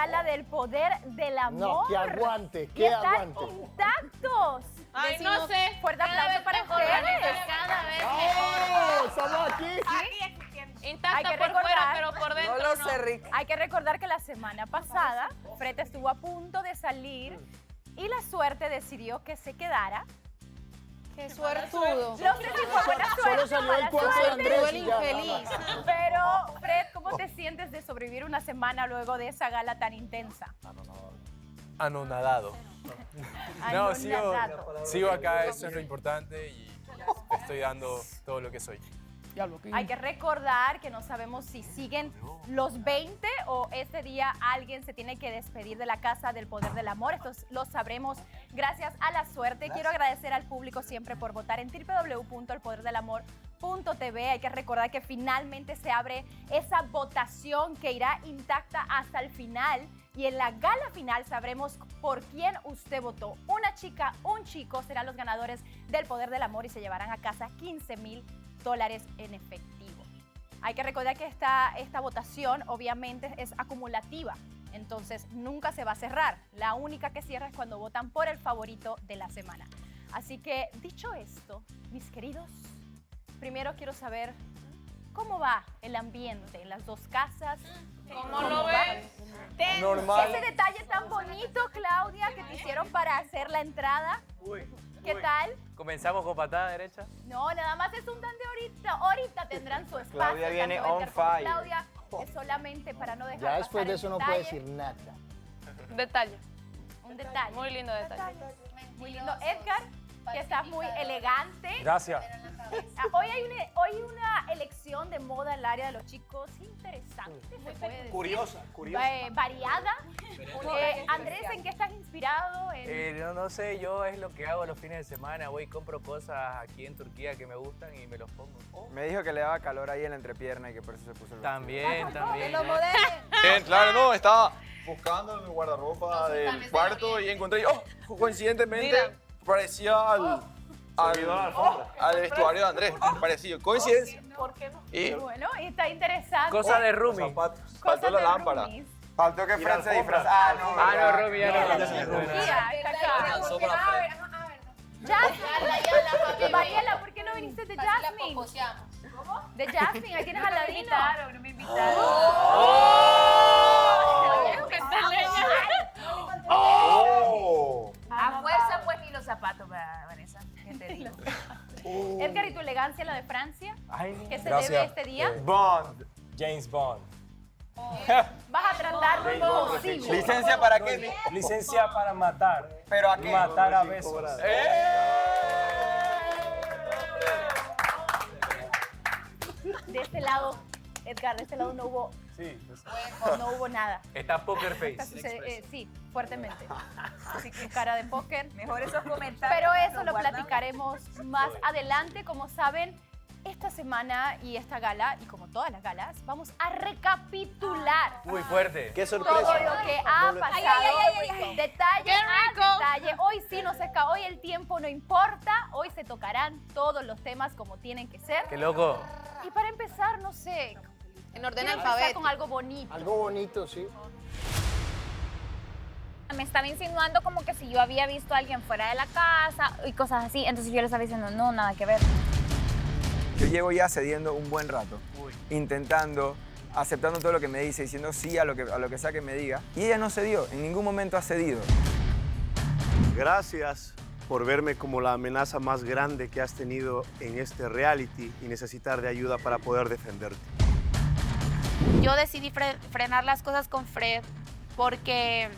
gala del poder del amor. No, que aguante, Y que están aguante. intactos. Ay, no sé. Fuerte aplauso para ustedes. Cada vez ¡Oh! ¡Estamos aquí! Hay intacta que por fuera, recordar- pero por dentro No lo sé, Rick. Hay que recordar que la semana pasada Fred estuvo a punto de salir y la suerte decidió que se quedara. Qué suertudo. No sé si fue buena suerte Solo o salió mala el cuarto de suerte, Andrés Tú el y ya, nada infeliz. más. pero Fred, ¿cómo te sientes de sobrevivir una semana luego de esa gala tan intensa? Anonadado. No, sigo acá, eso es lo importante y estoy dando todo lo que soy. Hay que recordar que no sabemos si siguen los 20 o este día alguien se tiene que despedir de la Casa del Poder del Amor. Esto lo sabremos gracias a la suerte. Quiero agradecer al público siempre por votar en www.elpoderdelamor.tv. Hay que recordar que finalmente se abre esa votación que irá intacta hasta el final. Y en la gala final sabremos por quién usted votó. Una chica, un chico serán los ganadores del Poder del Amor y se llevarán a casa $15,000 en efectivo. Hay que recordar que esta votación obviamente es acumulativa, entonces nunca se va a cerrar. La única que cierra es cuando votan por el favorito de la semana. Así que, dicho esto, mis queridos, primero quiero saber cómo va el ambiente en las dos casas. ¿Cómo lo ves? Normal. Ese detalle tan bonito, Claudia, que te hicieron para hacer la entrada. ¿Qué tal? Comenzamos con patada derecha. No, nada más es un tan de ahorita. Ahorita tendrán su espacio. Claudia viene tanto on Edgar como fire. Claudia, es solamente para no dejar Ya después pasar de el eso no puede detalle. decir nada. Detalle. Un detalle. Muy lindo detalle. Muy lindo. Edgar, que estás muy elegante. Gracias. Hoy hay una elección de moda en el área de los chicos interesante. se puede decir. Curiosa. Variada. Andrés, ¿en qué estás inspirado? No sé, yo es lo que hago los fines de semana. Voy y compro cosas aquí en Turquía que me gustan y me los pongo. Me dijo que le daba calor ahí en la entrepierna y que por eso se puso el También. Bien, claro, no, estaba buscando en mi guardarropa del cuarto y encontré, coincidentemente, parecía al vestuario de Andrés, parecido, coincidencia. ¿Por qué no? Y Bueno, y está interesante. Cosa de roomie. Cosas faltó la de lámpara. roomies. Faltó que Fran se disfraza. Ah, no, Roomie, ya no. Mira, está acá. Jasmine. Mariela, ¿por qué no viniste de Jasmine? De Jasmine, ahí tienes al ladito. No me invitaron. A fuerza, pues, ni los zapatos, Vanessa. ¿Qué te digo? Edgar, ¿y tu elegancia, la de Francia? ¿Qué se Gracias. debe este día? Bond. James Bond. Vas a tratar lo imposible. ¿Licencia para qué? Licencia para matar. ¿Pero a qué? Matar a besos. De este lado, Edgar, de este lado no hubo, Sí. no hubo nada. Está poker Está face. sí, fuertemente. Así que cara de póker. Mejor esos comentarios. Pero eso los lo guardamos. platicaremos más adelante. Como saben, esta semana y esta gala, y como todas las galas, vamos a recapitular Muy fuerte. ¡Qué todo sorpresa! lo que ha pasado, detalle ¡Qué a rico! detalle. Hoy sí nos escapa, hoy el tiempo no importa, hoy se tocarán todos los temas como tienen que ser. Qué loco. Y para empezar, no sé, En orden quiero empezar alfabético. con algo bonito. Algo bonito, sí. Me estaba insinuando como que si yo había visto a alguien fuera de la casa y cosas así. Entonces yo le estaba diciendo, no, nada que ver. Yo llevo ya cediendo un buen rato, intentando, aceptando todo lo que me dice, diciendo sí a lo que sea que me diga. Y ella no cedió, en ningún momento ha cedido. Gracias por verme como la amenaza más grande que has tenido en este reality y necesitar de ayuda para poder defenderte. Yo decidí frenar las cosas con Fred porque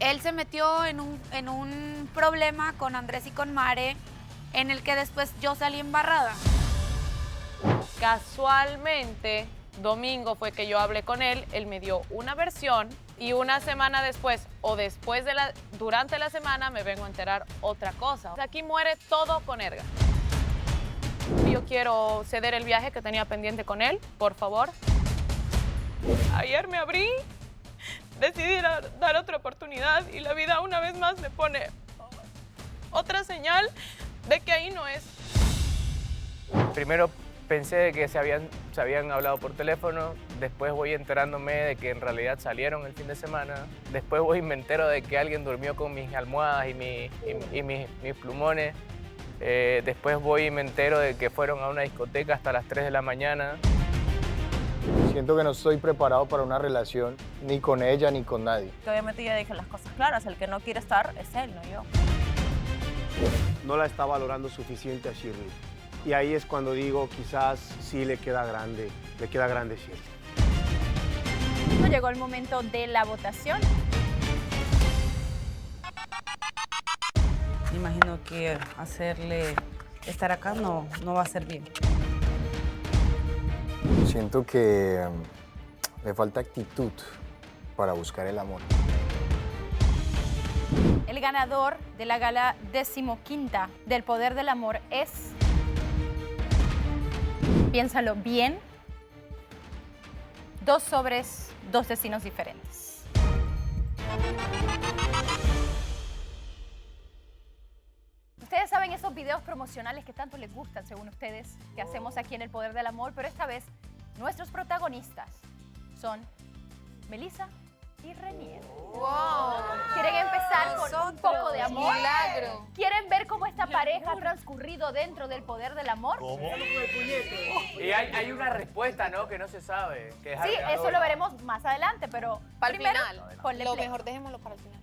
él se metió en un problema con Andrés y con Mare en el que después yo salí embarrada. Casualmente, domingo fue que yo hablé con él me dio una versión y una semana después o durante la semana me vengo a enterar otra cosa. Aquí muere todo con Edgar. Yo quiero ceder el viaje que tenía pendiente con él, por favor. Ayer me abrí, decidí dar otra oportunidad y la vida una vez más me pone otra señal de que ahí no es. Primero pensé que se habían hablado por teléfono, después voy enterándome de que en realidad salieron el fin de semana, después voy y me entero de que alguien durmió con mis almohadas y mis plumones, después voy y me entero de que fueron a una discoteca hasta las 3 de la mañana. Siento que no estoy preparado para una relación, ni con ella ni con nadie. Obviamente yo dije las cosas claras, el que no quiere estar es él, no yo. No la está valorando suficiente a Shirley. Y ahí es cuando digo, quizás sí le queda grande Shirley. Llegó el momento de la votación. Me imagino que hacerle estar acá no va a ser bien. Siento que le falta actitud para buscar el amor. El ganador de la gala 15ª del Poder del Amor es... Piénsalo bien. 2 sobres, 2 destinos diferentes. Ustedes saben esos videos promocionales que tanto les gustan, según ustedes, que hacemos aquí en El Poder del Amor, pero esta vez nuestros protagonistas son Melissa y Renier. Wow. ¿Quieren empezar con un poco de amor? Milagro. ¿Quieren ver cómo esta pareja ha transcurrido dentro del Poder del Amor? ¿Cómo? Y hay una respuesta, ¿no? Que no se sabe. Que es Sí, ganador. eso lo veremos más adelante, pero Para el primero, final. ponle Lo play. mejor dejémoslo para el final.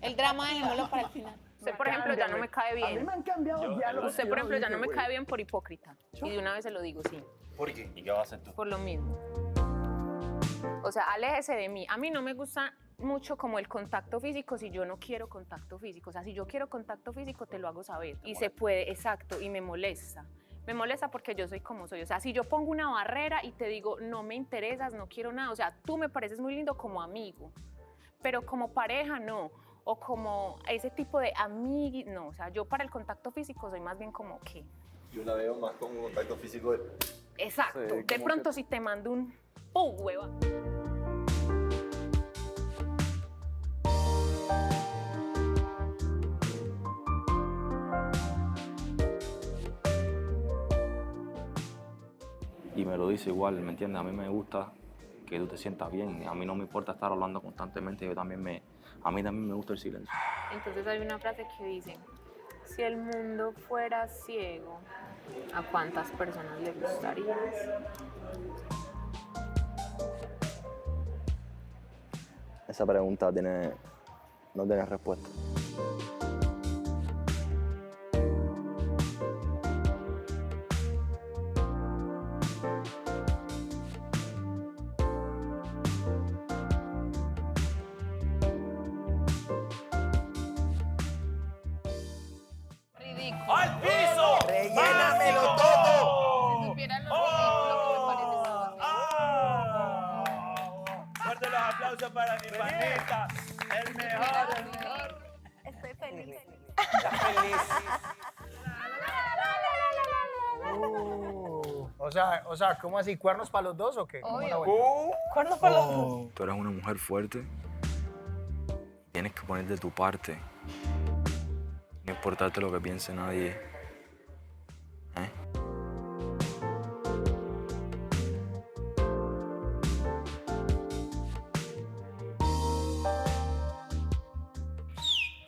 El drama dejémoslo para el final. Usted, por ejemplo, ya no me cae bien. A mí me han cambiado ya los... Usted, por ejemplo, ya no me cae bien por hipócrita. Y de una vez se lo digo, sí. ¿Por qué? ¿Y qué vas a hacer tú? Por lo mismo. O sea, aléjese de mí. A mí no me gusta mucho como el contacto físico si yo no quiero contacto físico. O sea, si yo quiero contacto físico, te lo hago saber. Y se puede, exacto, y me molesta. Me molesta porque yo soy como soy. O sea, si yo pongo una barrera y te digo, no me interesas, no quiero nada. O sea, tú me pareces muy lindo como amigo, pero como pareja no. O como ese tipo de amigui, no. O sea, yo para el contacto físico soy más bien como que... Yo la veo más con un contacto físico de... Exacto. Sí, De como pronto que- si te mando un... ¡Pum, hueva! Y me lo dice igual, ¿me entiendes? A mí me gusta que tú te sientas bien. A mí no me importa estar hablando constantemente. A mí también me gusta el silencio. Entonces hay una frase que dice, si el mundo fuera ciego, ¿a cuántas personas le gustarías? Esa pregunta no tiene respuesta. Ridículo. ¡Al piso! ¡Rellénamelo todo! Si supieran lo ridículo que me parece esa Fuerte los aplausos para mi panita, el mejor. Estoy feliz. O sea, ¿cómo así? ¿Cuernos para los dos o qué? ¿Cómo la vuelta? Cuernos para los dos. Tú eres una mujer fuerte. Tienes que poner de tu parte. No importarte lo que piense nadie. ¿Eh?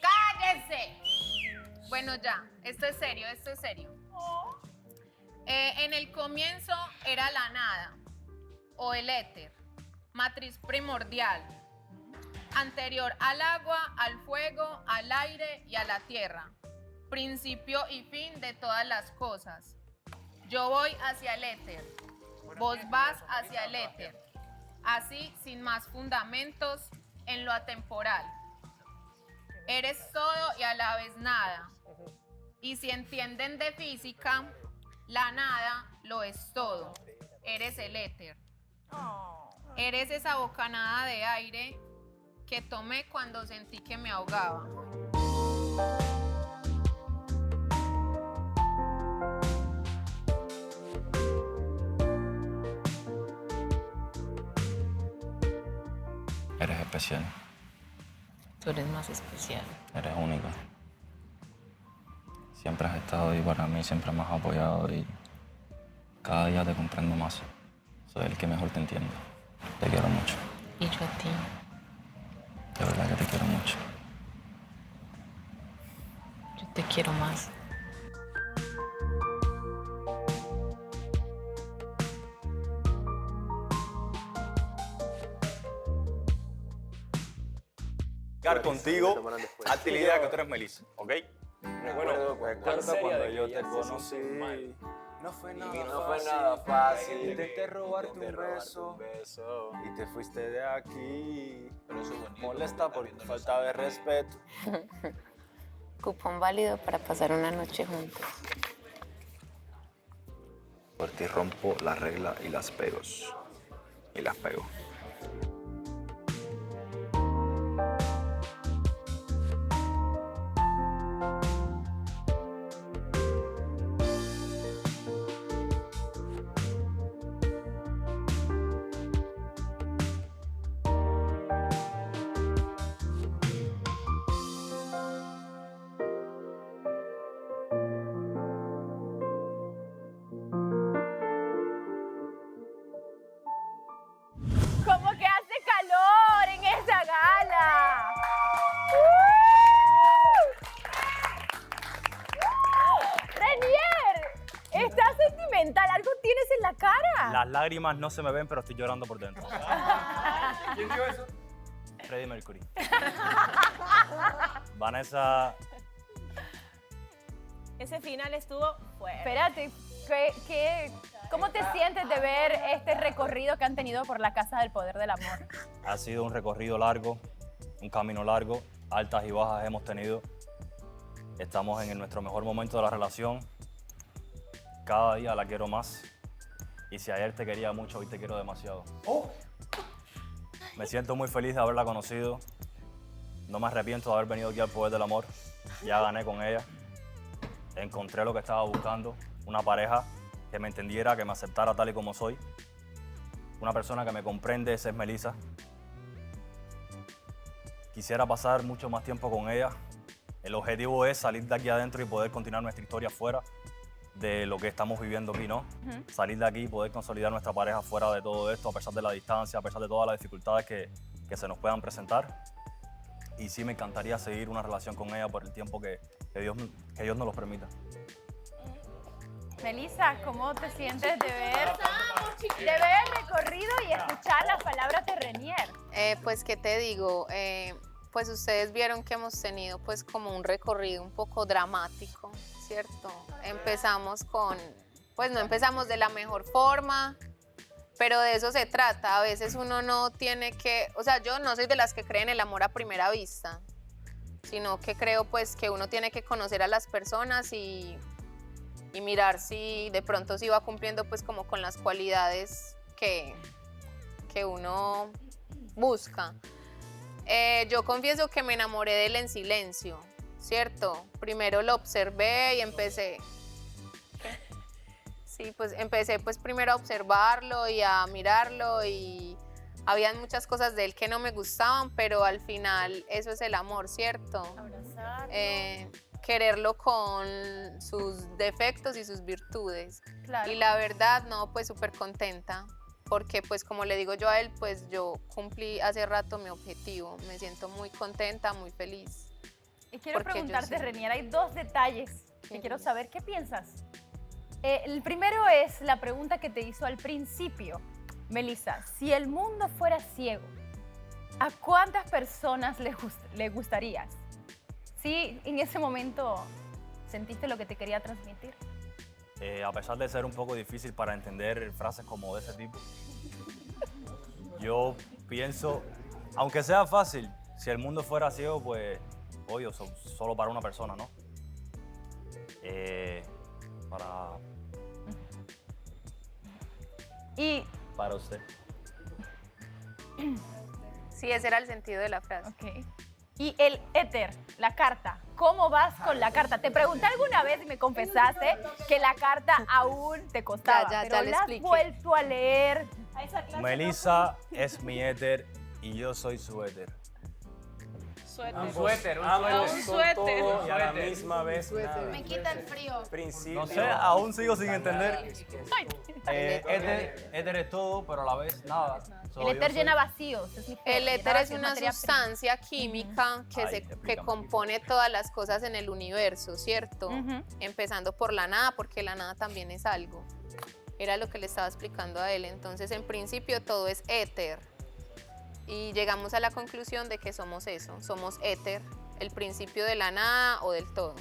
¡Cállense! Bueno, ya, esto es serio, esto es serio. En el comienzo era la nada, o el éter, matriz primordial, anterior al agua, al fuego, al aire y a la tierra, principio y fin de todas las cosas. Yo voy hacia el éter, vos vas hacia el éter, así sin más fundamentos en lo atemporal. Eres todo y a la vez nada. Y si entienden de física, la nada lo es todo. Eres el éter. Eres esa bocanada de aire que tomé cuando sentí que me ahogaba. Eres especial. Tú eres más especial. Eres única. Siempre has estado ahí para mí, siempre me has apoyado y cada día te comprendo más. Soy el que mejor te entiende. Te quiero mucho. Y yo a ti. De verdad que te quiero mucho. Yo te quiero más. Contigo, hazte la idea que tú eres Melissa, ¿ok? Recuerdo cuando yo te conocí. No fue nada fácil. Intenté robarte un beso y te fuiste de aquí. Molesta por tu falta de respeto. Cupón válido para pasar una noche juntos. Por ti rompo la regla y las pego. Y las pego. ¿Cómo que hace calor en esta gala? ¡Renier! ¿Estás sentimental? ¿Algo tienes en la cara? Las lágrimas no se me ven, pero estoy llorando por dentro. ¿Quién dijo eso? Freddie Mercury. Vanessa. Ese final estuvo fuerte. Espérate, ¿cómo te sientes de ver este recorrido que han tenido por la Casa del Poder del Amor? Ha sido un recorrido largo, un camino largo, altas y bajas hemos tenido. Estamos en nuestro mejor momento de la relación. Cada día la quiero más. Y si ayer te quería mucho, hoy te quiero demasiado. Me siento muy feliz de haberla conocido. No me arrepiento de haber venido aquí al Poder del Amor. Ya gané con ella. Encontré lo que estaba buscando, una pareja que me entendiera, que me aceptara tal y como soy. Una persona que me comprende, esa es Melissa. Quisiera pasar mucho más tiempo con ella. El objetivo es salir de aquí adentro y poder continuar nuestra historia fuera de lo que estamos viviendo aquí, ¿no? Salir de aquí y poder consolidar nuestra pareja fuera de todo esto, a pesar de la distancia, a pesar de todas las dificultades que se nos puedan presentar. Y sí me encantaría seguir una relación con ella por el tiempo que Dios nos lo permita. Melissa, ¿cómo te sientes de ver el recorrido y escuchar las palabras de Renier? Pues, ¿qué te digo? Pues ustedes vieron que hemos tenido pues como un recorrido un poco dramático, ¿cierto? Empezamos pues no empezamos de la mejor forma, pero de eso se trata. A veces uno no tiene que, o sea, yo no soy de las que creen el amor a primera vista, sino que creo pues que uno tiene que conocer a las personas y mirar si de pronto se va cumpliendo pues como con las cualidades que uno busca. Yo confieso que me enamoré de él en silencio, ¿cierto? Primero lo observé y empecé. Sí, pues empecé pues primero a observarlo y a mirarlo y habían muchas cosas de él que no me gustaban, pero al final eso es el amor, ¿cierto? Quererlo con sus defectos y sus virtudes. Claro. Y la verdad, no, pues súper contenta, porque pues como le digo yo a él, pues yo cumplí hace rato mi objetivo. Me siento muy contenta, muy feliz. Y quiero preguntarte, Renier, hay dos detalles que quiero saber. ¿Qué piensas? El primero es la pregunta que te hizo al principio. Melissa, si el mundo fuera ciego, ¿a cuántas personas le gustarías? ¿Sí en ese momento sentiste lo que te quería transmitir? A pesar de ser un poco difícil para entender frases como de ese tipo, yo pienso, aunque sea fácil, si el mundo fuera ciego, pues, obvio, solo para una persona, ¿no? Para usted. Sí, ese era el sentido de la frase. Ok. Y el éter, la carta, ¿cómo vas con la carta? Te pregunté alguna vez y me confesaste que la carta aún te costaba, pero le la has expliqué. vuelto a leer. Melissa es mi éter y yo soy su éter. suéter. Un suéter, Un suéter. Y a la misma vez nada. Me quita el frío. Principio. No sé, aún sigo sin entender. Éter es todo, pero a la vez nada. El éter llena vacíos. El éter es una sustancia química que compone todas las cosas en el universo, ¿cierto? Empezando por la nada, porque la nada también es algo. Era lo que le estaba explicando a él. Entonces, en principio, todo es éter. Y llegamos a la conclusión de que somos eso, somos éter, el principio de la nada o del todo.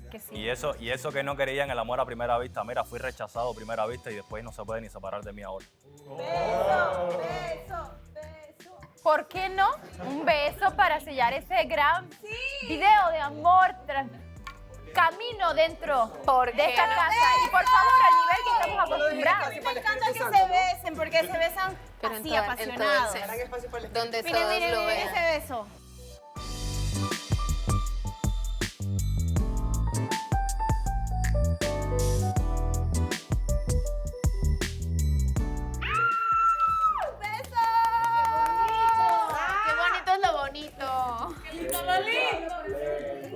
Que sí. Y eso que no querían el amor a primera vista, mira, fui rechazado a primera vista y después no se puede ni separar de mí ahora. ¿Por qué no? Un beso para sellar ese gran video de amor, camino dentro de esta casa. Y por favor, al nivel que estamos acostumbrados. Me encanta que se besen, porque se besan así, apasionados. Donde Miren, todos miren, lo miren vean. ese beso. Qué bonito es lo bonito.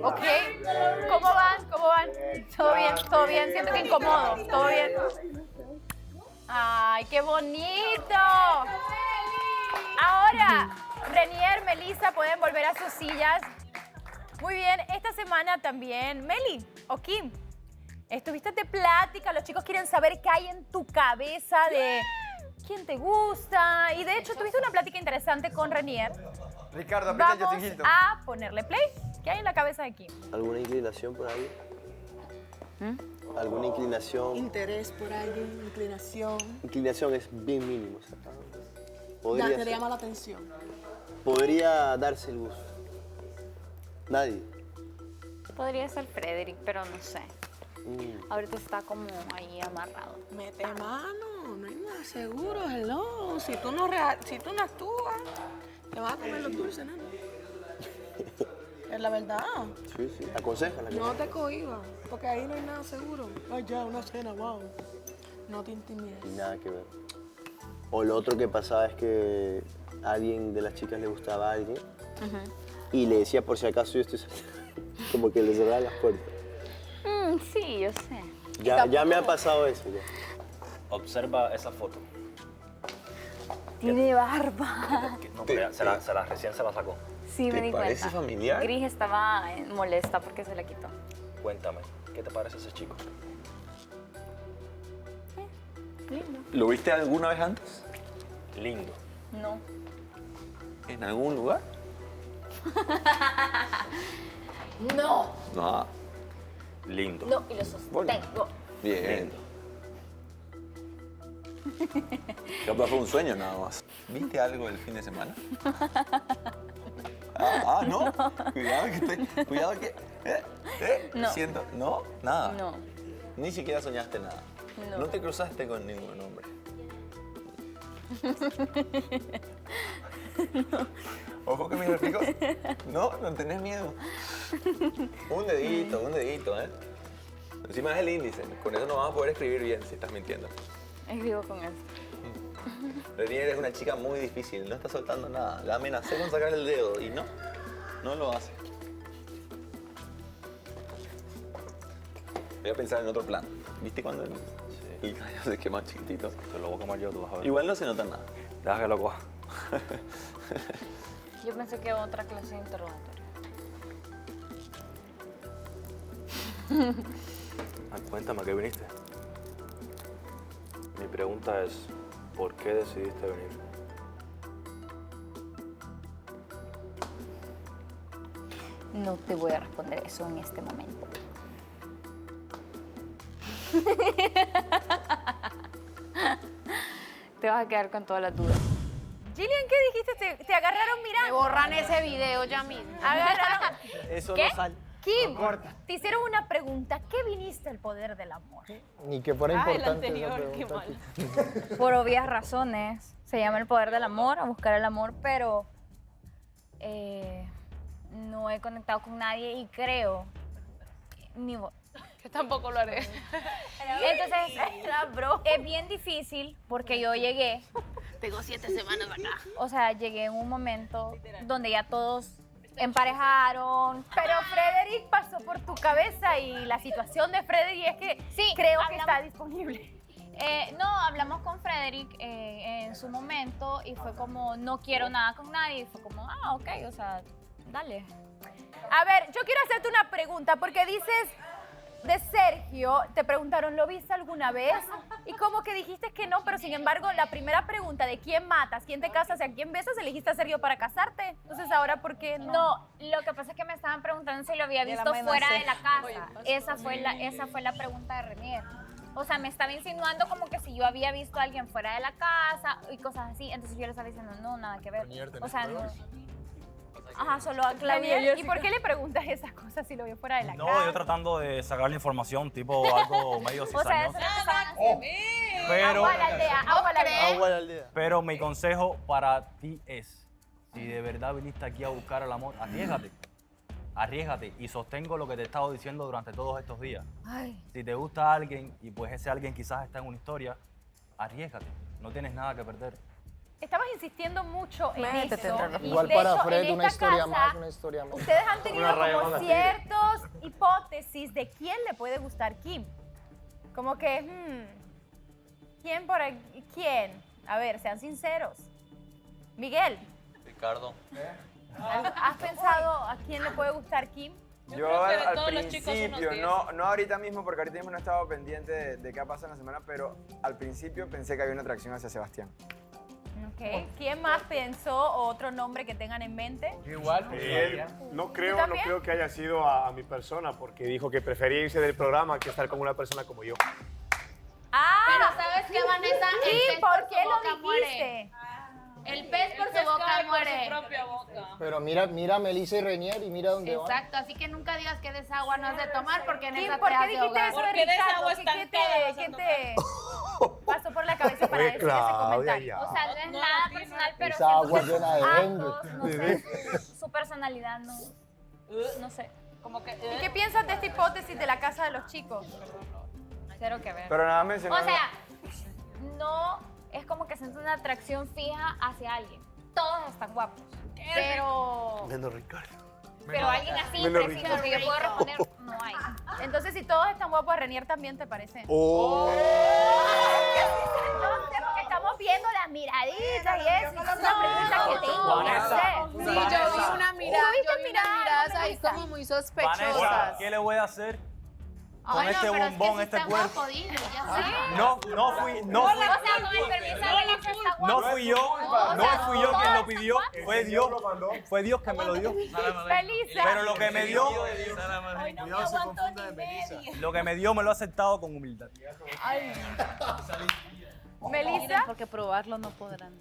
Ok, ¿cómo van? ¿Cómo van? Todo bien, siento que incomodo, todo bien. ¡Ay, qué bonito! Ahora, Renier, Melissa, pueden volver a sus sillas. Muy bien, esta semana también, Meli o Kim, estuviste de plática, los chicos quieren saber qué hay en tu cabeza de quién te gusta. Y de hecho, tuviste una plática interesante con Renier. Ricardo, aprieta el Vamos Justin Hilton. a ponerle play. ¿Qué hay en la cabeza de Kim? ¿Alguna inclinación por ahí? ¿Alguna inclinación? Interés por alguien, inclinación. Inclinación es bien mínimo. O sea, Ya te ser. llama la atención. Podría darse el gusto. Nadie. Podría ser Frederick, pero no sé. Ahorita está como ahí amarrado. Mete mano, no hay nada seguro, hello. Si tú no actúas, te vas a comer los dulces, nena. Es la verdad. Sí, sí. Aconséjala. No te cohibas, porque ahí no hay nada seguro. Ay, ya, una cena, wow. No te intimides. Y nada que ver. O lo otro que pasaba es que a alguien de las chicas le gustaba a alguien y le decía por si acaso yo estoy saliendo. Como que le cerraba las puertas. Sí, yo sé. Ya me ha pasado eso. Ya. Observa esa foto. Tiene barba. No, pero recién se la sacó. Sí, me di cuenta. parece familiar? Gris estaba molesta porque se la quitó. Cuéntame, ¿qué te parece ese chico? Lindo. ¿Lo viste alguna vez antes? Lindo. No. ¿En algún lugar? No. No. Lindo. No, y lo sostengo. Bien. Capaz fue un sueño nada más. ¿Viste algo el fin de semana? ¿No? Cuidado que... No. Siento... ¿No? Nada. No. Ni siquiera soñaste nada. No. No te cruzaste con ningún hombre. Ojo que me explico. No tenés miedo. Un dedito, ¿eh? Encima es el índice. Con eso no vas a poder escribir bien si estás mintiendo. Escribo con él. Renier es una chica muy difícil, no está soltando nada. La amenacé con sacar el dedo y no lo hace. Voy a pensar en otro plan. ¿Viste cuando el gallo se quema chiquitito? Te lo voy a comer yo, tú vas a ver. Igual no se nota nada. Deja que lo coja. Yo pensé que otra clase de interrogatorio. Cuéntame, ¿a qué viniste? Mi pregunta es, ¿por qué decidiste venir? No te voy a responder eso en este momento. Te vas a quedar con todas las dudas. Gillian, ¿qué dijiste? ¿Te agarraron mirando? Me borran ese video ya mismo. Agarraron. Eso ¿Qué? no sale. Kim, te hicieron una pregunta. ¿Qué viniste al poder del amor? Ni que fuera Ah, el importante anterior, esa qué pregunta. Por obvias razones. Se llama el poder del amor, a buscar el amor, pero no he conectado con nadie y creo ni vos. Que tampoco lo haré. Entonces, es bien difícil porque yo llegué. Tengo 7 semanas acá. O sea, llegué en un momento donde ya todos emparejaron. Pero Frederick pasó por tu cabeza y la situación de Frederick es que creo que está disponible. No, hablamos con Frederick en su momento y fue como, no quiero nada con nadie. Y fue como, ok, o sea, dale. A ver, yo quiero hacerte una pregunta porque dices de Sergio, te preguntaron, ¿lo viste alguna vez? Y como que dijiste que no, pero sin embargo, la primera pregunta de quién matas, quién te casas y a quién besas, elegiste a Sergio para casarte. Entonces, ¿ahora por qué no? No, lo que pasa es que me estaban preguntando si lo había visto fuera de la casa. Esa fue la pregunta de Renier. O sea, me estaba insinuando como que si yo había visto a alguien fuera de la casa y cosas así. Entonces yo le estaba diciendo, no, nada que ver. O sea, no. Ajá, solo a Claudia. ¿Y por qué le preguntas esas cosas si lo vio fuera de la casa? No, yo tratando de sacar la información, tipo algo medio cizañoso. Pero, agua a la aldea. Pero mi consejo para ti es, si de verdad viniste aquí a buscar el amor, arriésgate. Arriésgate y sostengo lo que te he estado diciendo durante todos estos días. Si te gusta alguien y pues ese alguien quizás está en una historia, arriésgate. No tienes nada que perder. Estabas insistiendo mucho en eso. Igual para Fred, una historia más, una historia más. Ustedes han tenido como ciertas hipótesis de quién le puede gustar Kim. Como que, ¿quién por aquí? ¿Quién? A ver, sean sinceros. Miguel. Ricardo. ¿Has pensado a quién le puede gustar Kim? Yo al principio, no ahorita mismo, porque ahorita mismo no he estado pendiente de qué ha pasado en la semana, pero al principio pensé que había una atracción hacia Sebastián. Okay. ¿Quién más pensó o otro nombre que tengan en mente? Igual. No creo que haya sido a mi persona, porque dijo que prefería irse del programa que estar con una persona como yo. Pero ¿sabes qué, Vanessa? ¿Y por qué lo dijiste? El pez por su boca muere. Pero mira a Melissa y Renier y mira dónde van. Exacto, así que nunca digas que de esa agua no has de tomar porque en esa ¿Por te qué has de dijiste ahogar. eso de Ricardo? ¿Qué te pasó por la cabeza para decir ese comentario? O sea, no es nada personal, pero esa agua llena de dengue. no sé, su personalidad no sé. Como que, ¿Y qué piensas de esta hipótesis de la casa de los chicos? Cero que ver. Pero nada mencionado. O sea, no es como que siento una atracción fija hacia alguien. Todos están guapos, pero... Menos Ricardo. Pero alguien así preciso que yo puedo responder, no hay. Entonces, si todos están guapos, Renier también te parece. Oh. No sé, porque estamos viendo las miraditas y eso. Es una pregunta que tengo. Vanessa, Sí, yo vi una mirada, miradas ahí como muy sospechosas. Vanessa, ¿qué le voy a hacer? Con Ay, no, este pero bombón, es que sí este está cuerpo. guapo, dile, ya sé. No fui O sea, con el permiso de Vanessa está guapo. No fui yo, no fui yo quien lo pidió, fue Dios que me lo dio. Melissa. Pero lo que me dio, No se confunda de Melissa. lo que me dio me lo he aceptado con humildad. Melissa. Porque probarlo no podrán.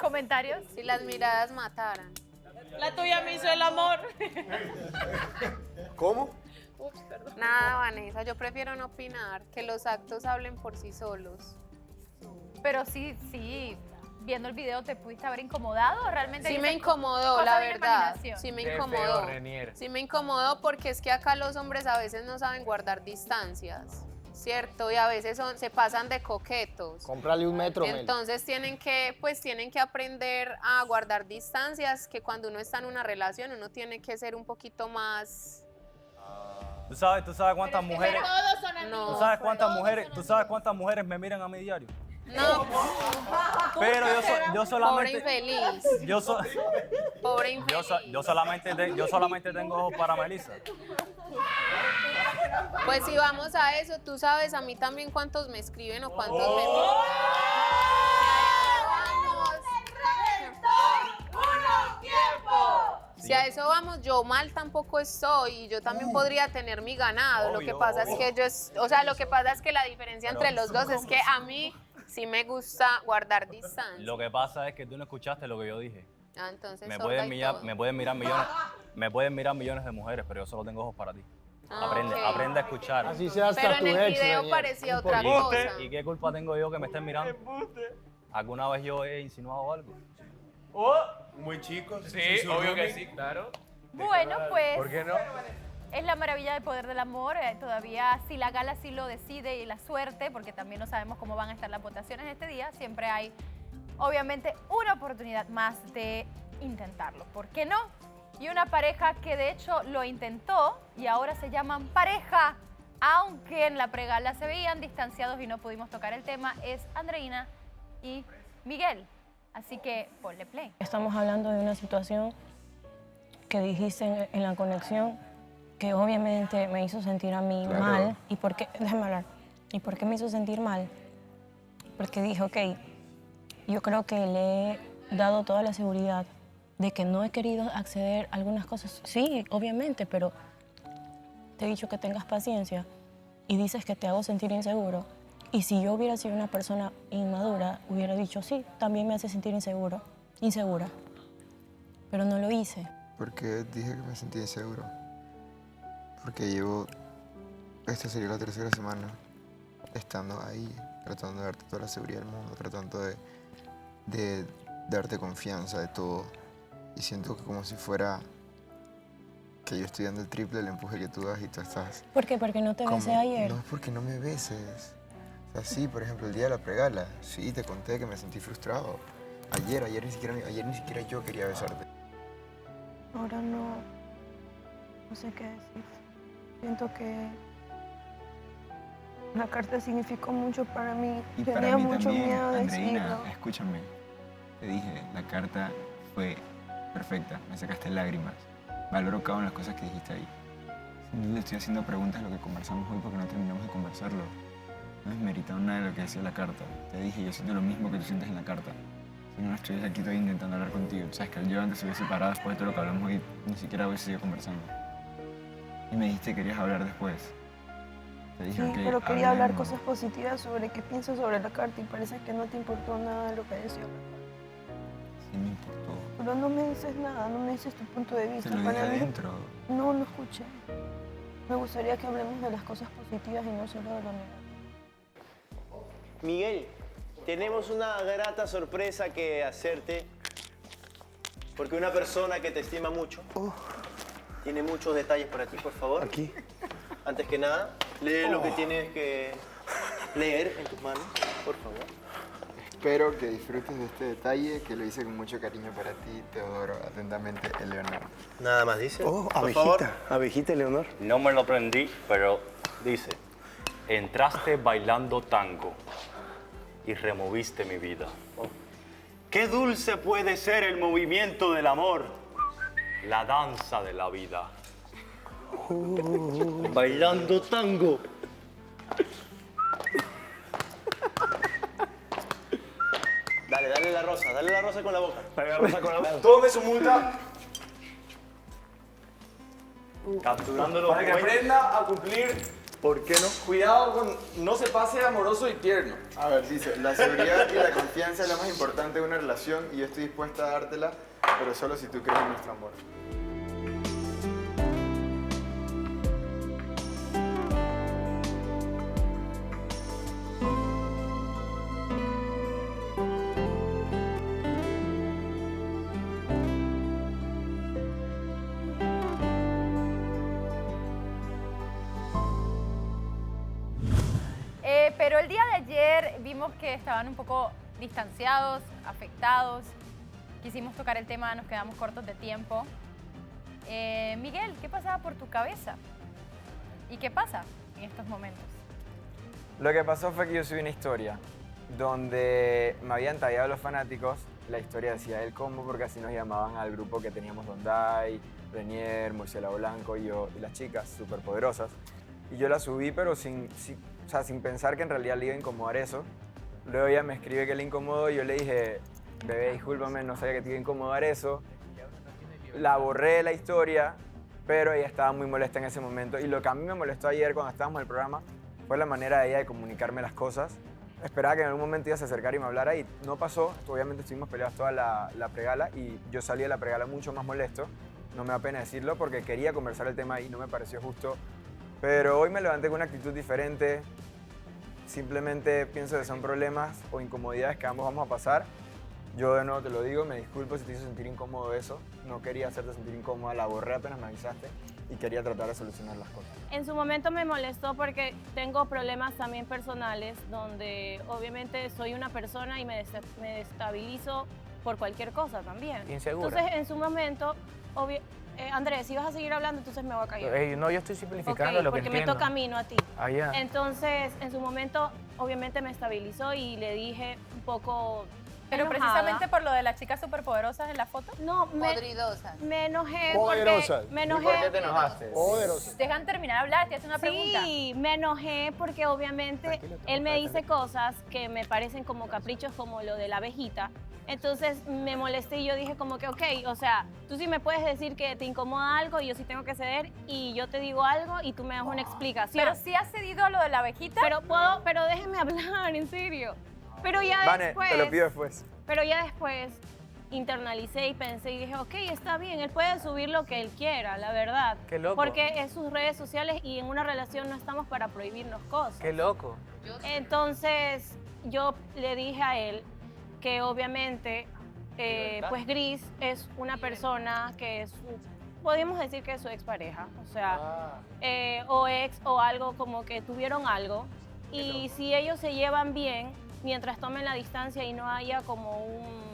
¿Comentarios? Si las miradas mataran. La tuya me hizo el amor. ¿Cómo? Ups, perdón. Nada, Vanessa, yo prefiero no opinar, que los actos hablen por sí solos. Pero sí, viendo el video, ¿te pudiste haber incomodado o realmente? Sí me incomodó, la verdad. Sí me incomodó. Sí me incomodó porque es que acá los hombres a veces no saben guardar distancias, ¿cierto? Y a veces se pasan de coquetos. Cómprale un metro, Mel. Entonces tienen que aprender a guardar distancias, que cuando uno está en una relación uno tiene que ser un poquito más... ¿Tú sabes cuántas mujeres? todos son amigos. ¿Tú sabes cuántas mujeres me miran a mi diario? No. Pero yo solamente. Pobre infeliz. Pobre infeliz. Yo solamente tengo ojos para Melissa. Pues si vamos a eso, tú sabes a mí también cuántos me escriben o cuántos me miran. Si a eso vamos, yo mal tampoco estoy y yo también podría tener mi ganado. Lo que pasa es que lo que pasa es que la diferencia entre los dos es que a mí sí me gusta guardar distancia. Lo que pasa es que tú no escuchaste lo que yo dije. Entonces me pueden mirar millones de mujeres, pero yo solo tengo ojos para ti. Aprende a escuchar. Así sea hasta pero tu en el ex, video Daniel. parecía otra cosa. ¿Y qué culpa tengo yo que me estén mirando? ¿Alguna vez yo he insinuado algo? Muy chicos. Sí, obvio que sí, claro. Bueno, pues... ¿Por qué no? Es la maravilla del poder del amor. Todavía, si la gala sí lo decide y la suerte, porque también no sabemos cómo van a estar las votaciones este día, siempre hay, obviamente, una oportunidad más de intentarlo, ¿por qué no? Y una pareja que de hecho lo intentó y ahora se llaman pareja, aunque en la pregala se veían distanciados y no pudimos tocar el tema, es Andreina y Miguel. Así que ponle play. Estamos hablando de una situación que dijiste en la conexión que obviamente me hizo sentir a mí mal. ¿Y por qué? Déjame hablar. ¿Y por qué me hizo sentir mal? Porque dije, ok, yo creo que le he dado toda la seguridad de que no he querido acceder a algunas cosas. Sí, obviamente, pero te he dicho que tengas paciencia y dices que te hago sentir inseguro. Y si yo hubiera sido una persona inmadura, hubiera dicho, sí, también me hace sentir insegura. Pero no lo hice. ¿Por qué dije que me sentía inseguro? Porque esta sería la tercera semana estando ahí, tratando de darte toda la seguridad del mundo, tratando de darte confianza de todo. Y siento que como si fuera que yo estoy dando el triple del empuje que tú das y tú estás... ¿Por qué? Porque no te besé ayer. No es porque no me beses. O sea, sí, por ejemplo, el día de la pregala, sí, te conté que me sentí frustrado. Ayer ni siquiera yo quería besarte. Ahora no sé qué decir. Siento que la carta significó mucho para mí. Y tenía para mí mucho también, miedo de Andreina, decirlo. escúchame. Te dije, la carta fue perfecta, me sacaste lágrimas. Valoro cada una de las cosas que dijiste ahí. Sin duda estoy haciendo preguntas de lo que conversamos hoy porque no terminamos de conversarlo. No has meritado nada de lo que decía la carta. Te dije, yo siento lo mismo que tú sientes en la carta. Si no estuviese aquí todavía intentando hablar contigo. Tú sabes que yo antes se hubiese separado después de todo lo que hablamos hoy, ni siquiera hubiese seguido conversando. Y me dijiste que querías hablar después. Te dije, Sí, "Ok, pero quería hablar hablemos". cosas positivas sobre qué piensas sobre la carta y parece que no te importó nada de lo que decía. Sí me importó. Pero no me dices nada, no me dices tu punto de vista. Te lo dije Para mí, adentro. no escuché. Me gustaría que hablemos de las cosas positivas y no solo de lo negativo. Miguel, tenemos una grata sorpresa que hacerte. Porque una persona que te estima mucho tiene muchos detalles para ti, por favor. Aquí. Antes que nada, lee lo que tienes que leer en tus manos, por favor. Espero que disfrutes de este detalle que lo hice con mucho cariño para ti, Teodoro. Atentamente, Eleonor. Nada más dice. Abejita, Leonor. No me lo aprendí, pero dice, entraste bailando tango y removiste mi vida. Qué dulce puede ser el movimiento del amor. La danza de la vida. Bailando tango. Dale la rosa con la boca. Dale la rosa con la boca. Tome su multa Capturándolo. para que aprenda a cumplir. ¿Por qué no? Cuidado con no se pase amoroso y tierno. A ver, dice, la seguridad y la confianza es lo más importante de una relación y yo estoy dispuesta a dártela, pero solo si tú crees en nuestro amor. Pero el día de ayer vimos que estaban un poco distanciados, afectados. Quisimos tocar el tema, nos quedamos cortos de tiempo. Miguel, ¿qué pasaba por tu cabeza? ¿Y qué pasa en estos momentos? Lo que pasó fue que yo subí una historia donde me habían tallado los fanáticos. La historia decía el combo porque así nos llamaban al grupo que teníamos Dondai, Renier, Murciélago Blanco y yo y las chicas súper poderosas. Y yo la subí pero sin pensar que en realidad le iba a incomodar eso. Luego ella me escribe que le incomodó y yo le dije, bebé, discúlpame, no sabía que te iba a incomodar eso. La borré la historia, pero ella estaba muy molesta en ese momento. Y lo que a mí me molestó ayer cuando estábamos en el programa fue la manera de ella de comunicarme las cosas. Esperaba que en algún momento ella se acercara y me hablara y no pasó. Obviamente estuvimos peleados toda la pregala y yo salí de la pregala mucho más molesto. No me da pena decirlo porque quería conversar el tema y no me pareció justo. Pero hoy me levanté con una actitud diferente. Simplemente pienso que son problemas o incomodidades que ambos vamos a pasar. Yo de nuevo te lo digo, me disculpo si te hizo sentir incómodo eso. No quería hacerte sentir incómoda, la borré apenas me avisaste y quería tratar de solucionar las cosas. En su momento me molestó porque tengo problemas también personales donde obviamente soy una persona y me desestabilizo por cualquier cosa también. Insegura. Entonces, en su momento, Andrés, si vas a seguir hablando, entonces me voy a callar. No, yo estoy simplificando Ok, lo que porque me entiendo. toca a mí, no a ti. Ah, ya. Entonces, en su momento, obviamente me estabilizó y le dije un poco Pero enojada. precisamente por lo de las chicas superpoderosas en la foto. No, Podridosas. me enojé Poderosas. porque... Me enojé. ¿Y por qué te enojaste? Poderosas. Dejan terminar de hablar, te hacen una pregunta. Sí, me enojé porque obviamente él me dice cosas que me parecen como caprichos, como lo de la abejita. Entonces me molesté y yo dije como que, ok, o sea, tú sí me puedes decir que te incomoda algo y yo sí tengo que ceder y yo te digo algo y tú me das una explicación. Pero sí has cedido a lo de la abejita. Pero déjeme hablar, en serio. Pero ya Vane, después... te lo pido después. Pero ya después internalicé y pensé y dije, ok, está bien, él puede subir lo que él quiera, la verdad. Qué loco. Porque es sus redes sociales y en una relación no estamos para prohibirnos cosas. Qué loco. Entonces yo le dije a él que obviamente, pues Gris es una persona que es podemos decir que es su expareja, o sea, o ex o algo como que tuvieron algo y si ellos se llevan bien, mientras tomen la distancia y no haya como un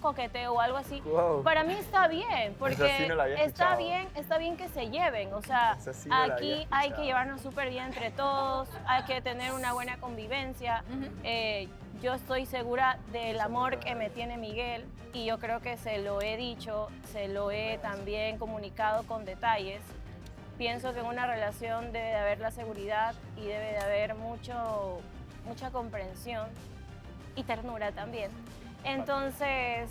coqueteo o algo así, Wow. para mí está bien, porque Esa sí no la había está escuchado. bien que se lleven, o sea, Esa sí no la había aquí hay escuchado. que llevarnos súper bien entre todos, hay que tener una buena convivencia. Yo estoy segura del amor que me tiene Miguel y yo creo que se lo he dicho, se lo he también comunicado con detalles. Pienso que en una relación debe de haber la seguridad y debe de haber mucha comprensión y ternura también. Entonces,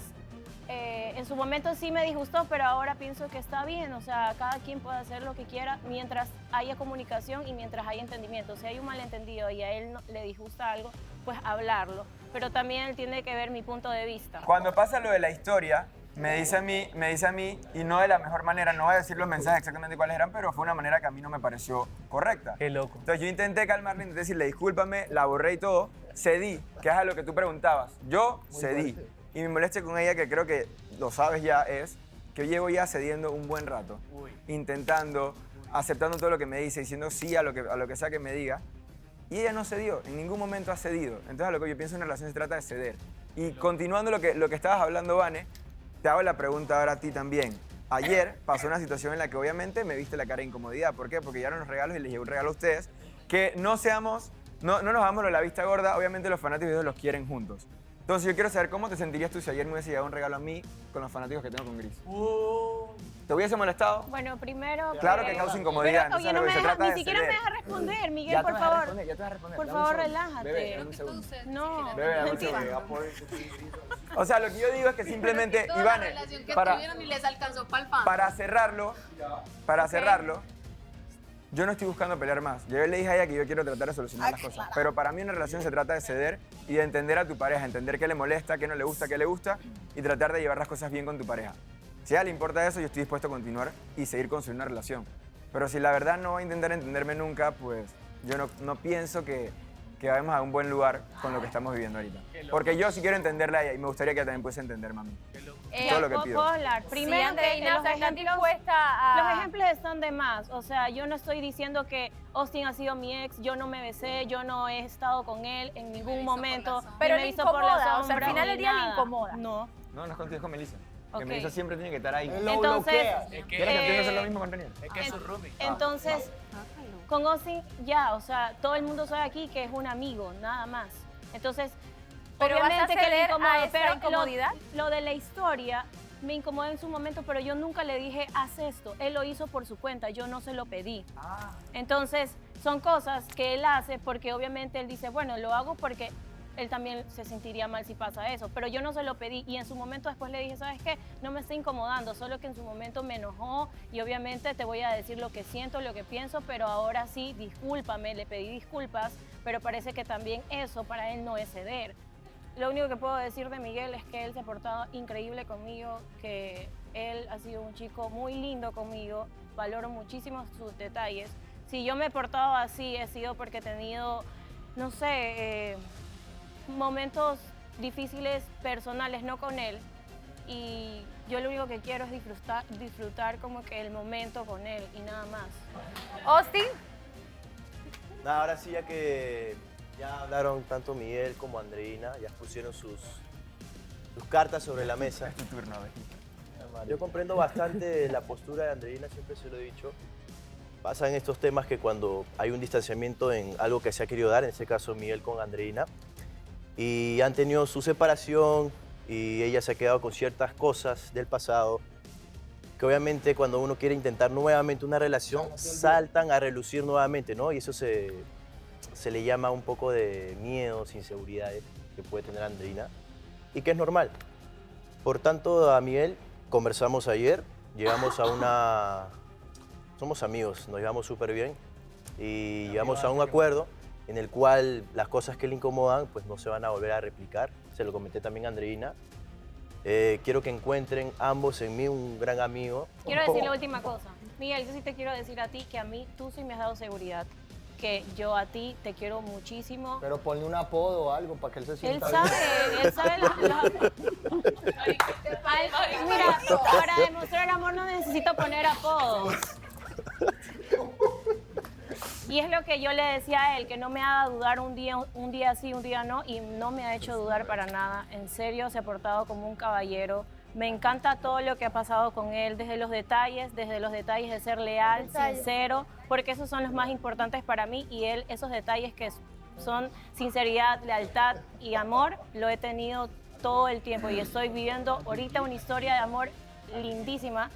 en su momento sí me disgustó, pero ahora pienso que está bien, o sea, cada quien puede hacer lo que quiera mientras haya comunicación y mientras haya entendimiento. Si hay un malentendido y a él le disgusta algo, pues hablarlo, pero también él tiene que ver mi punto de vista. Cuando pasa lo de la historia, me dice a mí, y no de la mejor manera, no voy a decir los mensajes exactamente cuáles eran, pero fue una manera que a mí no me pareció correcta. Qué loco. Entonces yo intenté calmarle, intenté decirle discúlpame, la borré y todo, cedí, que es a lo que tú preguntabas. Yo cedí. Y mi molestia con ella, que creo que lo sabes ya, es que yo llevo ya cediendo un buen rato, intentando, aceptando todo lo que me dice, diciendo sí a lo que sea que me diga. Y ella no cedió, en ningún momento ha cedido. Entonces, lo que yo pienso en una relación se trata de ceder. Y continuando lo que estabas hablando, Vane, te hago la pregunta ahora a ti también. Ayer pasó una situación en la que obviamente me viste la cara de incomodidad. ¿Por qué? Porque llegaron los regalos y les llevé un regalo a ustedes. Que no nos hagamos la vista gorda, obviamente los fanáticos de Dios los quieren juntos. Entonces yo quiero saber cómo te sentirías tú si ayer me hubiese llegado un regalo a mí con los fanáticos que tengo con Gris. ¿Te hubiese molestado? Bueno, primero... Claro que causa incomodidad. Pero, oye, Entonces, no lo que me se dejas, trata ni de siquiera me ceder. dejas responder, Miguel, Ya te por vas a favor. responder, ya te vas a responder. Por Dame un favor, segundo. relájate. Bebé, dame un segundo. No, Bebé, dame un mentira. segundo. O sea, lo que yo digo es que simplemente, Toda Iván, la relación que para, tuvieron y les alcanzó para el fan. para cerrarlo, yo no estoy buscando pelear más. Yo le dije a ella que yo quiero tratar de solucionar las cosas. Pero para mí una relación se trata de ceder y de entender a tu pareja, entender qué le molesta, qué no le gusta, qué le gusta y tratar de llevar las cosas bien con tu pareja. Si a ella le importa eso, yo estoy dispuesto a continuar y seguir construyendo una relación. Pero si la verdad no va a intentar entenderme nunca, pues yo no pienso que vayamos a un buen lugar con lo que estamos viviendo ahorita. Porque yo sí quiero entenderla a ella y me gustaría que ella también pudiese entenderme a mí. Todo lo que pido. ¿Puedo hablar? Primero, Sí, Andreina, los o sea, ¿estás ejemplos, dispuesta a- los ejemplos están de más. O sea, yo no estoy diciendo que Austin ha sido mi ex, yo no me besé, yo no he estado con él en ningún momento. Pero ni me le hizo por la incomoda, o sea, al sombra, final ni del día le nada. incomoda. No. No es contigo, es con Melissa. Ok. Que Melissa siempre tiene que estar ahí. Entonces, ¿Quieres que empiece a hacer lo mismo con Daniel? Es que es su roomie. Entonces, con Austin ya, o sea, todo el mundo sabe aquí que es un amigo, nada más. Entonces, Pero ¿vas a obviamente que le ceder incomoda, a esa pero incomodidad? lo de la historia me incomodó en su momento, pero yo nunca le dije, haz esto. Él lo hizo por su cuenta, yo no se lo pedí. Entonces, son cosas que él hace porque obviamente él dice, bueno, lo hago porque él también se sentiría mal si pasa eso, pero yo no se lo pedí y en su momento después le dije, ¿sabes qué? No me está incomodando, solo que en su momento me enojó y obviamente te voy a decir lo que siento, lo que pienso, pero ahora sí, discúlpame, le pedí disculpas, pero parece que también eso para él no es ceder. Lo único que puedo decir de Miguel es que él se ha portado increíble conmigo, que él ha sido un chico muy lindo conmigo, valoro muchísimo sus detalles. Si yo me he portado así, he sido porque he tenido, no sé, momentos difíciles personales, no con él. Y yo lo único que quiero es disfrutar como que el momento con él y nada más. Austin. Nada, ahora sí, ya que ya hablaron tanto Miguel como Andreina, ya pusieron sus tus cartas sobre la mesa. Es tu turno, abejita. Yo comprendo bastante la postura de Andreina, siempre se lo he dicho. Pasan estos temas que cuando hay un distanciamiento en algo que se ha querido dar, en este caso Miguel con Andreina, y han tenido su separación y ella se ha quedado con ciertas cosas del pasado que obviamente cuando uno quiere intentar nuevamente una relación saltan a relucir nuevamente, ¿no? Y eso se le llama un poco de miedos, inseguridades que puede tener Andreina y que es normal. Por tanto, a Miguel conversamos ayer, llegamos a una... Somos amigos, nos llevamos súper bien y llegamos a un acuerdo en el cual las cosas que le incomodan pues no se van a volver a replicar. Se lo comenté también a Andreina. Quiero que encuentren ambos en mí un gran amigo. Quiero decir la última cosa. Miguel, yo sí te quiero decir a ti que a mí tú sí me has dado seguridad. Que yo a ti te quiero muchísimo. Pero ponle un apodo o algo para que él se sienta Él sabe Mira, para demostrar amor no necesito poner apodos. Y es lo que yo le decía a él, que no me haga dudar un día sí, un día no, y no me ha hecho dudar para nada. En serio, se ha portado como un caballero. Me encanta todo lo que ha pasado con él, desde los detalles de ser leal, sincero, porque esos son los más importantes para mí y él, esos detalles que son sinceridad, lealtad y amor, lo he tenido todo el tiempo y estoy viviendo ahorita una historia de amor lindísima,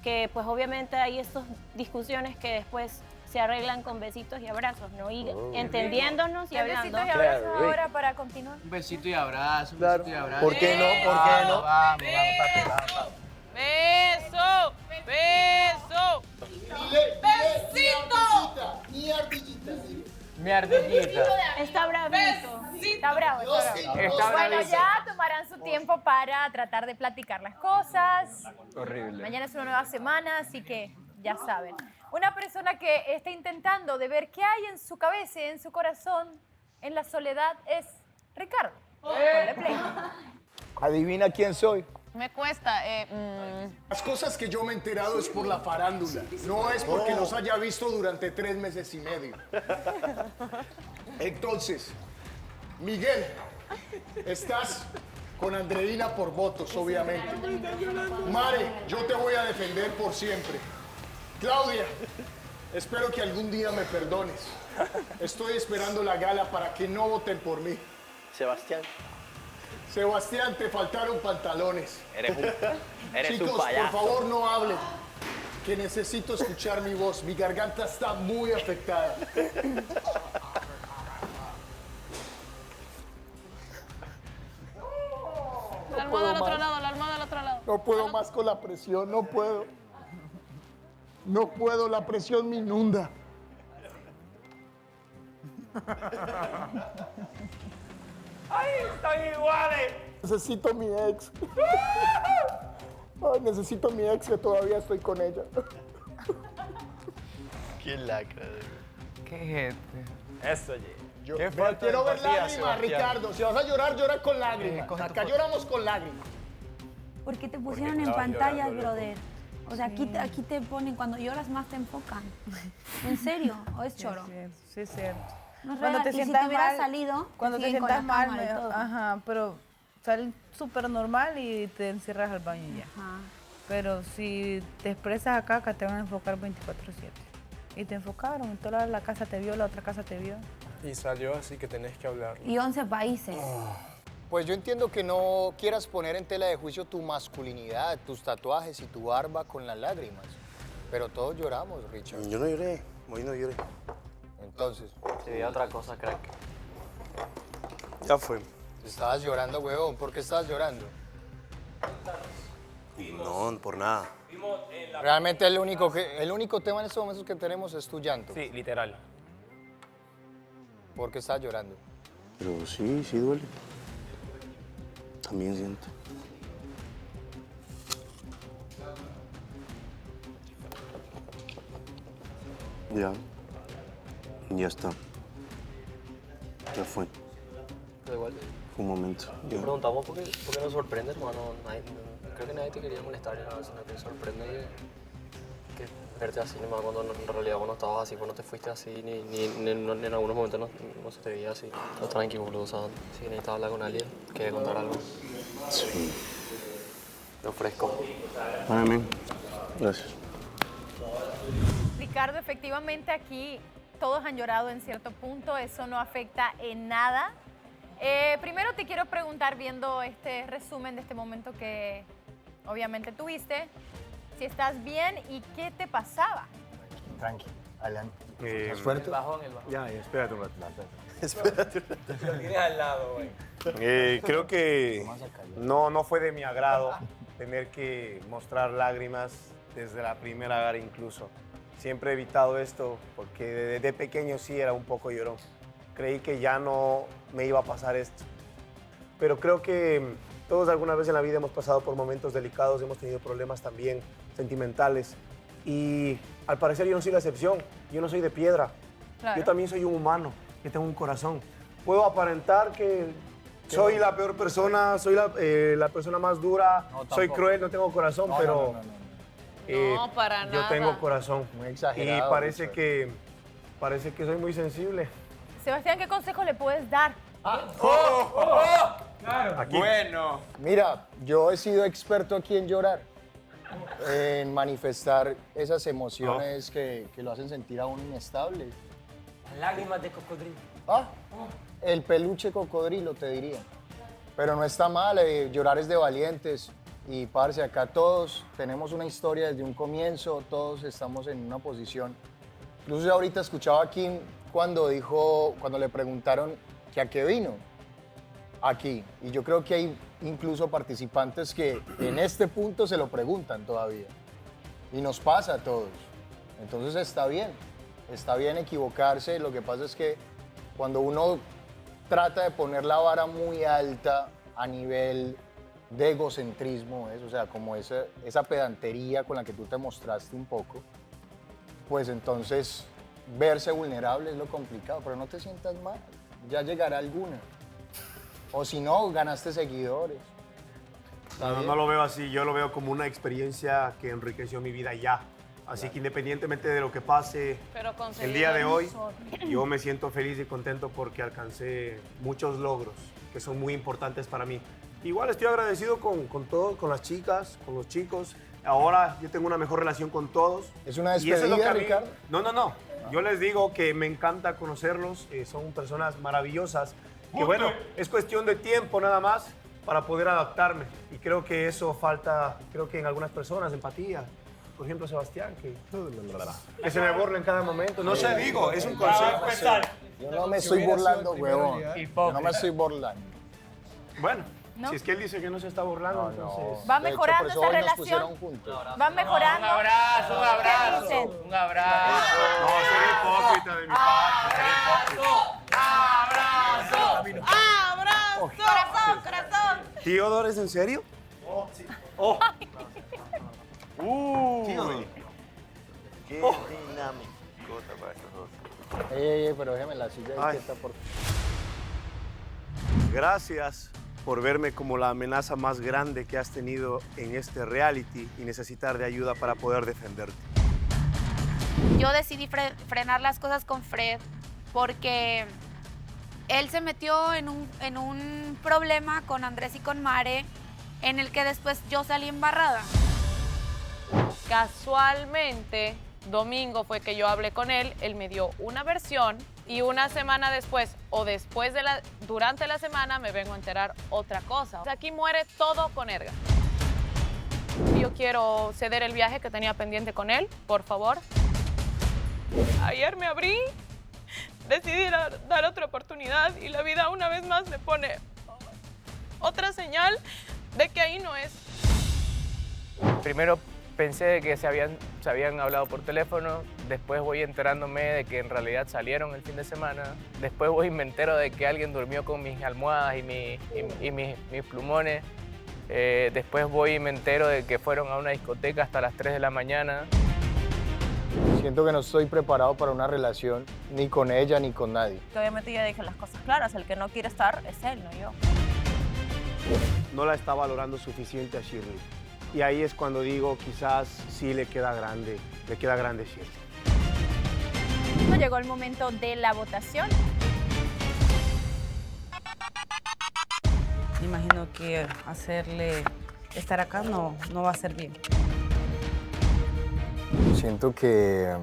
que pues obviamente hay estas discusiones que después se arreglan con besitos y abrazos, ¿no? Y entendiéndonos y hablando. Besitos y abrazos ahora para continuar. Un besito y abrazo, un Claro. besito y abrazo. ¿Por qué no? ¿Por qué no? Vamos, papi, vamos. ¡Beso! ¡Beso! ¡Besito! Mi ardillita. Mi ardillita. Está bravito. Está bravo, está bravo. Está Bueno, bravísimo. ya tomarán su tiempo para tratar de platicar las cosas. Horrible. Mañana es una nueva semana, así que ya saben. Una persona que está intentando de ver qué hay en su cabeza, en su corazón, en la soledad, es Ricardo. Ponle play. Adivina quién soy. Me cuesta. Las cosas que yo me he enterado es por la farándula. No es porque los haya visto durante 3 meses y medio. Entonces, Miguel, estás con Andreina por votos, obviamente. Mare, yo te voy a defender por siempre. Claudia, espero que algún día me perdones. Estoy esperando la gala para que no voten por mí. Sebastián. Sebastián, te faltaron pantalones. Eres Chicos, un payaso. por favor, no hablen. Que necesito escuchar mi voz. Mi garganta está muy afectada. La almohada al otro lado, la almohada al otro lado. No puedo más con la presión, no puedo. No puedo, la presión me inunda. ¡Ay, están iguales! Necesito mi ex. Ay, necesito mi ex, que todavía estoy con ella. ¡Qué lacra! ¿Qué gente? Eso, oye. Quiero ver lágrimas, Ricardo. Si vas a llorar, llora con lágrimas. Acá lloramos con lágrimas. ¿Por qué te pusieron en pantallas, brother? O sea, aquí te ponen, cuando lloras más te enfocan. ¿En serio? ¿O es choro? Sí, es cierto. No es Cuando real. te Y si sientas te hubieras mal, salido, cuando te te siguen con sientas la mal, cámara y todo. ajá, pero sales súper normal y te encierras al baño y ya. Ajá. Pero si te expresas acá te van a enfocar 24/7. Y te enfocaron, en toda la casa te vio, la otra casa te vio. Y salió así que tenés que hablar. Y 11 países. Pues yo entiendo que no quieras poner en tela de juicio tu masculinidad, tus tatuajes y tu barba con las lágrimas. Pero todos lloramos, Richard. Yo no lloré, hoy no lloré. Entonces. Se veía otra cosa, crack. Ya fue. Estabas llorando, huevón. ¿Por qué estabas llorando? No, por nada. Realmente el único tema en estos momentos que tenemos es tu llanto. Sí, literal. ¿Por qué estás llorando? Pero sí duele. También siento. Ya está. Ya fue. Da igual. Fue un momento. Yo preguntamos por qué nos sorprende, hermano. Creo que nadie te quería molestar, sino que sorprende que verte así, nomás cuando en realidad vos no estabas así, vos no te fuiste así, ni en algunos momentos no se te veía así. Todo tranquilo, boludo. O sea, si necesitas hablar con alguien, quería contar algo. Sí. Te ofrezco. Amén. Gracias. Ricardo, efectivamente aquí todos han llorado en cierto punto, eso no afecta en nada. Primero te quiero preguntar, viendo este resumen de este momento que obviamente tuviste, si estás bien y qué te pasaba. Tranqui, adelante. ¿Estás fuerte? El bajón. Ya, espérate un rato. Espérate. Lo tienes al lado, güey. Creo que no fue de mi agrado tener que mostrar lágrimas desde la primera gara incluso. Siempre he evitado esto porque desde pequeño sí era un poco llorón. Creí que ya no me iba a pasar esto. Pero creo que todos alguna vez en la vida hemos pasado por momentos delicados, hemos tenido problemas también sentimentales. Y al parecer yo no soy la excepción, yo no soy de piedra. Claro. Yo también soy un humano, que tengo un corazón. Puedo aparentar que soy la peor persona, soy la persona más dura, soy cruel, no tengo corazón, pero No, para yo nada. tengo corazón. Muy exagerado. Y parece que soy muy sensible. Sebastián, ¿qué consejo le puedes dar? Claro. Aquí. Bueno. Mira, yo he sido experto aquí en llorar, en manifestar esas emociones que lo hacen sentir a uno inestable. Lágrimas de cocodrilo. El peluche cocodrilo, te diría. Pero no está mal, llorar es de valientes. Y, parce, acá todos tenemos una historia desde un comienzo, todos estamos en una posición. Incluso yo ahorita escuchaba a Kim cuando le preguntaron que a qué vino aquí. Y yo creo que hay incluso participantes que en este punto se lo preguntan todavía. Y nos pasa a todos. Entonces está bien equivocarse. Lo que pasa es que cuando uno trata de poner la vara muy alta a nivel de egocentrismo, o sea, como esa pedantería con la que tú te mostraste un poco, pues entonces verse vulnerable es lo complicado, pero no te sientas mal, ya llegará alguna. O si no, ganaste seguidores. No lo veo así, yo lo veo como una experiencia que enriqueció mi vida ya. Así que independientemente de lo que pase el día de hoy, yo me siento feliz y contento porque alcancé muchos logros que son muy importantes para mí. Igual estoy agradecido con todos, con las chicas, con los chicos. Ahora yo tengo una mejor relación con todos. ¿Es una Y eso es lo que despedida, a mí- Ricardo? No. Yo les digo que me encanta conocerlos, son personas maravillosas. Que bueno, es cuestión de tiempo nada más para poder adaptarme. Y creo que eso falta, creo que en algunas personas, empatía. Por ejemplo, Sebastián, que se me burla en cada momento. No sé, digo, es un consejo. Yo no me estoy burlando, huevón. Yo no me estoy burlando. Bueno, ¿No? si es que él dice que no se está burlando, entonces... Va De hecho, mejorando por eso esa hoy nos relación. pusieron juntos. Va mejorando. Un abrazo, un ¿Qué abrazo. dicen? Un abrazo. No, sería hipócrita de mi parte, sería hipócrita. ¡Abrazo! ¡Corazón! ¿Tío ¿es en serio? Sí. Oh. Tío, qué dinámico para estos dos. Pero déjeme la silla Ay. quieta, por Gracias por verme como la amenaza más grande que has tenido en este reality y necesitar de ayuda para poder defenderte. Yo decidí frenar las cosas con Fred porque él se metió en un problema con Andrés y con Mare en el que después yo salí embarrada. Casualmente, domingo fue que yo hablé con él me dio una versión y una semana después o durante la semana me vengo a enterar otra cosa. O sea, aquí muere todo con Erga. Yo quiero ceder el viaje que tenía pendiente con él, por favor. Ayer me abrí, decidí dar otra oportunidad y la vida una vez más me pone otra señal de que ahí no es. Primero pensé de que se habían hablado por teléfono, después voy enterándome de que en realidad salieron el fin de semana, después me entero de que alguien durmió con mis almohadas y mis plumones, después me entero de que fueron a una discoteca hasta las 3 de la mañana. Siento que no estoy preparado para una relación, ni con ella, ni con nadie. Obviamente yo dije las cosas claras, el que no quiere estar es él, no yo. No la está valorando suficiente a Shirley. Y ahí es cuando digo, quizás sí le queda grande Shirley. Llegó el momento de la votación. imagino que estar acá no va a ser bien. Siento que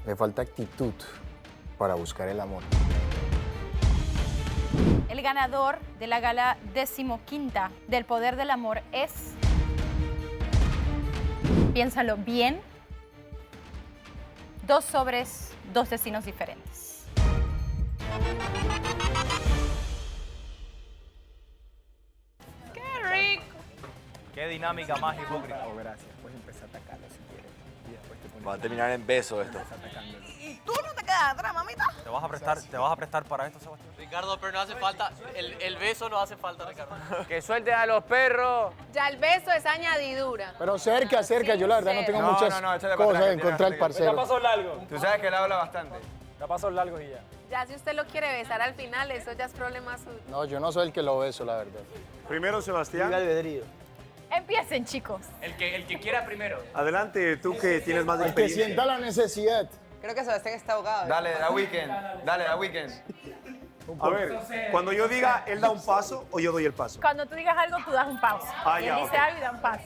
le falta actitud para buscar el amor. El ganador de la gala 15ª del Poder del Amor es... Piénsalo bien. 2 sobres, 2 destinos diferentes. ¡Qué rico! Qué dinámica más hipócrita. Gracias, puedes empezar a atacarlo si quieres. Y después te pones Va a terminar en beso esto. ¿Y tú no te quedas atrás, mamita? ¿Te vas a prestar para esto, Sebastián? Ricardo, pero no hace falta, el beso no hace falta, Ricardo. Que suelten a los perros. Ya el beso es añadidura. Pero cerca, yo la verdad no tengo muchas échale para cosas atrás, en contra del parcero. pasos largos. Tú sabes que él habla bastante. Da pasos largos y ya. Ya si usted lo quiere besar al final, eso ya es problema suyo. No, yo no soy el que lo beso, la verdad. Primero, Sebastián. Empiecen, chicos. El que quiera primero. Adelante, tú que tienes más El que experiencia. sienta la necesidad. Creo que Sebastián está ahogado. Dale, da weekend. Dale, da weekend. A ver, cuando yo diga, él da un paso o yo doy el paso. Cuando tú digas algo, tú das un paso. Ah, y ya, él dice ok. algo y da un paso.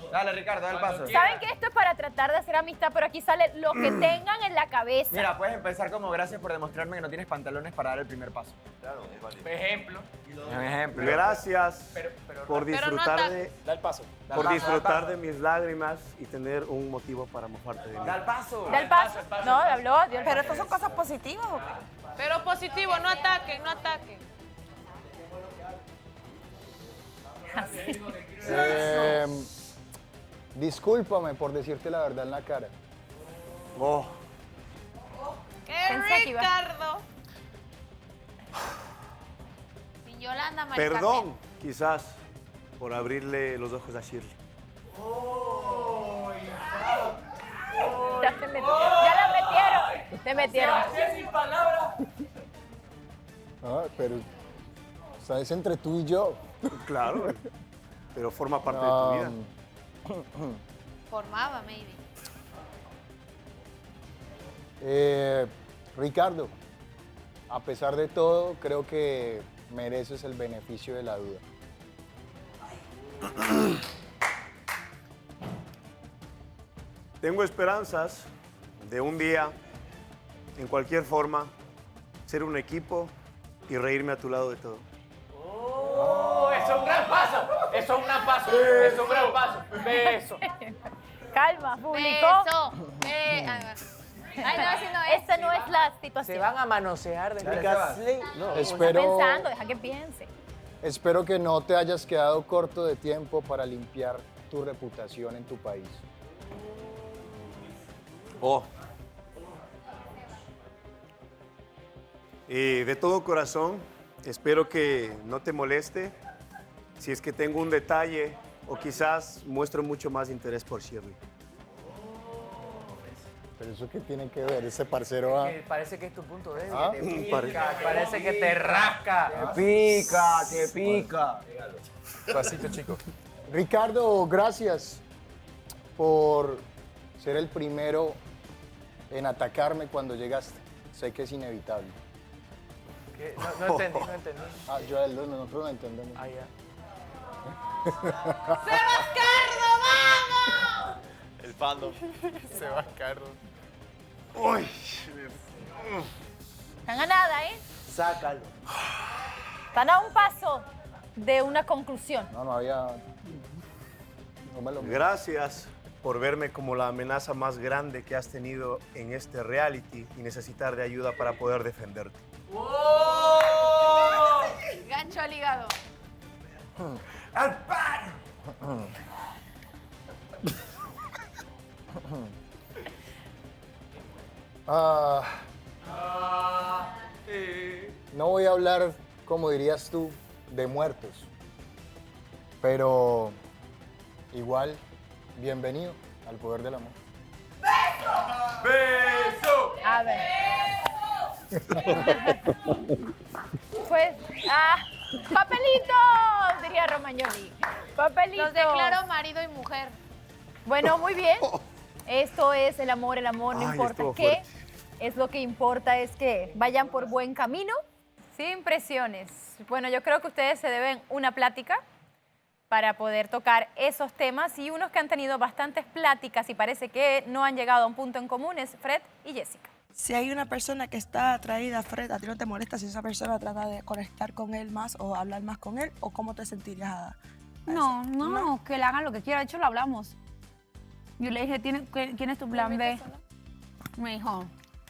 Dale, Ricardo, da el paso. ¿Saben que esto es para tratar de hacer amistad? Pero aquí sale lo que tengan en la cabeza. Mira, puedes empezar como gracias por demostrarme que no tienes pantalones para dar el primer paso. Ejemplo. Un ejemplo. Gracias por no disfrutar ataques. de Da el paso. por disfrutar de mis lágrimas y tener un motivo para mofarte de mí. Da el paso. Da el paso. No, habló. dio el Pero paso. estas son cosas positivas. ¿O qué? Pero positivo, no ataquen, no ataquen. Discúlpame por decirte la verdad en la cara. Oh, ¡Qué Pensé que iba- Ricardo! Sin Yolanda, Mari perdón, quizás, por abrirle los ojos a Shirley. Ya te metieron. Ya la metieron. Te metieron. sin palabras. Ah, pero, o sea, es entre tú y yo. Claro, pero forma parte de tu vida. Formaba, maybe. Ricardo, a pesar de todo, creo que mereces el beneficio de la duda. Tengo esperanzas de un día, en cualquier forma, ser un equipo y reírme a tu lado de todo. ¡Oh! ¡Eso es un gran paso! ¡Eso es un gran paso! ¡Eso es un gran paso! ¡Beso! Calma, público. Beso. Ay, no, si no es. Esta no es la situación. Se van a manosear de No, Está espero, pensando, deja que piense. espero que no te hayas quedado corto de tiempo para limpiar tu reputación en tu país. Oh. Y de todo corazón, espero que no te moleste si es que tengo un detalle o quizás muestro mucho más interés por Shirley. Pero eso qué tiene que ver, ese parcero va... Parece que es tu punto débil. ¿Ah? Te pica, parece que te rasca. Te pica. Pasito, chico. Ricardo, gracias por ser el primero en atacarme cuando llegaste. Sé que es inevitable. ¿Qué? No entendí, no entendí. Ah, Joel, nosotros lo entendemos. Ah, ya. ¡Sebascardo, vamos! El fandom. Se va, Carlos. Uy. Están a nada, ¿eh? Sácalo. Están a un paso de una conclusión. No había... No me lo... Gracias por verme como la amenaza más grande que has tenido en este reality y necesitar de ayuda para poder defenderte. Gancho al hígado. ¡Al par! No voy a hablar, como dirías tú, de muertos. Pero igual, bienvenido al poder del amor. ¡Beso! A ver. Pues, papelitos, diría Romagnoli. Papelitos. Los declaro marido y mujer. Bueno, muy bien. Esto es el amor no Ay, importa estuvo qué. fuerte. Es lo que importa es que vayan por buen camino, sin presiones. Bueno, yo creo que ustedes se deben una plática para poder tocar esos temas y unos que han tenido bastantes pláticas y parece que no han llegado a un punto en común es Fred y Jessica. Si hay una persona que está atraída a Fred, ¿a ti no te molesta si esa persona trata de conectar con él más o hablar más con él? ¿O cómo te sentirías a No, que le hagan lo que quiera. De hecho, lo hablamos. Yo le dije, ¿quién es tu plan B? Me dijo,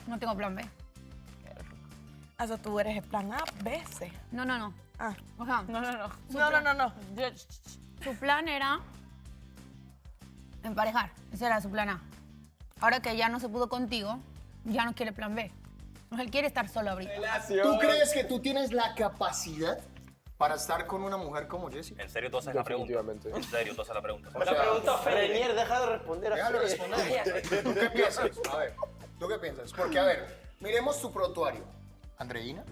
no tengo plan B. O sea, tú eres el plan A, B, C. No. Ah. Ajá. No. Su plan era emparejar. Ese era su plan A. Ahora que ya no se pudo contigo, ya no quiere plan B. Él quiere estar solo ahorita. ¿Tú crees que tú tienes la capacidad para estar con una mujer como Jessica? ¿En serio tú haces la pregunta? En serio tú haces la pregunta. La pregunta Renier, deja de responder así. Déjalo responder. ¿Tú qué piensas? A ver, ¿tú qué piensas? Porque, a ver, miremos tu prontuario. Andreina.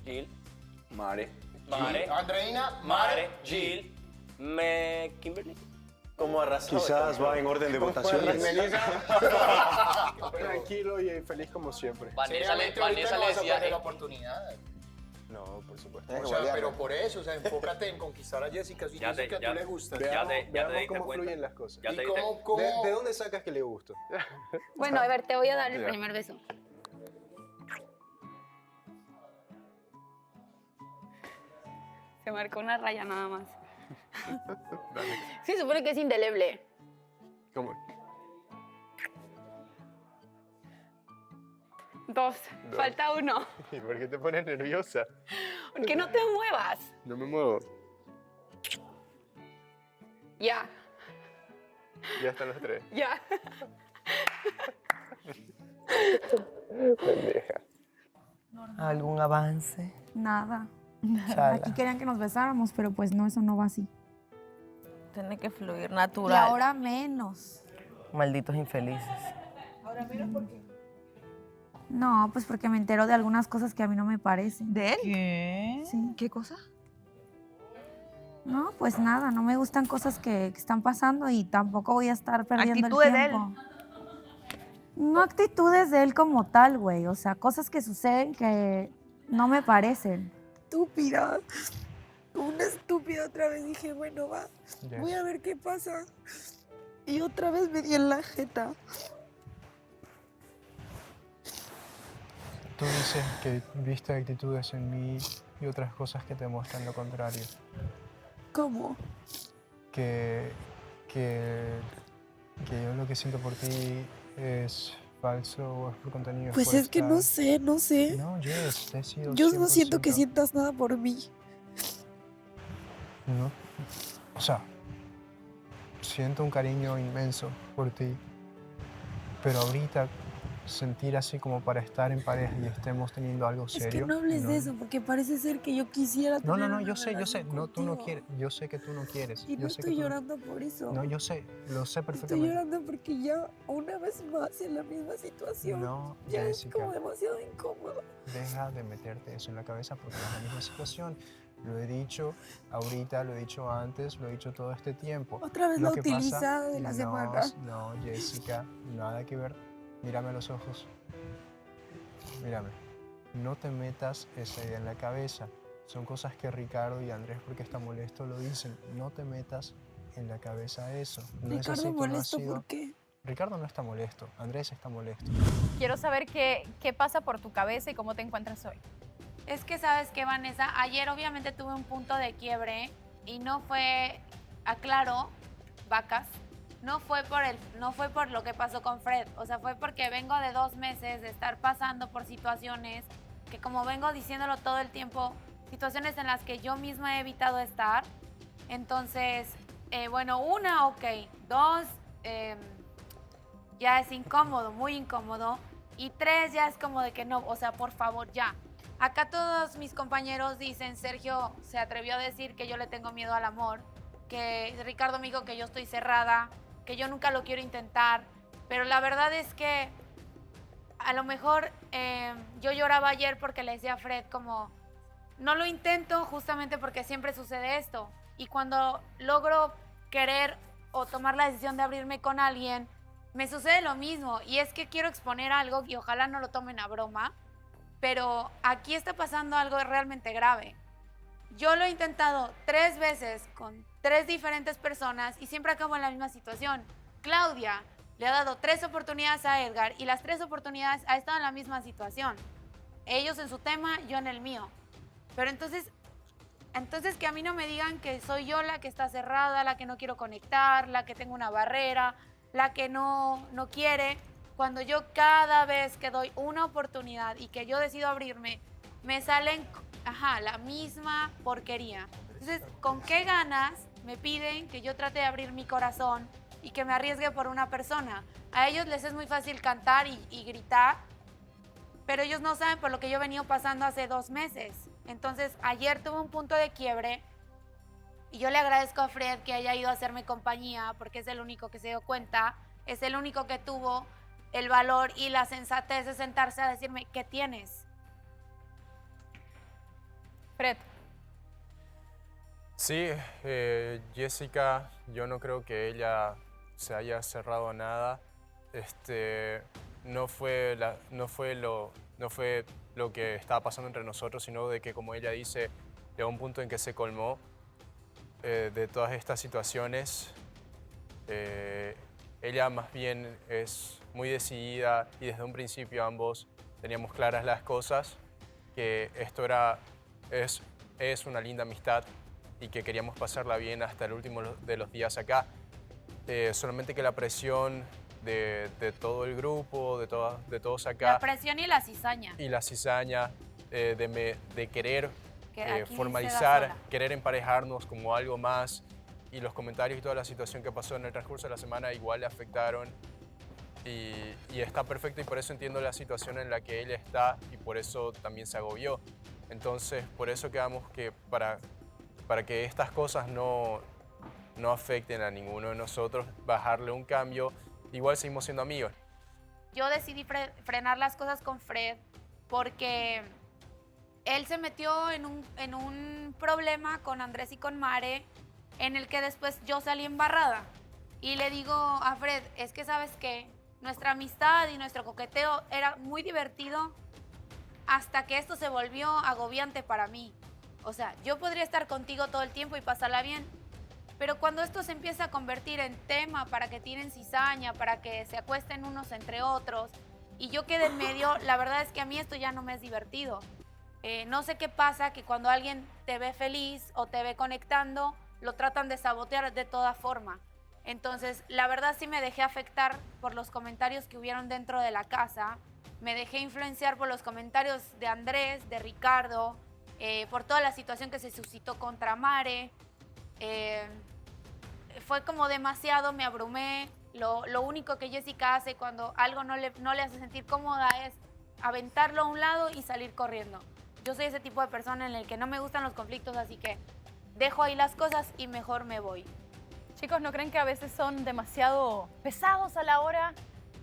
Jill. Mare. Andreina, Mare. Jill. Kimberly. Como arrasado. Quizás va en orden de votaciones. Tranquilo y feliz como siempre. Vanessa le decía la oportunidad. No, por supuesto. O sea, pero por eso, o sea, enfócate en conquistar a Jessica. Si Jessica tú le gustas. Veamos cómo fluyen las cosas. ¿Y cómo? ¿De dónde sacas que le gusto? Bueno, a ver, te voy a dar el primer beso. Se marcó una raya nada más. Sí, supone que es indeleble. ¿Cómo? 2. Falta 1. ¿Y por qué te pones nerviosa? ¿Por qué no te muevas? No me muevo. Ya. Ya están los 3. Ya. Pendeja. ¿Algún avance? Nada. Chala. Aquí querían que nos besáramos, pero pues no, eso no va así. Tiene que fluir Y natural. ahora menos. Malditos infelices. ¿Ahora menos por qué? No, pues porque me entero de algunas cosas que a mí no me parecen. ¿De él? ¿Qué? Sí. ¿Qué cosa? No, pues nada, no me gustan cosas que están pasando y tampoco voy a estar perdiendo Actitudes el de él. tiempo. No actitudes de él como tal, güey. O sea, cosas que suceden que no me parecen. Estúpida. Una estúpida otra vez dije, bueno, va. Voy a ver qué pasa. Y otra vez me di en la jeta. Tú dices que viste actitudes en mí y otras cosas que te muestran lo contrario. ¿Cómo? Que yo lo que siento por ti es falso o es por contenido. Pues es que no sé. No, Jess, he sido Yo no siento 100%. que sientas nada por mí. No, o sea, siento un cariño inmenso por ti, pero ahorita sentir así como para estar en pareja y estemos teniendo algo serio. Es que no hables de eso, porque parece ser que yo quisiera No, tener una yo sé, relación no, tú no contigo. quieres, yo sé que tú no quieres. Y no yo sé que estoy tú llorando por eso. No, yo sé, lo sé Estoy perfectamente. llorando porque ya una vez más en la misma situación. No, ya Jessica. es como demasiado incómodo. Deja de meterte eso en la cabeza porque no es la misma situación. Lo he dicho ahorita, lo he dicho antes, lo he dicho todo este tiempo. Otra vez Lo la que pasa- utilizada de la semana. No, Jessica, nada que ver. Mírame a los ojos. Mírame. No te metas esa idea en la cabeza. Son cosas que Ricardo y Andrés, porque está molesto, lo dicen. No te metas en la cabeza eso. No es así, Ricardo tú no has molesto, sido- ¿por qué? Ricardo no está molesto, Andrés está molesto. Quiero saber qué pasa por tu cabeza y cómo te encuentras hoy. Es que, ¿sabes qué, Vanessa? Ayer obviamente tuve un punto de quiebre y no fue, aclaro, vacas, no fue por lo que pasó con Fred. O sea, fue porque vengo de 2 meses de estar pasando por situaciones que, como vengo diciéndolo todo el tiempo, situaciones en las que yo misma he evitado estar. Entonces, bueno, 1, ok. 2, ya es incómodo, muy incómodo. Y 3, ya es como de que no, o sea, por favor, ya. Acá todos mis compañeros dicen, Sergio se atrevió a decir que yo le tengo miedo al amor, que Ricardo me dijo que yo estoy cerrada, que yo nunca lo quiero intentar, pero la verdad es que a lo mejor yo lloraba ayer porque le decía a Fred como, no lo intento justamente porque siempre sucede esto, y cuando logro querer o tomar la decisión de abrirme con alguien, me sucede lo mismo, y es que quiero exponer algo y ojalá no lo tomen a broma, pero aquí está pasando algo realmente grave. Yo lo he intentado 3 veces con 3 diferentes personas y siempre acabo en la misma situación. Claudia le ha dado 3 oportunidades a Edgar y las 3 oportunidades ha estado en la misma situación. Ellos en su tema, yo en el mío. Pero entonces que a mí no me digan que soy yo la que está cerrada, la que no quiero conectar, la que tengo una barrera, la que no quiere. Cuando yo cada vez que doy una oportunidad y que yo decido abrirme, me salen, la misma porquería. Entonces, ¿con qué ganas me piden que yo trate de abrir mi corazón y que me arriesgue por una persona? A ellos les es muy fácil cantar y gritar, pero ellos no saben por lo que yo he venido pasando hace 2 meses. Entonces, ayer tuve un punto de quiebre y yo le agradezco a Fred que haya ido a hacerme compañía porque es el único que se dio cuenta, es el único que tuvo el valor y la sensatez de sentarse a decirme, ¿qué tienes? Fred. Sí, Jessica, yo no creo que ella se haya cerrado a nada. No fue lo que estaba pasando entre nosotros, sino de que, como ella dice, llegó un punto en que se colmó de todas estas situaciones. Ella más bien es muy decidida y desde un principio ambos teníamos claras las cosas, que esto es una linda amistad y que queríamos pasarla bien hasta el último de los días acá. Solamente que la presión de todo el grupo, de todos acá. La presión y la cizaña. Y la cizaña de querer Aquí formalizar, querer emparejarnos como algo más. Y los comentarios y toda la situación que pasó en el transcurso de la semana igual le afectaron. Y está perfecto y por eso entiendo la situación en la que ella está y por eso también se agobió. Entonces, por eso quedamos que para que estas cosas no afecten a ninguno de nosotros, bajarle un cambio. Igual seguimos siendo amigos. Yo decidí frenar las cosas con Fred porque él se metió en un problema con Andrés y con Mare en el que después yo salí embarrada. Y le digo a Fred, es que ¿sabes qué? Nuestra amistad y nuestro coqueteo era muy divertido hasta que esto se volvió agobiante para mí. O sea, yo podría estar contigo todo el tiempo y pasarla bien, pero cuando esto se empieza a convertir en tema para que tiren cizaña, para que se acuesten unos entre otros, y yo quede en medio, la verdad es que a mí esto ya no me es divertido. No sé qué pasa, que cuando alguien te ve feliz o te ve conectando, lo tratan de sabotear de toda forma. Entonces, la verdad sí me dejé afectar por los comentarios que hubieron dentro de la casa, me dejé influenciar por los comentarios de Andrés, de Ricardo, por toda la situación que se suscitó contra Mare. Fue como demasiado, me abrumé. Lo único que Jessica hace cuando algo no le hace sentir cómoda es aventarlo a un lado y salir corriendo. Yo soy ese tipo de persona en el que no me gustan los conflictos, así que dejo ahí las cosas y mejor me voy. Chicos, ¿no creen que a veces son demasiado pesados a la hora?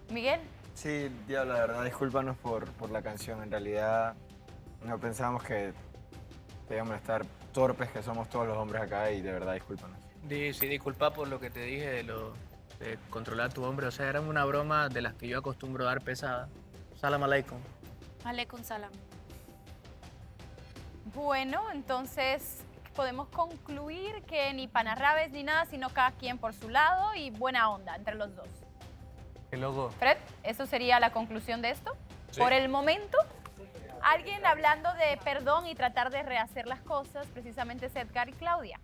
Miguel. Sí, Diablo, la verdad, discúlpanos por la canción. En realidad, no pensábamos que debíamos estar torpes que somos todos los hombres acá y de verdad, discúlpanos. Sí, disculpa por lo que te dije de controlar a tu hombre. O sea, era una broma de las que yo acostumbro dar pesada. Salam aleikum. Aleikum salam. Bueno, entonces podemos concluir que ni panarrabes ni nada, sino cada quien por su lado y buena onda entre los dos. Qué loco. Fred, ¿eso sería la conclusión de esto? Sí. Por el momento, alguien hablando de perdón y tratar de rehacer las cosas, precisamente es Edgar y Claudia.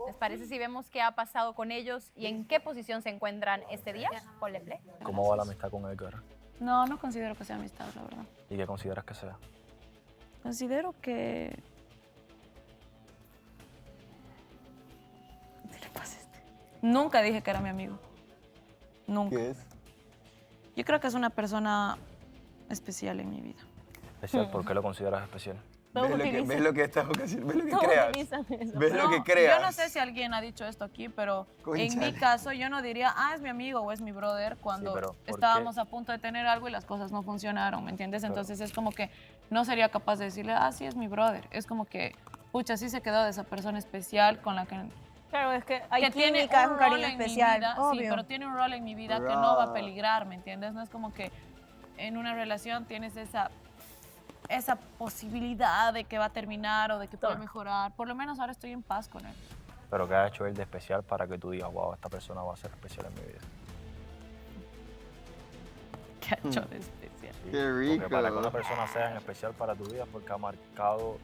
¿Les parece si vemos qué ha pasado con ellos y en qué posición se encuentran este día? Ponle play. ¿Cómo va la amistad con Edgar? No considero que sea amistad, la verdad. ¿Y qué consideras que sea? Considero que... ¿Qué le pasa a este? Nunca dije que era mi amigo. Nunca. ¿Qué es? Yo creo que es una persona especial en mi vida. ¿Especial? ¿Por qué lo consideras especial? ¿Ves lo que estás ocasionando? ¿Ves lo que creas? ¿Ves lo que creas? Yo no sé si alguien ha dicho esto aquí, pero en mi caso yo no diría, es mi amigo o es mi brother cuando estábamos a punto de tener algo y las cosas no funcionaron, ¿me entiendes? Entonces es como que no sería capaz de decirle, sí es mi brother. Es como que, pucha, sí se quedó de esa persona especial con la que... Claro, es que hay tiene química, es un rol cariño en mi especial, vida, obvio. sí, pero tiene un rol en mi vida que no va a peligrar, ¿me entiendes? No es como que en una relación tienes esa posibilidad de que va a terminar o de que puede mejorar. Por lo menos ahora estoy en paz con él. Pero ¿qué ha hecho él de especial para que tú digas, wow, esta persona va a ser especial en mi vida? ¿Qué ha hecho de especial? Qué rico. Porque para que una persona sea en especial para tu vida, porque ha marcado,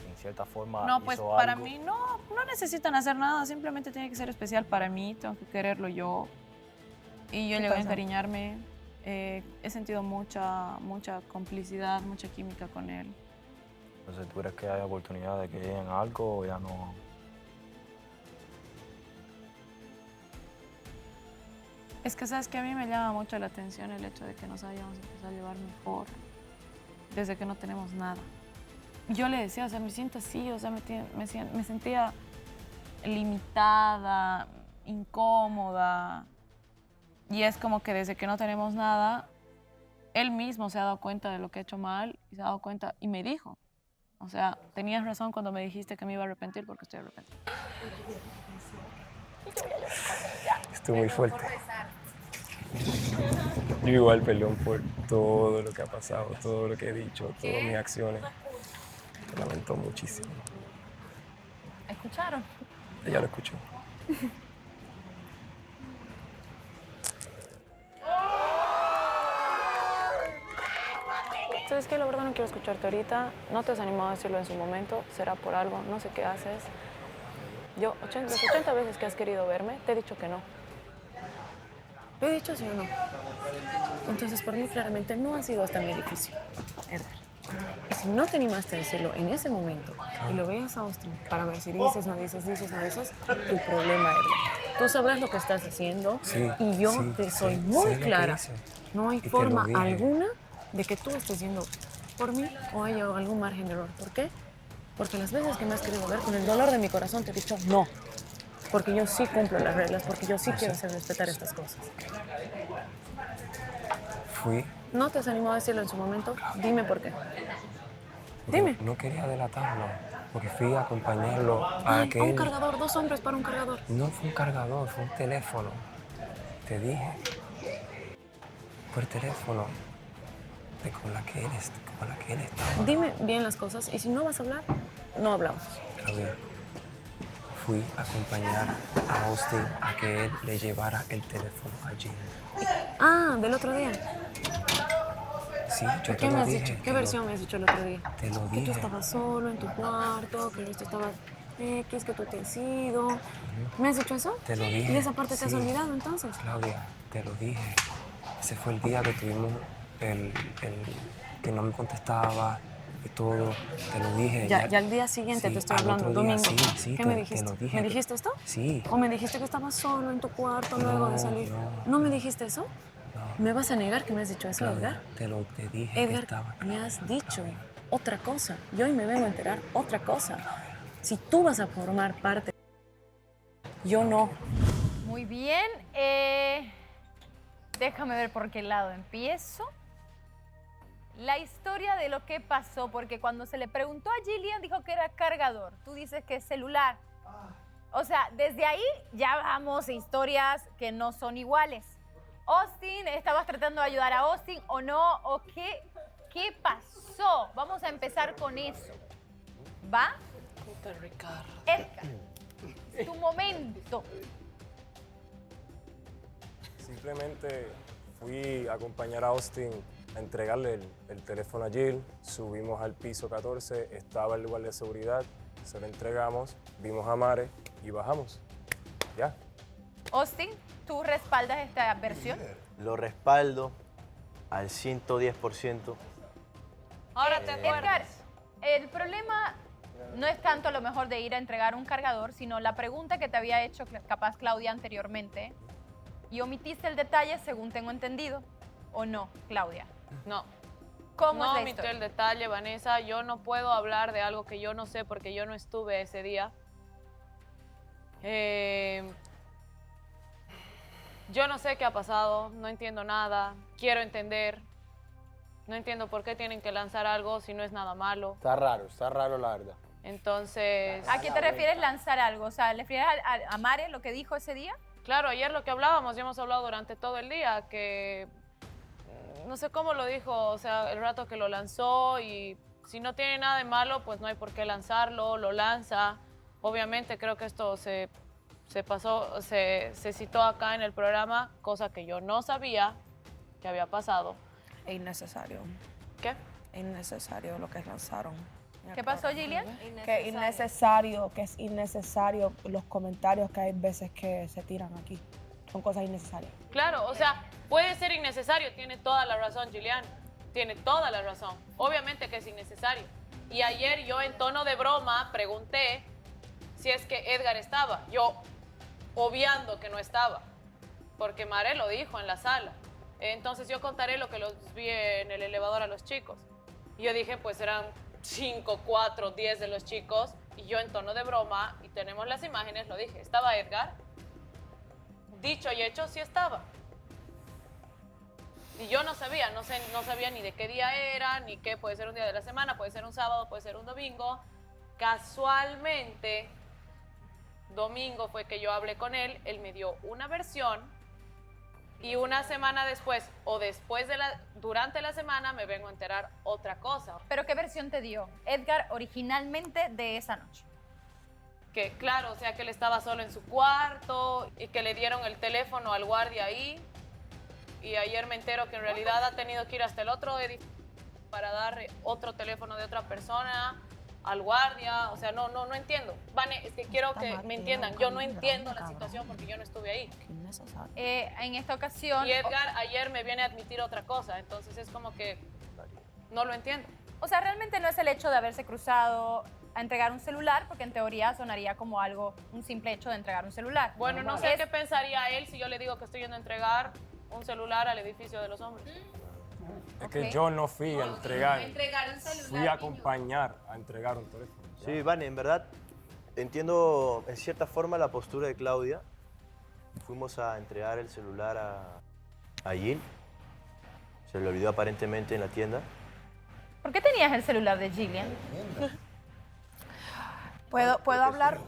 en cierta forma, No, pues hizo para algo. mí no necesitan hacer nada, simplemente tiene que ser especial para mí, tengo que quererlo yo. Y yo llegué a encariñarme, he sentido mucha complicidad, mucha química con él. Entonces, ¿tú crees que hay oportunidad de que lleguen a algo o ya no? Es que sabes que a mí me llama mucho la atención el hecho de que nos hayamos empezado a llevar mejor desde que no tenemos nada. Yo le decía, o sea, me siento así, o sea, me sentía limitada, incómoda. Y es como que desde que no tenemos nada, él mismo se ha dado cuenta de lo que ha hecho mal y se ha dado cuenta y me dijo. O sea, tenías razón cuando me dijiste que me iba a arrepentir porque estoy arrepentida. Estuvo muy fuerte. Yo igual, perdón por todo lo que ha pasado, todo lo que he dicho, todas mis acciones. Lo lamento muchísimo. ¿Escucharon? Ella lo escuchó. ¿Sabes qué? La verdad no quiero escucharte ahorita. No te has animado a decirlo en su momento. Será por algo. No sé qué haces. Yo, las 80 veces que has querido verme, te he dicho que no. ¿Lo he dicho sí o no? Entonces, por mí, claramente, no ha sido hasta mi edificio, Edgar. Y si no te animaste a decirlo en ese momento y lo veías a Austin para ver si dices, no dices, tu problema, Edgar. Tú sabrás lo que estás haciendo y yo te soy muy clara. No hay forma alguna de que tú estés yendo por mí o haya algún margen de error. ¿Por qué? Porque las veces que me has querido ver, con el dolor de mi corazón te he dicho no. Porque yo sí cumplo las reglas, porque yo sí quiero hacer respetar estas cosas. Fui. ¿No te has animado a decirlo en su momento? Dime por qué. Dime. No quería delatarlo, porque fui a acompañarlo a que un él... cargador, 2 hombres para un cargador. No fue un cargador, fue un teléfono. Te dije. Por teléfono. Con la que él estaba. Dime bien las cosas y si no vas a hablar, no hablamos. Claudia, fui a acompañar a Austin a que él le llevara el teléfono allí. Ah, del otro día. Sí, yo te ¿Qué lo me has dije. dicho? ¿Qué versión me has dicho el otro día? Te lo Que tú dije. estabas solo en tu cuarto, que esto estaba X, que tú te has ido. ¿Me has dicho eso? Te lo dije. ¿Y esa parte te has Sí. olvidado entonces? Claudia, te lo dije. Ese fue el día que tuvimos el que no me contestaba y todo. Te lo dije. Ya al día siguiente Sí, te estoy al hablando, otro día, domingo. sí, ¿Qué te- me te dijiste? lo dije. ¿Me dijiste esto? Sí. ¿O me dijiste que estabas solo en tu cuarto luego de salir? ¿No me dijiste eso? ¿Me vas a negar que me has dicho eso, Claudia, Edgar? te dije que Edgar, estaba. me has dicho otra cosa. Yo hoy me vengo a enterar otra cosa. Si tú vas a formar parte, yo no. Muy bien. Déjame ver por qué lado empiezo. La historia de lo que pasó, porque cuando se le preguntó a Jillian dijo que era cargador. Tú dices que es celular. O sea, desde ahí ya vamos a historias que no son iguales. Austin, ¿estabas tratando de ayudar a Austin o no? ¿O qué pasó? Vamos a empezar con eso. ¿Va? Edgar, tu momento. Simplemente fui a acompañar a Austin a entregarle el teléfono a Jill. Subimos al piso 14, estaba el lugar de seguridad, se lo entregamos, vimos a Mare y bajamos. Ya. Austin, ¿tú respaldas esta versión? Lo respaldo al 110%. Ahora Edgar, el problema no es tanto a lo mejor de ir a entregar un cargador, sino la pregunta que te había hecho capaz Claudia anteriormente. Y omitiste el detalle según tengo entendido, ¿o no, Claudia? No. ¿Cómo es No la omitió historia? el detalle, Vanessa. Yo no puedo hablar de algo que yo no sé porque yo no estuve ese día. Yo no sé qué ha pasado, no entiendo nada, quiero entender. No entiendo por qué tienen que lanzar algo si no es nada malo. Está raro la verdad. Entonces... ¿A qué te refieres lanzar algo? O sea, ¿le refieres a Mare lo que dijo ese día? Claro, ayer lo que hablábamos, ya hemos hablado durante todo el día, que no sé cómo lo dijo, o sea, el rato que lo lanzó y si no tiene nada de malo, pues no hay por qué lanzarlo, lo lanza. Obviamente creo que esto se pasó, se citó acá en el programa, cosa que yo no sabía que había pasado. Es innecesario. ¿Qué? Es innecesario lo que lanzaron. ¿Qué pasó, Gillian? Que es innecesario los comentarios que hay veces que se tiran aquí. Son cosas innecesarias. Claro, o sea, puede ser innecesario, tiene toda la razón, Gillian. Tiene toda la razón. Obviamente que es innecesario. Y ayer yo en tono de broma pregunté si es que Edgar estaba. Yo obviando que no estaba, porque Mare lo dijo en la sala. Entonces yo contaré lo que los vi en el elevador a los chicos. Y yo dije, pues eran 5, 4, 10 de los chicos. Y yo en tono de broma, y tenemos las imágenes, lo dije. ¿Estaba Edgar? Dicho y hecho, sí estaba. Y yo no sabía, no sabía ni de qué día era, ni qué, puede ser un día de la semana, puede ser un sábado, puede ser un domingo. Casualmente, domingo fue que yo hablé con él me dio una versión y una semana después o durante la semana me vengo a enterar otra cosa. ¿Pero qué versión te dio Edgar originalmente de esa noche? Que claro, o sea que él estaba solo en su cuarto y que le dieron el teléfono al guardia ahí. Y ayer me entero que en realidad ha tenido que ir hasta el otro edificio para dar otro teléfono de otra persona al guardia. O sea, no entiendo. Vane, es que quiero que me entiendan. Yo no entiendo la situación porque yo no estuve ahí. En esta ocasión... Y Edgar ayer me viene a admitir otra cosa. Entonces es como que no lo entiendo. O sea, realmente no es el hecho de haberse cruzado a entregar un celular, porque en teoría sonaría como un simple hecho de entregar un celular. Bueno, no sé qué pensaría él si yo le digo que estoy yendo a entregar un celular al edificio de los hombres. Es que yo no fui a entregar, un celular, fui a acompañar a entregar un teléfono. Sí, Vane, en verdad entiendo en cierta forma la postura de Claudia. Fuimos a entregar el celular a Jill. Se le olvidó aparentemente en la tienda. ¿Por qué tenías el celular de Gillian? ¿Puedo hablar?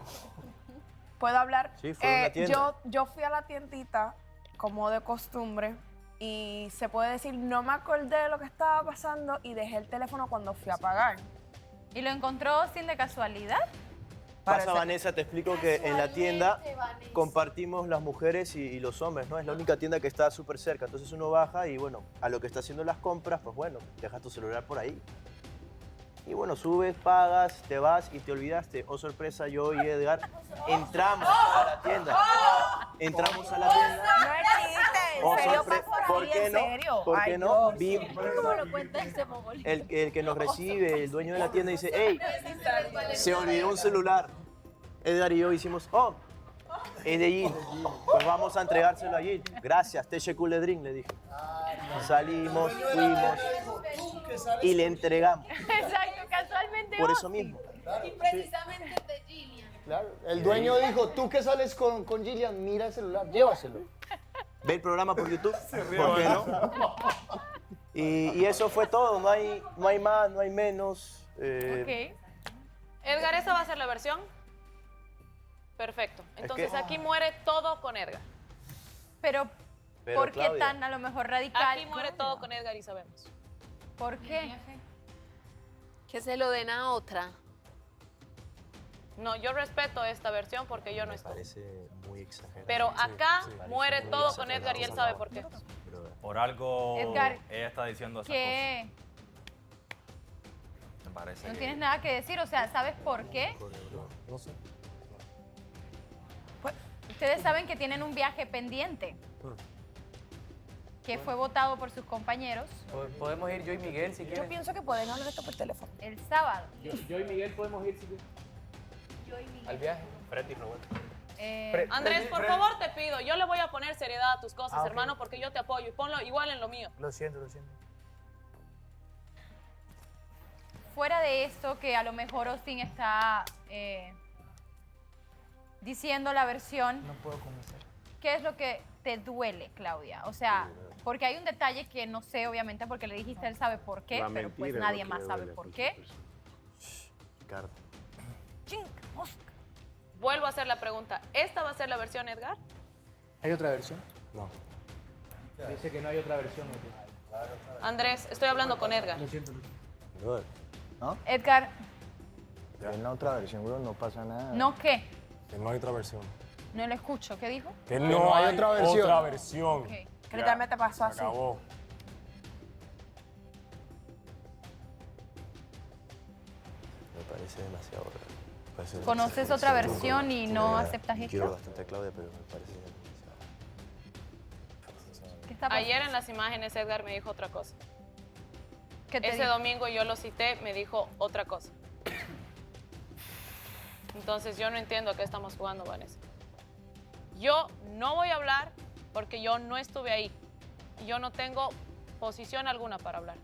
¿Puedo hablar? Sí, fue a una tienda. Yo fui a la tiendita, como de costumbre, y se puede decir, no me acordé de lo que estaba pasando y dejé el teléfono cuando fui a pagar. ¿Y lo encontró sin de casualidad? Pasa, Vanessa, te explico que en la tienda compartimos las mujeres y los hombres, ¿no? Es la única tienda que está súper cerca. Entonces uno baja y, bueno, a lo que está haciendo las compras, pues bueno, dejas tu celular por ahí. Y bueno, subes, pagas, te vas y te olvidaste. Oh, sorpresa, yo y Edgar entramos a la tienda. Entramos a la tienda. No es chiste, Oh, en serio, sorpresa. pasó ¿Por ahí, qué en no? serio. ¿Por qué Ay, no? Dios. ¿Cómo lo cuenta ese mogolito? El que nos recibe, el dueño de la tienda, dice, hey, se olvidó un celular. Edgar y yo hicimos, oh, es de Jill. Pues vamos a entregárselo a Jill. Gracias, Teche Culedrín, le dije. Salimos, fuimos y le entregamos. Exacto, casualmente. Por eso mismo. Y precisamente de Gillian. Claro, el dueño dijo, tú que sales con Gillian, mira el celular, llévaselo. Ve el programa por YouTube, ¿por qué no? Y eso fue todo, no hay más, no hay menos. Edgar, ¿esa va a ser la versión? Perfecto. Entonces aquí muere todo con Edgar. Pero ¿por qué Claudia, tan a lo mejor radical? Aquí muere todo con Edgar y sabemos. ¿Por qué? Que se lo den a otra. No, yo respeto esta versión porque yo no estoy. Parece muy exagerado. Pero acá sí. muere Muy todo con exagerado. Edgar y él sabe por qué. Por algo Edgar, ella está diciendo esas ¿qué? cosas. Me parece No que- tienes nada que decir, o sea, ¿sabes por qué? No sé. Ustedes saben que tienen un viaje pendiente que fue votado por sus compañeros Podemos ir yo y Miguel si Yo quieren. pienso que pueden hablar esto por teléfono. el sábado. Yo y Miguel podemos ir si quieren. Al viaje. Freddy Roberto. Andrés, por favor te pido, yo le voy a poner seriedad a tus cosas, Ah, ok. hermano, porque yo te apoyo y ponlo igual en lo mío. Lo siento, lo siento. Fuera de esto, que a lo mejor Austin está diciendo la versión, No puedo convencer. ¿qué es lo que te duele, Claudia? O sea, porque hay un detalle que no sé, obviamente, porque le dijiste él sabe por qué, La pero pues mentira es nadie lo que más le sabe duele a por cualquier qué. Ricardo. Vuelvo a hacer la pregunta, ¿esta va a ser la versión, Edgar? ¿Hay otra versión? No. Dice que no hay otra versión. Andrés, estoy hablando con Edgar. ¿No? Edgar, En la otra versión, bro, no pasa nada. ¿no qué? Que no hay otra versión. No lo escucho. ¿Qué dijo? Que no hay otra versión. Otra versión. Ok. ¿Qué literalmente pasó así? Acabó. Me parece demasiado raro. ¿Conoces otra versión y no aceptas Quiero esto? bastante a Claudia, pero me parece demasiado. ¿Qué está pasando? Ayer en las imágenes Edgar me dijo otra cosa. ¿Qué te Ese dijo? domingo yo lo cité, me dijo otra cosa. Entonces yo no entiendo a qué estamos jugando, Vanessa. Yo no voy a hablar porque yo no estuve ahí. Y yo no tengo posición alguna para hablar.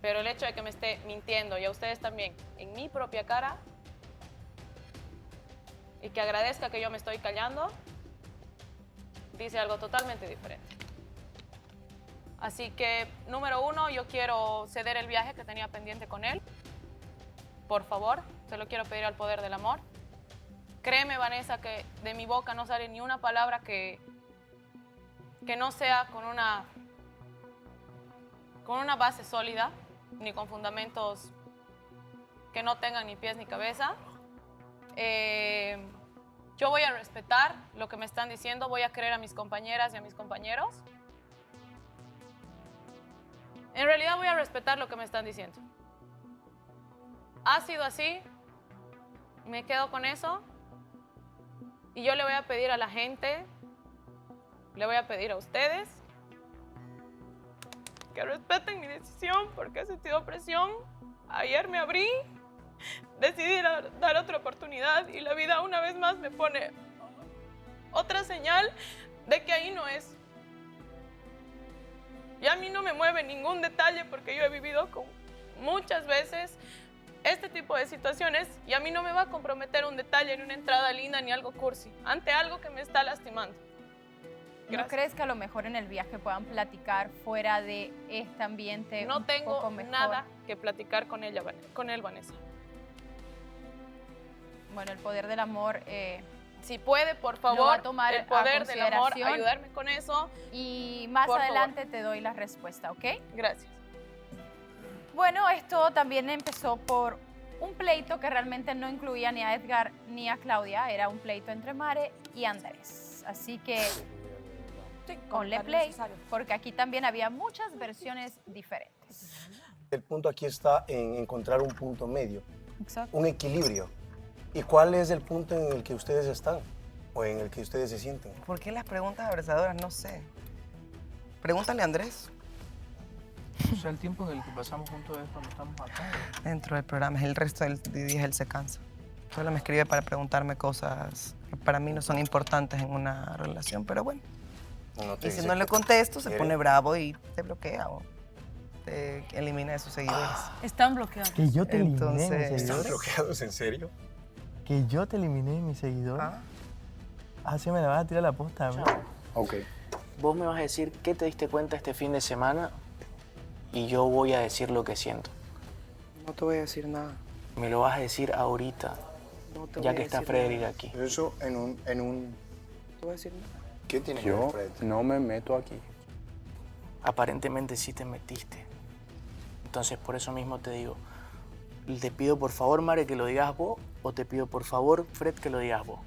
Pero el hecho de que me esté mintiendo, y a ustedes también, en mi propia cara, y que agradezca que yo me estoy callando, dice algo totalmente diferente. Así que, número uno, yo quiero ceder el viaje que tenía pendiente con él. Por favor, se lo quiero pedir al poder del amor. Créeme, Vanessa, que de mi boca no sale ni una palabra que no sea con una base sólida, ni con fundamentos que no tengan ni pies ni cabeza. Yo voy a respetar lo que me están diciendo, voy a creer a mis compañeras y a mis compañeros. En realidad voy a respetar lo que me están diciendo. Ha sido así, me quedo con eso. Y yo le voy a pedir a la gente, le voy a pedir a ustedes que respeten mi decisión porque he sentido presión. Ayer me abrí, decidí dar otra oportunidad y la vida una vez más me pone otra señal de que ahí no es. Y a mí no me mueve ningún detalle porque yo he vivido con muchas veces este tipo de situaciones y a mí no me va a comprometer un detalle, ni una entrada linda, ni algo cursi, ante algo que me está lastimando. ¿No crees que a lo mejor en el viaje puedan platicar fuera de este ambiente? No un tengo poco mejor? nada que platicar con él, Vanessa. Bueno, el poder del amor. Si puede, por lo va favor, a tomar el poder a del amor, consideración. ayudarme con eso. Y más Por adelante te doy la respuesta, ¿ok? Gracias. Bueno, esto también empezó por un pleito que realmente no incluía ni a Edgar ni a Claudia. Era un pleito entre Mare y Andrés. Así que ponle play, porque aquí también había muchas versiones diferentes. El punto aquí está en encontrar un punto medio, Exacto. un equilibrio. ¿Y cuál es el punto en el que ustedes están o en el que ustedes se sienten? ¿Por qué las preguntas abrasadoras? No sé. Pregúntale a Andrés. O sea, el tiempo en el que pasamos juntos es cuando estamos acá. Dentro del programa, el resto del día él se cansa. Solo me escribe para preguntarme cosas que para mí no son importantes en una relación, pero bueno. No te Y si dice no que le contesto, se quiere. pone bravo y te bloquea o te elimina de sus seguidores. Están bloqueados. Que yo te eliminé de mis Entonces- ¿Están seguidores. bloqueados en serio? Que yo te eliminé de mis seguidores. Ah, sí, me la vas a tirar la posta, bro. Ok. Vos me vas a decir qué te diste cuenta este fin de semana y yo voy a decir lo que siento. No te voy a decir nada. Me lo vas a decir ahorita, No te ya voy que a está decir Frederick nada. aquí. Eso en un... No te voy a decir nada. ¿Qué tiene que ver Yo Fred? no me meto aquí. Aparentemente sí te metiste. Entonces por eso mismo te digo, te pido por favor, Mare, que lo digas vos, o te pido por favor, Fred, que lo digas vos.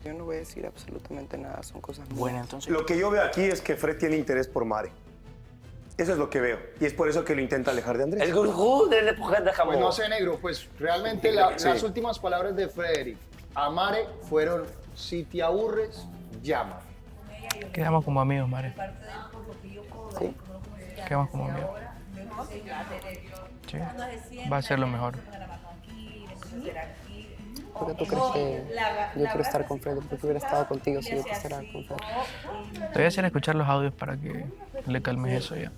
Yo no voy a decir absolutamente nada, son cosas muy... Bueno, entonces... Lo que yo veo aquí es que Fred tiene interés por Mare. Eso es lo que veo. Y es por eso que lo intenta alejar de Andrés. Pues no sé, negro, pues realmente Sí. las últimas palabras de Frederick a Mare fueron: si te aburres, llama. Quedamos como amigos, Mare. ¿Sí? Quedamos como amigos. Sí. Va a ser lo mejor. ¿Por qué tú crees que yo quiero estar con Fred? ¿Por qué hubiera estado contigo si yo quisiera con Fred? Te voy a hacer escuchar los audios para que le calmes eso ya.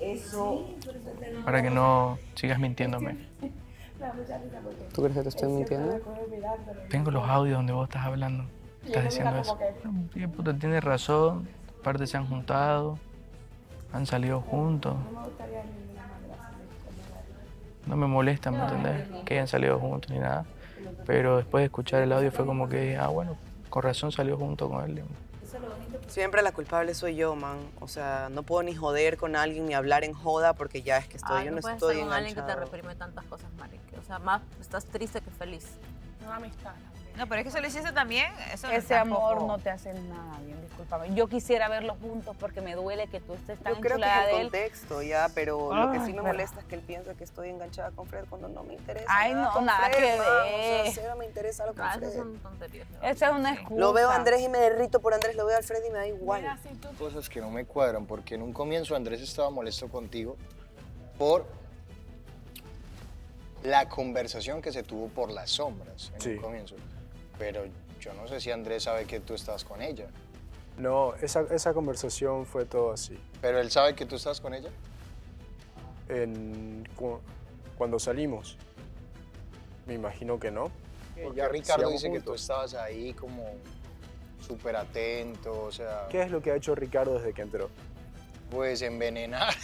Para que no sigas mintiéndome. ¿Tú crees que te estoy mintiendo? Tengo los audios donde vos estás hablando. Estás diciendo eso. Sí, puta, tienes razón. Aparte se han juntado. Han salido juntos. No me molesta, ¿me entendés? Que hayan salido juntos ni nada. Pero después de escuchar el audio fue como que, bueno, con razón salió junto con él. Siempre la culpable soy yo, man. O sea, no puedo ni joder con alguien ni hablar en joda porque ya es que estoy, yo no puedes estoy estar con alguien que te enganchada. reprime tantas cosas, marica. O sea, más estás triste que feliz. No, amistad. No, pero es que se lo hiciste también. Eso Ese tampoco... amor no te hace nada bien, discúlpame. Yo quisiera verlos juntos porque me duele que tú estés tan Yo creo que es enchulada el de él. contexto, ya, pero lo que sí me pero- molesta es que él piensa que estoy enganchada con Fred cuando no me interesa. Ay, nada no, con nada Fred, que man. O ver. sea, cero me interesa lo con Fred. Esas son tonterías. Esa es una excusa. Lo veo a Andrés y me derrito por Andrés, lo veo a Alfred y me da igual. Cosas que no me cuadran, porque en un comienzo Andrés estaba molesto contigo por la conversación que se tuvo por las sombras en un comienzo. Pero yo no sé si Andrés sabe que tú estás con ella. No, esa conversación fue todo así. ¿Pero él sabe que tú estás con ella? Cuando salimos, me imagino que no. Ya Ricardo Sigamos dice que tú juntos. estabas ahí como súper atento, o sea... ¿Qué es lo que ha hecho Ricardo desde que entró? Pues envenenar.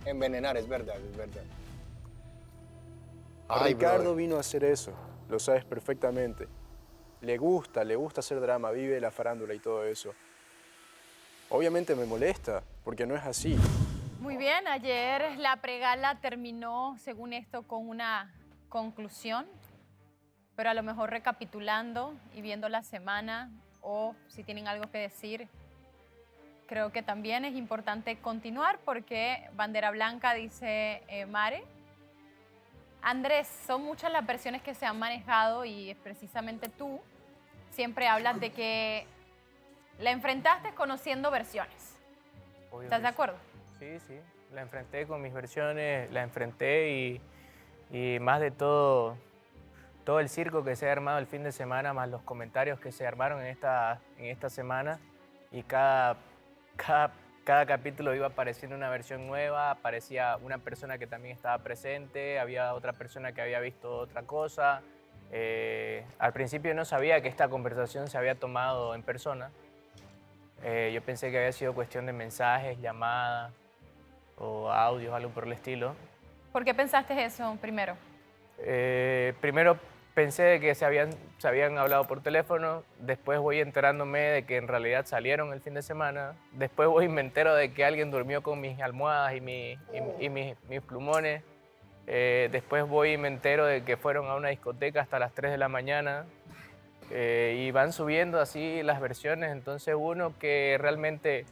Envenenar, es verdad, es verdad. Ay, Ricardo brother. vino a hacer eso, lo sabes perfectamente. Le gusta hacer drama, vive de la farándula y todo eso. Obviamente me molesta, porque no es así. Muy bien, ayer la pregala terminó, según esto, con una conclusión, pero a lo mejor recapitulando y viendo la semana, o si tienen algo que decir, creo que también es importante continuar porque Bandera Blanca dice Mare. Andrés, son muchas las versiones que se han manejado y precisamente tú siempre hablas de que la enfrentaste conociendo versiones. Obvio ¿Estás que de sí. acuerdo? Sí, sí. La enfrenté con mis versiones, la enfrenté y más de todo el circo que se ha armado el fin de semana, más los comentarios que se armaron en esta semana. Y cada capítulo iba apareciendo una versión nueva, aparecía una persona que también estaba presente, había otra persona que había visto otra cosa. Al principio no sabía que esta conversación se había tomado en persona. Yo pensé que había sido cuestión de mensajes, llamadas o audios, algo por el estilo. ¿Por qué pensaste eso primero? Primero pensé de que se habían hablado por teléfono, después voy enterándome de que en realidad salieron el fin de semana, después me entero de que alguien durmió con mis almohadas y mis plumones, después me entero de que fueron a una discoteca hasta las 3 de la mañana y van subiendo así las versiones, entonces uno que realmente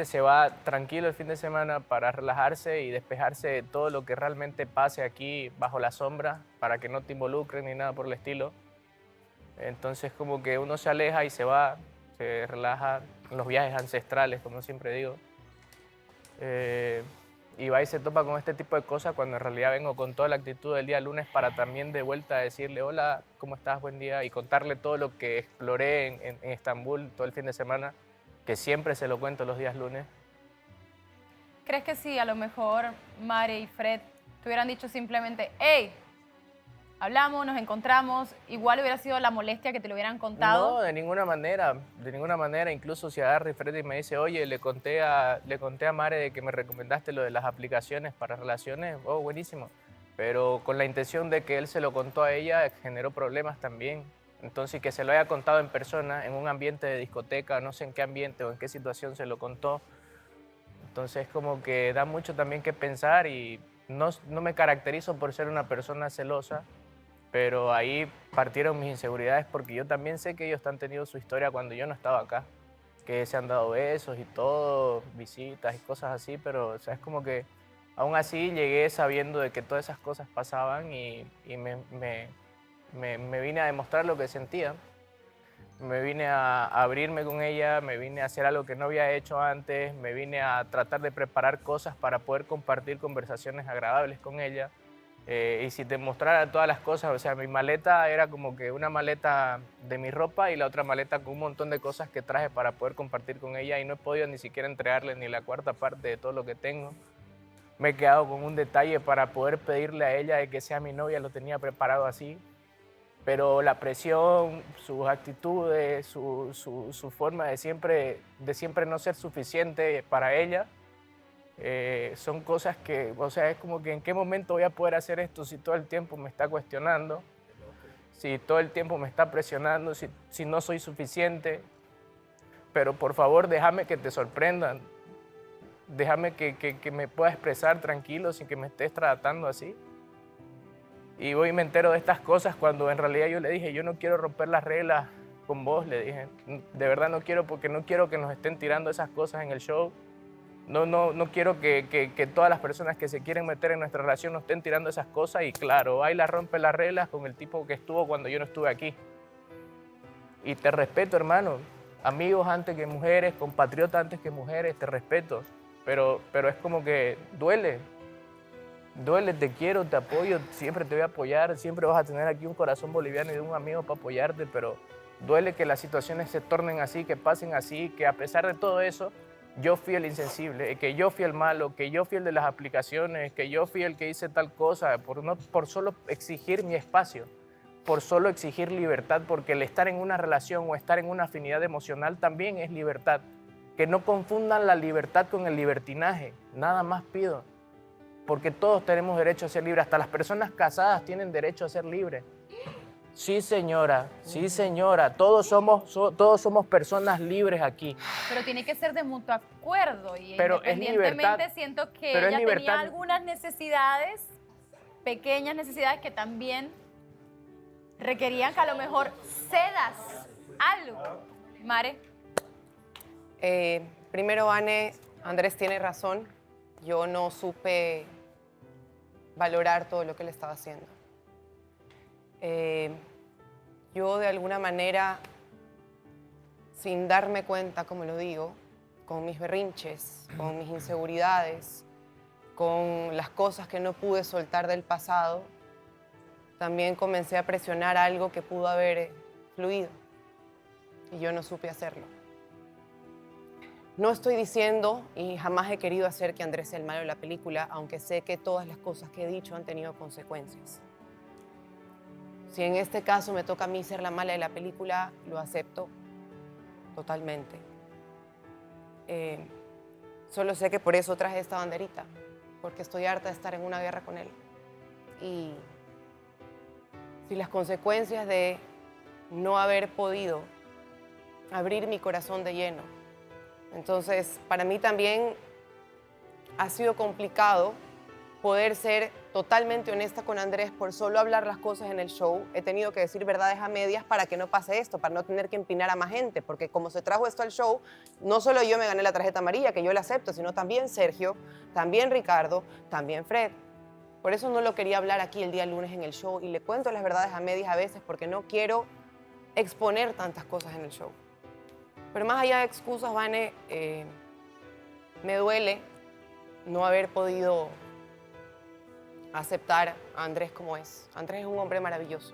se va tranquilo el fin de semana para relajarse y despejarse de todo lo que realmente pase aquí bajo la sombra para que no te involucren ni nada por el estilo. Entonces como que uno se aleja y se va, se relaja en los viajes ancestrales, como siempre digo. Y va y se topa con este tipo de cosas cuando en realidad vengo con toda la actitud del día lunes para también de vuelta decirle hola, ¿cómo estás? Buen día. Y contarle todo lo que exploré en Estambul todo el fin de semana, que siempre se lo cuento los días lunes. ¿Crees que si a lo mejor Mare y Fred te hubieran dicho simplemente, hey, hablamos, nos encontramos, igual hubiera sido la molestia que te lo hubieran contado? No, de ninguna manera. Incluso si agarra y Fred y me dice, oye, le conté a Mare de que me recomendaste lo de las aplicaciones para relaciones, oh, buenísimo. Pero con la intención de que él se lo contó a ella, generó problemas también. Entonces, que se lo haya contado en persona, en un ambiente de discoteca, no sé en qué ambiente o en qué situación se lo contó. Entonces, como que da mucho también que pensar y no me caracterizo por ser una persona celosa, pero ahí partieron mis inseguridades porque yo también sé que ellos han tenido su historia cuando yo no estaba acá, que se han dado besos y todo, visitas y cosas así, pero o sea, es como que aún así llegué sabiendo de que todas esas cosas pasaban y me vine a demostrar lo que sentía. Me vine a abrirme con ella, me vine a hacer algo que no había hecho antes, me vine a tratar de preparar cosas para poder compartir conversaciones agradables con ella. Y si te mostrara todas las cosas, o sea, mi maleta era como que una maleta de mi ropa y la otra maleta con un montón de cosas que traje para poder compartir con ella y no he podido ni siquiera entregarle ni la cuarta parte de todo lo que tengo. Me he quedado con un detalle para poder pedirle a ella de que sea mi novia, lo tenía preparado así. Pero la presión, sus actitudes, su forma de siempre no ser suficiente para ella, son cosas que, o sea, es como que en qué momento voy a poder hacer esto si todo el tiempo me está cuestionando, si todo el tiempo me está presionando, si no soy suficiente. Pero por favor, déjame que te sorprendan. Déjame que me pueda expresar tranquilo sin que me estés tratando así. Y voy y me entero de estas cosas cuando en realidad yo le dije, yo no quiero romper las reglas con vos, le dije. De verdad no quiero, porque no quiero que nos estén tirando esas cosas en el show. No quiero que todas las personas que se quieren meter en nuestra relación nos estén tirando esas cosas. Y claro, Ayla rompe las reglas con el tipo que estuvo cuando yo no estuve aquí. Y te respeto, hermano. Amigos antes que mujeres, compatriotas antes que mujeres, te respeto. Pero es como que duele. Duele, te quiero, te apoyo, siempre te voy a apoyar. Siempre vas a tener aquí un corazón boliviano y de un amigo para apoyarte. Pero duele que las situaciones se tornen así, que pasen así, que a pesar de todo eso, yo fui el insensible, que yo fui el malo, que yo fui el de las aplicaciones, que yo fui el que hice tal cosa, por solo exigir mi espacio, por solo exigir libertad, porque el estar en una relación o estar en una afinidad emocional también es libertad. Que no confundan la libertad con el libertinaje, nada más pido, porque todos tenemos derecho a ser libres, hasta las personas casadas tienen derecho a ser libres. Sí, señora, todos somos personas libres aquí. Pero tiene que ser de mutuo acuerdo y pero independientemente siento que pero ella libertad. tenía algunas necesidades, pequeñas necesidades que también requerían que a lo mejor cedas algo. Mare. Primero, Vane, Andrés tiene razón. Yo no supe valorar todo lo que él estaba haciendo. Yo de alguna manera, sin darme cuenta, como lo digo, con mis berrinches, con mis inseguridades, con las cosas que no pude soltar del pasado, también comencé a presionar algo que pudo haber fluido y yo no supe hacerlo. No estoy diciendo y jamás he querido hacer que Andrés sea el malo de la película, aunque sé que todas las cosas que he dicho han tenido consecuencias. Si en este caso me toca a mí ser la mala de la película, lo acepto totalmente. Solo sé que por eso traje esta banderita, porque estoy harta de estar en una guerra con él. Y si las consecuencias de no haber podido abrir mi corazón de lleno, entonces para mí también ha sido complicado poder ser totalmente honesta con Andrés por solo hablar las cosas en el show. He tenido que decir verdades a medias para que no pase esto, para no tener que empinar a más gente, porque como se trajo esto al show, no solo yo me gané la tarjeta amarilla, que yo la acepto, sino también Sergio, también Ricardo, también Fred. Por eso no lo quería hablar aquí el día lunes en el show y le cuento las verdades a medias a veces porque no quiero exponer tantas cosas en el show. Pero más allá de excusas, Vane, me duele no haber podido aceptar a Andrés como es. Andrés es un hombre maravilloso.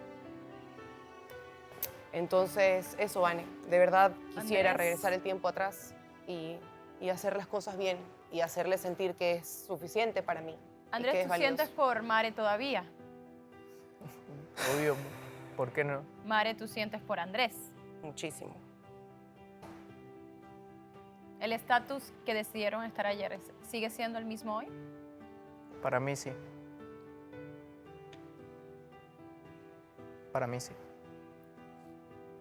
Entonces, eso, Vane, de verdad quisiera regresar el tiempo atrás y hacer las cosas bien y hacerle sentir que es suficiente para mí. Andrés, ¿tú sientes por Mare todavía? Obvio, ¿por qué no? Mare, ¿tú sientes por Andrés? Muchísimo. ¿El estatus que decidieron estar ayer sigue siendo el mismo hoy? Para mí sí. Para mí sí.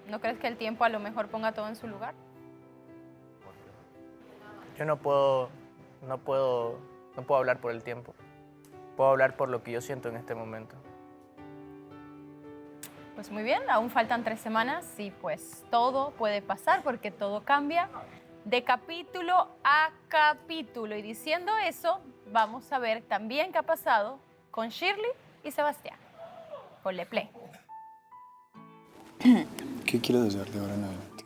¿No crees que el tiempo a lo mejor ponga todo en su lugar? Yo no puedo hablar por el tiempo. Puedo hablar por lo que yo siento en este momento. Pues muy bien, aún faltan 3 semanas y pues todo puede pasar porque todo cambia de capítulo a capítulo. Y diciendo eso, vamos a ver también qué ha pasado con Shirley y Sebastián. Ponle play. ¿Qué quieres hacer de ahora en adelante?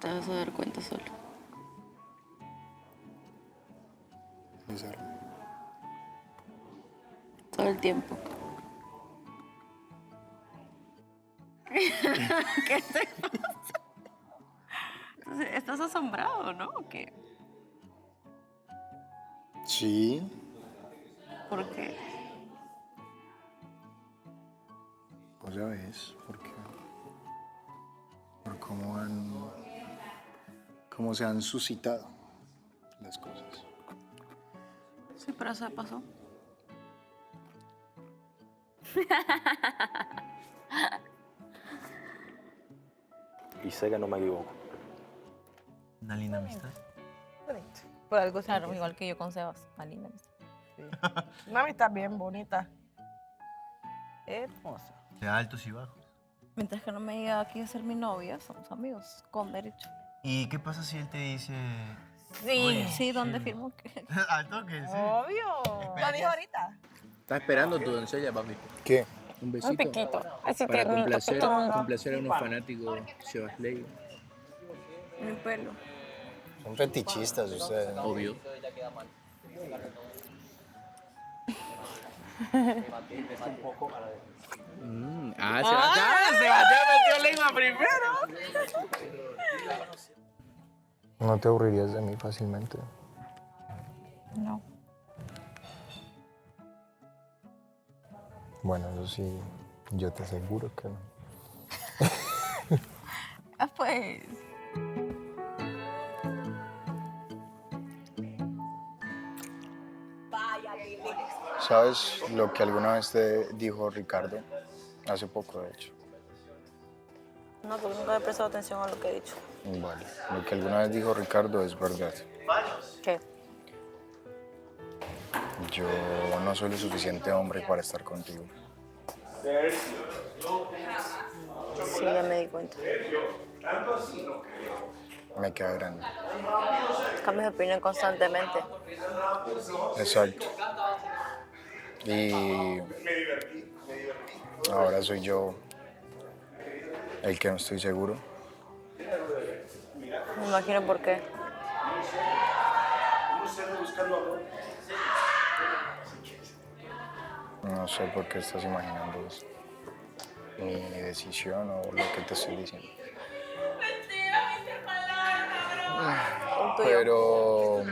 Te vas a dar cuenta solo. Besarme. Todo el tiempo. ¿Qué te pasa? Entonces, ¿estás asombrado, no? ¿O qué? Sí. ¿Por qué? Pues ya ves, porque por cómo se han suscitado las cosas. Sí, pero eso pasó. Y sé que no me equivoco. Una linda amistad. Por algo Claro, igual que yo con Sebas. Una linda amistad. Una amistad bien bonita. Hermosa. De altos y bajos. Mientras que no me diga aquí a ser mi novia, somos amigos, con derecho. ¿Y qué pasa si él te dice... Sí, Oye, sí, ¿dónde firmo qué? Al toque, sí. Obvio. Lo dijo ahorita. Está esperando tu doncella, papi. ¿Qué? Un besito. Un piquito. Así para tiernito, complacer a unos fanáticos Sebas Ley. Mi pelo. Son fetichistas ustedes, ¿no? Obvio. Sebastián metió lengua primero. ¿No te aburrirías de mí fácilmente? No. Bueno, eso sí, yo te aseguro que no. Ah, pues. ¿Sabes lo que alguna vez te dijo Ricardo? Hace poco, de hecho. No, porque nunca he prestado atención a lo que he dicho. Vale, lo que alguna vez dijo Ricardo es verdad. ¿Qué? Yo no soy lo suficiente hombre para estar contigo. Sí, ya me di cuenta. Me queda grande. Cambias de opinión constantemente. Exacto. Y ahora soy yo el que no estoy seguro. Me imagino por qué. No sé por qué estás imaginando eso. Mi decisión o lo que te estoy diciendo. Pero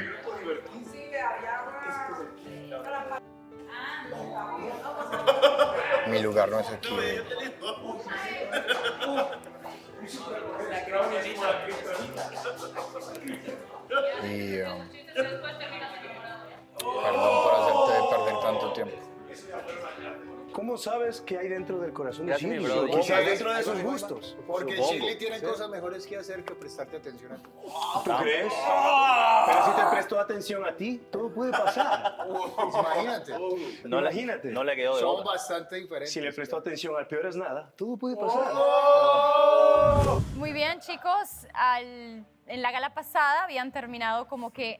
mi lugar no es aquí. Y perdón por hacerte perder tanto tiempo. ¿Cómo sabes qué hay dentro del corazón de Gracias, mi Shirley? brother. Quizás Porque- dentro de sus gustos. Porque Supongo. Shirley tiene ¿Sí? cosas mejores que hacer que prestarte atención a ti. ¿Tú crees? Pero si te prestó atención a ti, todo puede pasar. Imagínate. Imagínate. No le quedó de Son otra. bastante diferentes. Si le prestó atención al peor es nada, todo puede pasar. Muy bien, chicos. En la gala pasada habían terminado como que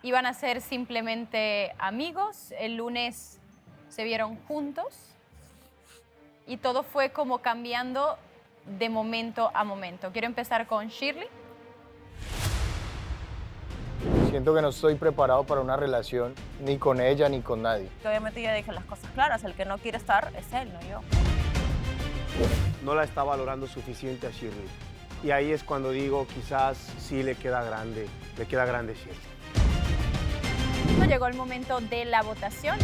iban a ser simplemente amigos. El lunes se vieron juntos y todo fue como cambiando de momento a momento. Quiero empezar con Shirley. Siento que no estoy preparado para una relación ni con ella ni con nadie. Que obviamente ya dije las cosas claras. El que no quiere estar es él, no yo. No la está valorando suficiente a Shirley. Y ahí es cuando digo, quizás sí le queda grande Shirley. Llegó el momento de la votación.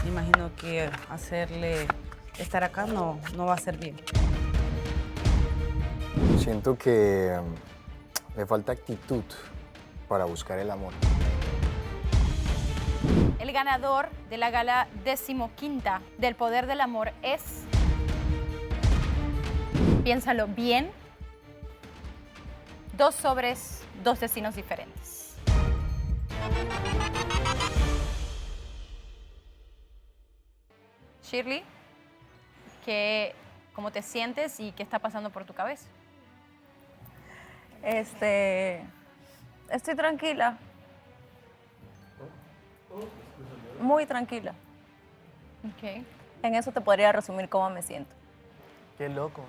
Me imagino que hacerle estar acá no va a ser bien. Siento que me falta actitud para buscar el amor. El ganador de la gala 15ª del Poder del Amor es... Piénsalo bien. 2 sobres, 2 destinos diferentes. Shirley, ¿cómo te sientes y qué está pasando por tu cabeza? Estoy tranquila. Muy tranquila. Ok. En eso te podría resumir cómo me siento. Qué loco.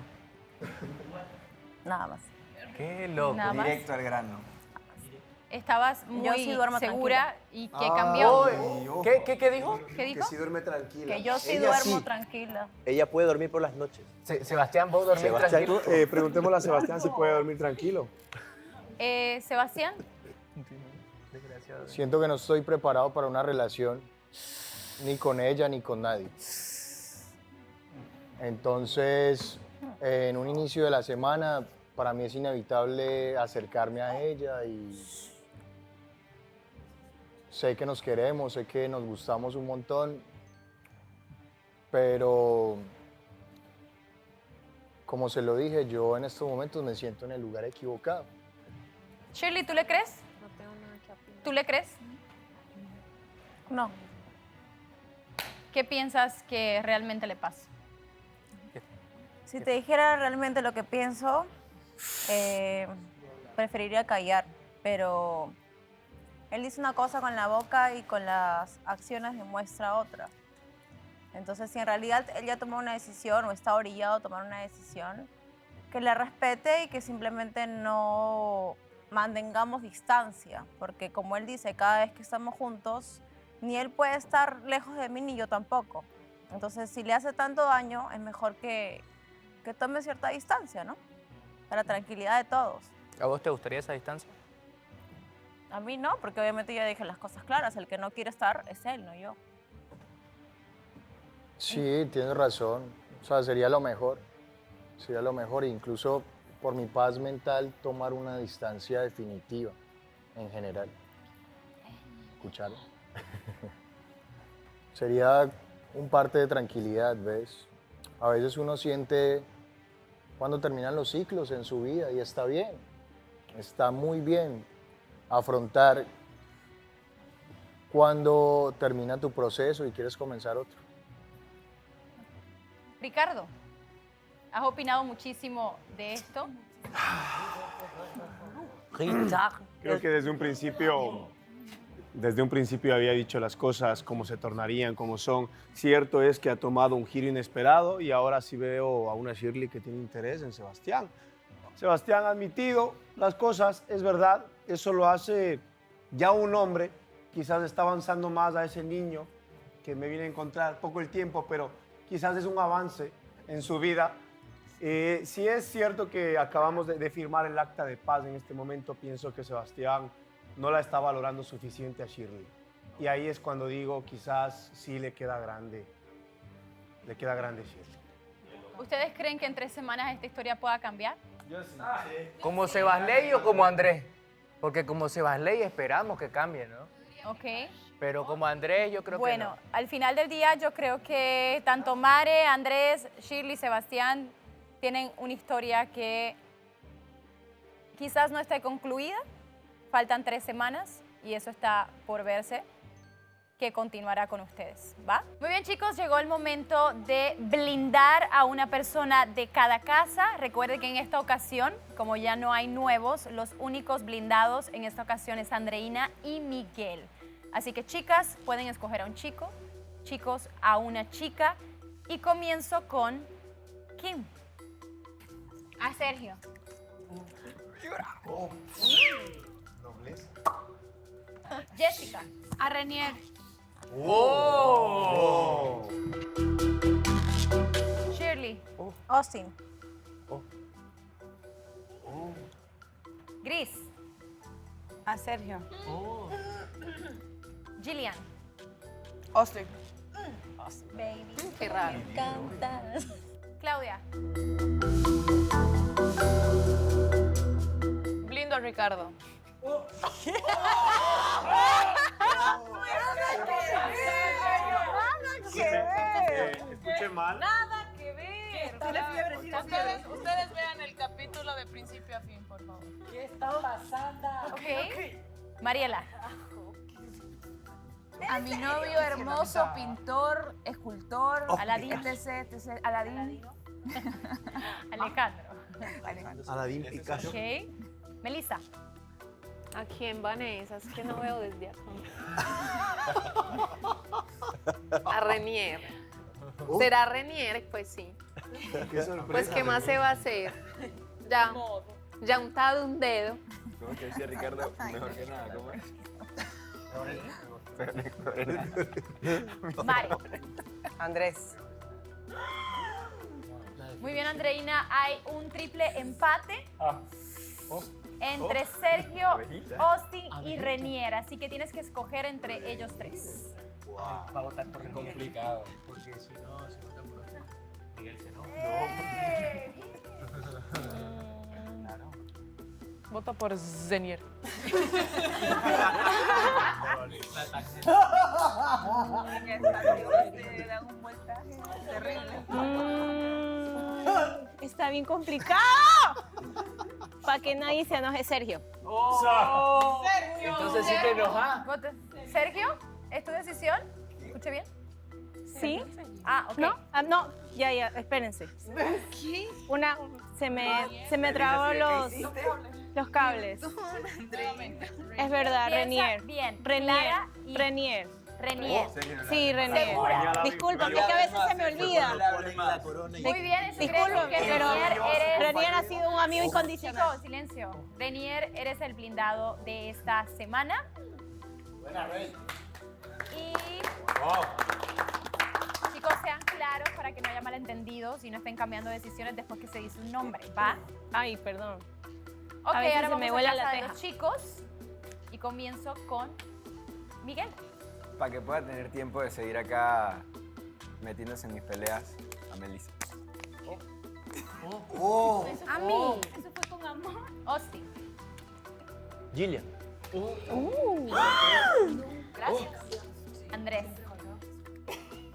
Nada más. Qué loco. Nada más. Directo al grano. Estabas muy Yo sí duermo segura tranquila. y ¿qué cambió? ¿Qué dijo? ¿Qué dijo? Que sí duerme tranquila. Que yo sí Ella duermo sí. tranquila. Ella puede dormir por las noches. Sebastián, ¿vos dormís Sebastián, tranquilo? preguntémosle a Sebastián si puede dormir tranquilo. Sebastián, Siento que no estoy preparado para una relación ni con ella ni con nadie. Entonces, en un inicio de la semana, para mí es inevitable acercarme a ella y sé que nos queremos, sé que nos gustamos un montón, Pero, como se lo dije, yo en estos momentos me siento en el lugar equivocado. Shirley, ¿tú le crees? No tengo nada que opinar. ¿Tú le crees? No. ¿Qué piensas que realmente le pasa? Si te dijera realmente lo que pienso, preferiría callar, pero él dice una cosa con la boca y con las acciones demuestra otra. Entonces, si en realidad él ya tomó una decisión o está orillado a tomar una decisión, que le respete y que simplemente no mantengamos distancia, porque como él dice, cada vez que estamos juntos, ni él puede estar lejos de mí ni yo tampoco. Entonces, si le hace tanto daño, es mejor que tome cierta distancia, ¿no? Para la tranquilidad de todos. ¿A vos te gustaría esa distancia? A mí no, porque obviamente ya dije las cosas claras. El que no quiere estar es él, no yo. Sí, tienes razón. O sea, sería lo mejor. Sería lo mejor. Incluso por mi paz mental, tomar una distancia definitiva en general. ¿Escucharon? Sería un parte de tranquilidad, ¿ves? A veces uno siente cuando terminan los ciclos en su vida y está bien. Está muy bien afrontar cuando termina tu proceso y quieres comenzar otro. Ricardo, has opinado muchísimo de esto. Creo que desde un principio había dicho las cosas, cómo se tornarían, cómo son. Cierto es que ha tomado un giro inesperado y ahora sí veo a una Shirley que tiene interés en Sebastián. Sebastián ha admitido las cosas, es verdad, eso lo hace ya un hombre, quizás está avanzando más a ese niño que me viene a encontrar, poco el tiempo, pero quizás es un avance en su vida. Si es cierto que acabamos de firmar el acta de paz en este momento, pienso que Sebastián no la está valorando suficiente a Shirley. Y ahí es cuando digo, quizás sí le queda grande Shirley. ¿Ustedes creen que en 3 semanas esta historia pueda cambiar? ¿Como Sebasley o como Andrés? Porque como Sebasley esperamos que cambie, ¿no? Ok. Pero como Andrés yo creo que no. Bueno, al final del día yo creo que tanto Mare, Andrés, Shirley, Sebastián tienen una historia que quizás no esté concluida. Faltan 3 semanas y eso está por verse, que continuará con ustedes, ¿va? Muy bien, chicos, llegó el momento de blindar a una persona de cada casa. Recuerden que en esta ocasión, como ya no hay nuevos, los únicos blindados en esta ocasión es Andreina y Miguel. Así que, chicas, pueden escoger a un chico, chicos a una chica. Y comienzo con Kim. A Sergio. Jessica. A Renier. ¡Oh! Shirley. Austin. Gris. A Sergio. Gillian. Austin. Baby. Qué raro. Me encantas. Claudia. Blindo a Ricardo. Escuché mal. Nada que ver. Ustedes vean el capítulo de principio a fin, por favor. ¿Qué está pasando? Ok. Mariela. A mi novio hermoso, pintor, escultor, Aladín. etc. Aladín. Alejandro. Aladín Picasso. Ok. Melissa. ¿A quién, Vanessa? Es que no veo desde acá. A Renier. ¿Será Renier? Pues sí. Qué sorpresa. Pues, ¿qué más se va a hacer? Ya untado un dedo. ¿Cómo que decía Ricardo? Mejor que nada, ¿cómo es? Mari. Andrés. Muy bien, Andreina. Hay un triple empate entre Sergio, Austin y Renier. Así que tienes que escoger entre ellos 3. Va a votar por Renier. Complicado. Porque si no, se vota por otro. Miguel se no. Claro. Voto por Zenier. Está bien complicado. Para que nadie se enoje, Sergio. Sergio. Entonces sí te enojas. Sergio, ¿es tu decisión? ¿Escuché bien? ¿Sí? Ah, ok. No, no, ya, espérense. ¿Qué? Se me trabó los cables. Es verdad, Renier. Bien. Renier. Renier. Renier. Sí, Renier. ¿Segura? Discúlpame, es que a veces se me olvida. Muy bien, eso Discúlpame, pero Renier ha sido un amigo incondicional. Chicos, silencio. Renier, eres el blindado de esta semana. Buena, Rey. Y chicos, sean claros para que no haya malentendidos y no estén cambiando decisiones después que se dice un nombre, ¿va? Ay, perdón. Ok, A veces ahora se me vamos vuela a la casa de teja. los chicos y comienzo con Miguel. Para que pueda tener tiempo de seguir acá metiéndose en mis peleas, a Melissa. A mí. Eso fue con amor. Austin. Gillian. Gracias. Andrés.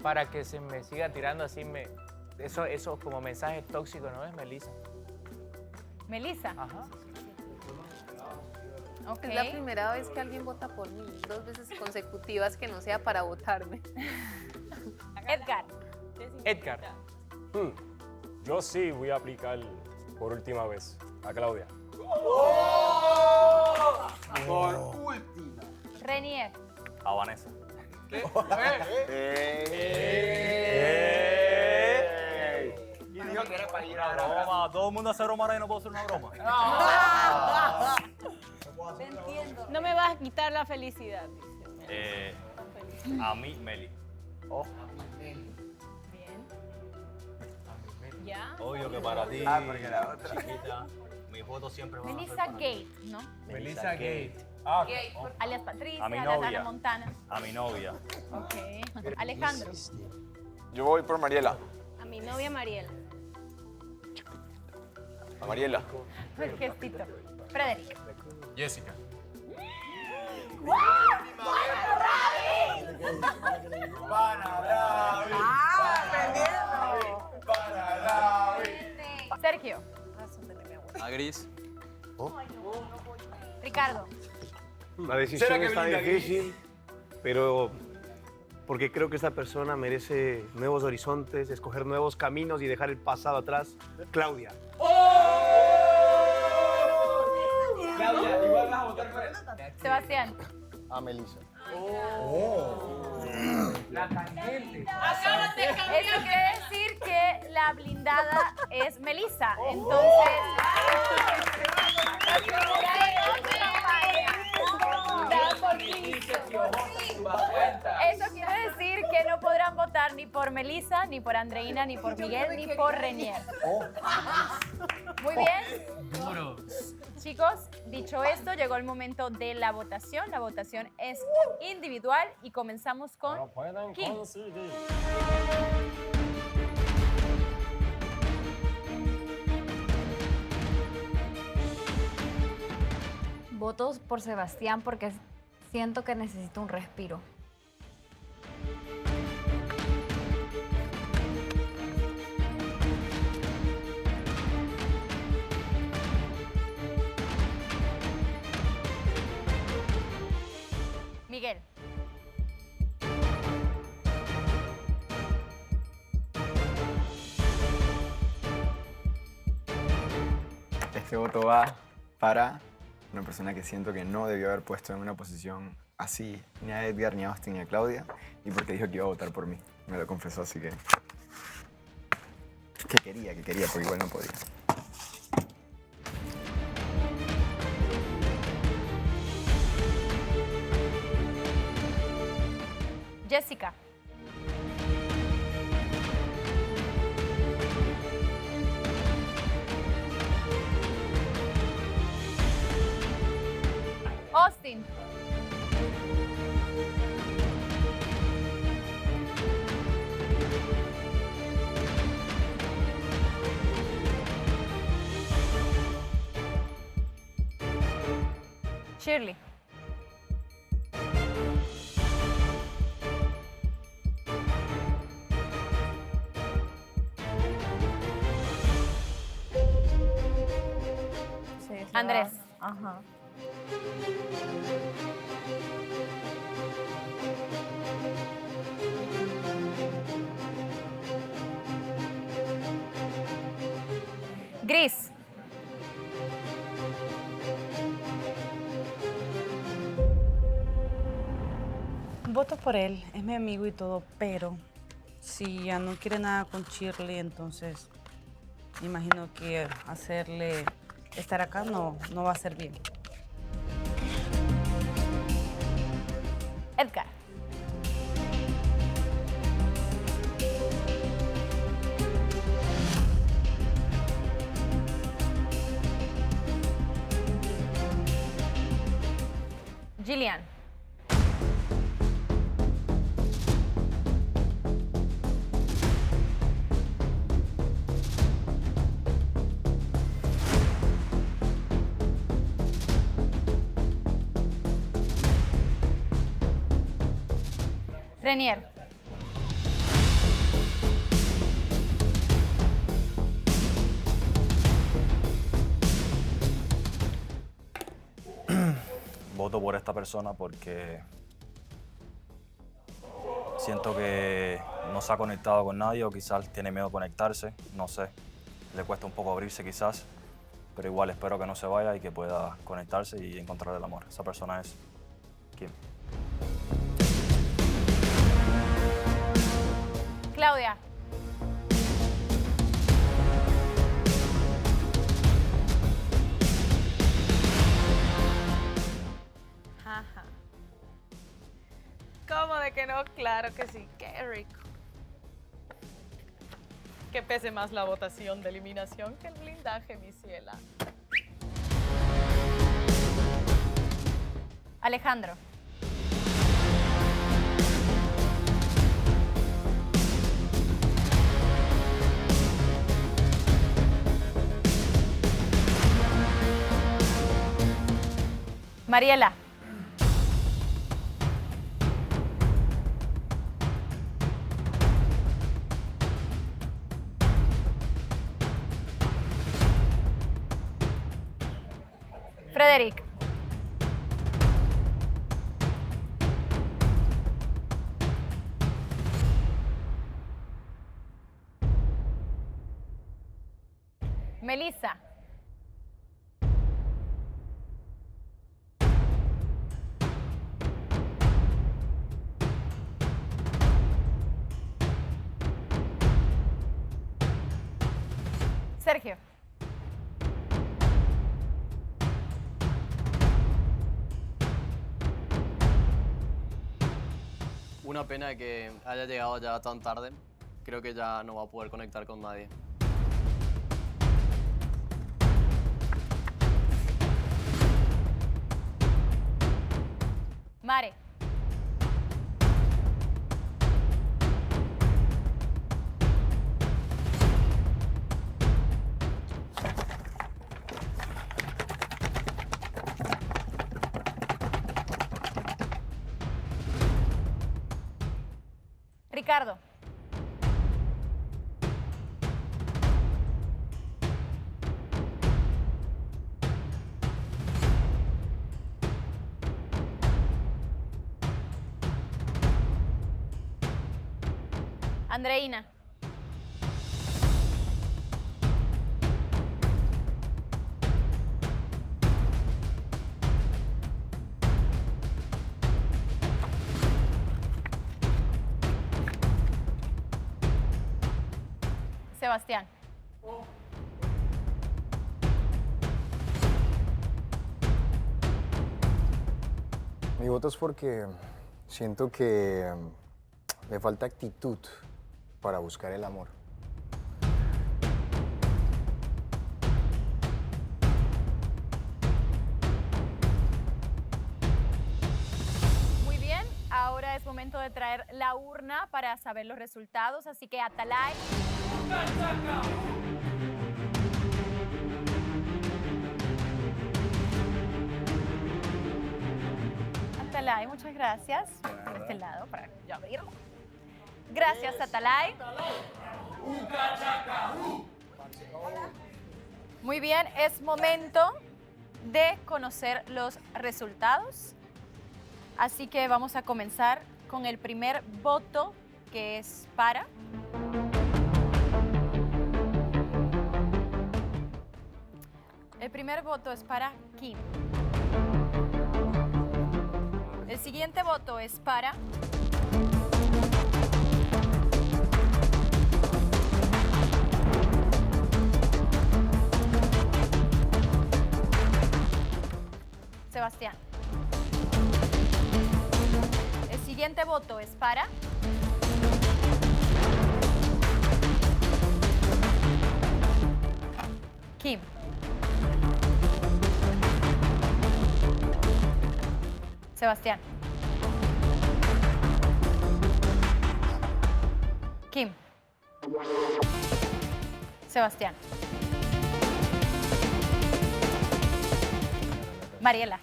Para que se me siga tirando así, eso como mensajes tóxicos, ¿no es, Melissa? Melissa. Ajá. Ok. Es la primera vez que alguien vota por mí, 2 veces consecutivas que no sea para votarme. Edgar. Edgar. Yo sí voy a aplicar por última vez a Claudia. Por última. Renier. A Vanessa. ¿Qué? Y dijo que era para ir a broma. Todo el mundo hace broma ahora y no puedo hacer una broma. Te entiendo. No me vas a quitar la felicidad. A mí, Meli. Bien. ¿Ya? Obvio que para ti, porque la otra. chiquita, mis votos siempre van a ser Melissa para ti. Gate, ¿no? Melissa Gate. Gate, alias Patricia, A mi alias novia. Ana Montana. A mi novia. Ok. Alejandro. Yo voy por Mariela. A mi novia Mariela. A Mariela. El gestito. Frederick. Jessica. Sergio. A Gris. Ricardo. La decisión está difícil, pero porque creo que esta persona merece nuevos horizontes, escoger nuevos caminos y dejar el pasado atrás. Claudia. Claudia, igual vas a votar por él. Sebastián. A Melissa. La tangente. Eso quiere decir que la blindada es Melissa. Entonces. Eso quiere decir que no podrán votar ni por Melissa, ni por Andreina, ni por Miguel, ni por Renier. Muy bien. Duro. Chicos, dicho esto, llegó el momento de la votación. La votación es individual y comenzamos con Kim. Votos por Sebastián porque siento que necesito un respiro. Miguel. Este voto va para una persona que siento que no debió haber puesto en una posición así ni a Edgar, ni a Austin, ni a Claudia, y porque dijo que iba a votar por mí. Me lo confesó, así que quería, porque igual no podía. Jessica. Austin. Shirley. Andrés. Ajá. Gris. Voto por él, es mi amigo y todo, pero si ya no quiere nada con Shirley, entonces me imagino que hacerle estar acá no va a ser bien. Edgar. Jillian. Renier. Voto por esta persona porque siento que no se ha conectado con nadie o quizás tiene miedo a conectarse, no sé. Le cuesta un poco abrirse quizás, pero igual espero que no se vaya y que pueda conectarse y encontrar el amor. Esa persona es Kim. Claudia. Ajá. ¿Cómo de que no? Claro que sí, qué rico. Que pese más la votación de eliminación que el blindaje, mi ciela. Alejandro. Mariela. Frederick. Melissa. Sergio. Una pena que haya llegado ya tan tarde. Creo que ya no va a poder conectar con nadie. Mare. Ricardo. Andreina. Sebastián. Mi voto es porque siento que le falta actitud para buscar el amor. Muy bien, ahora es momento de traer la urna para saber los resultados, así que Atalay. Atalay, muchas gracias. Por este lado, para yo abrirlo. Gracias, Atalay. Muy bien, es momento de conocer los resultados. Así que vamos a comenzar con el primer voto, que es para... El primer voto es para Kim. El siguiente voto es para... Sebastián. El siguiente voto es para... Kim. Sebastián. Kim. Sebastián. Mariela.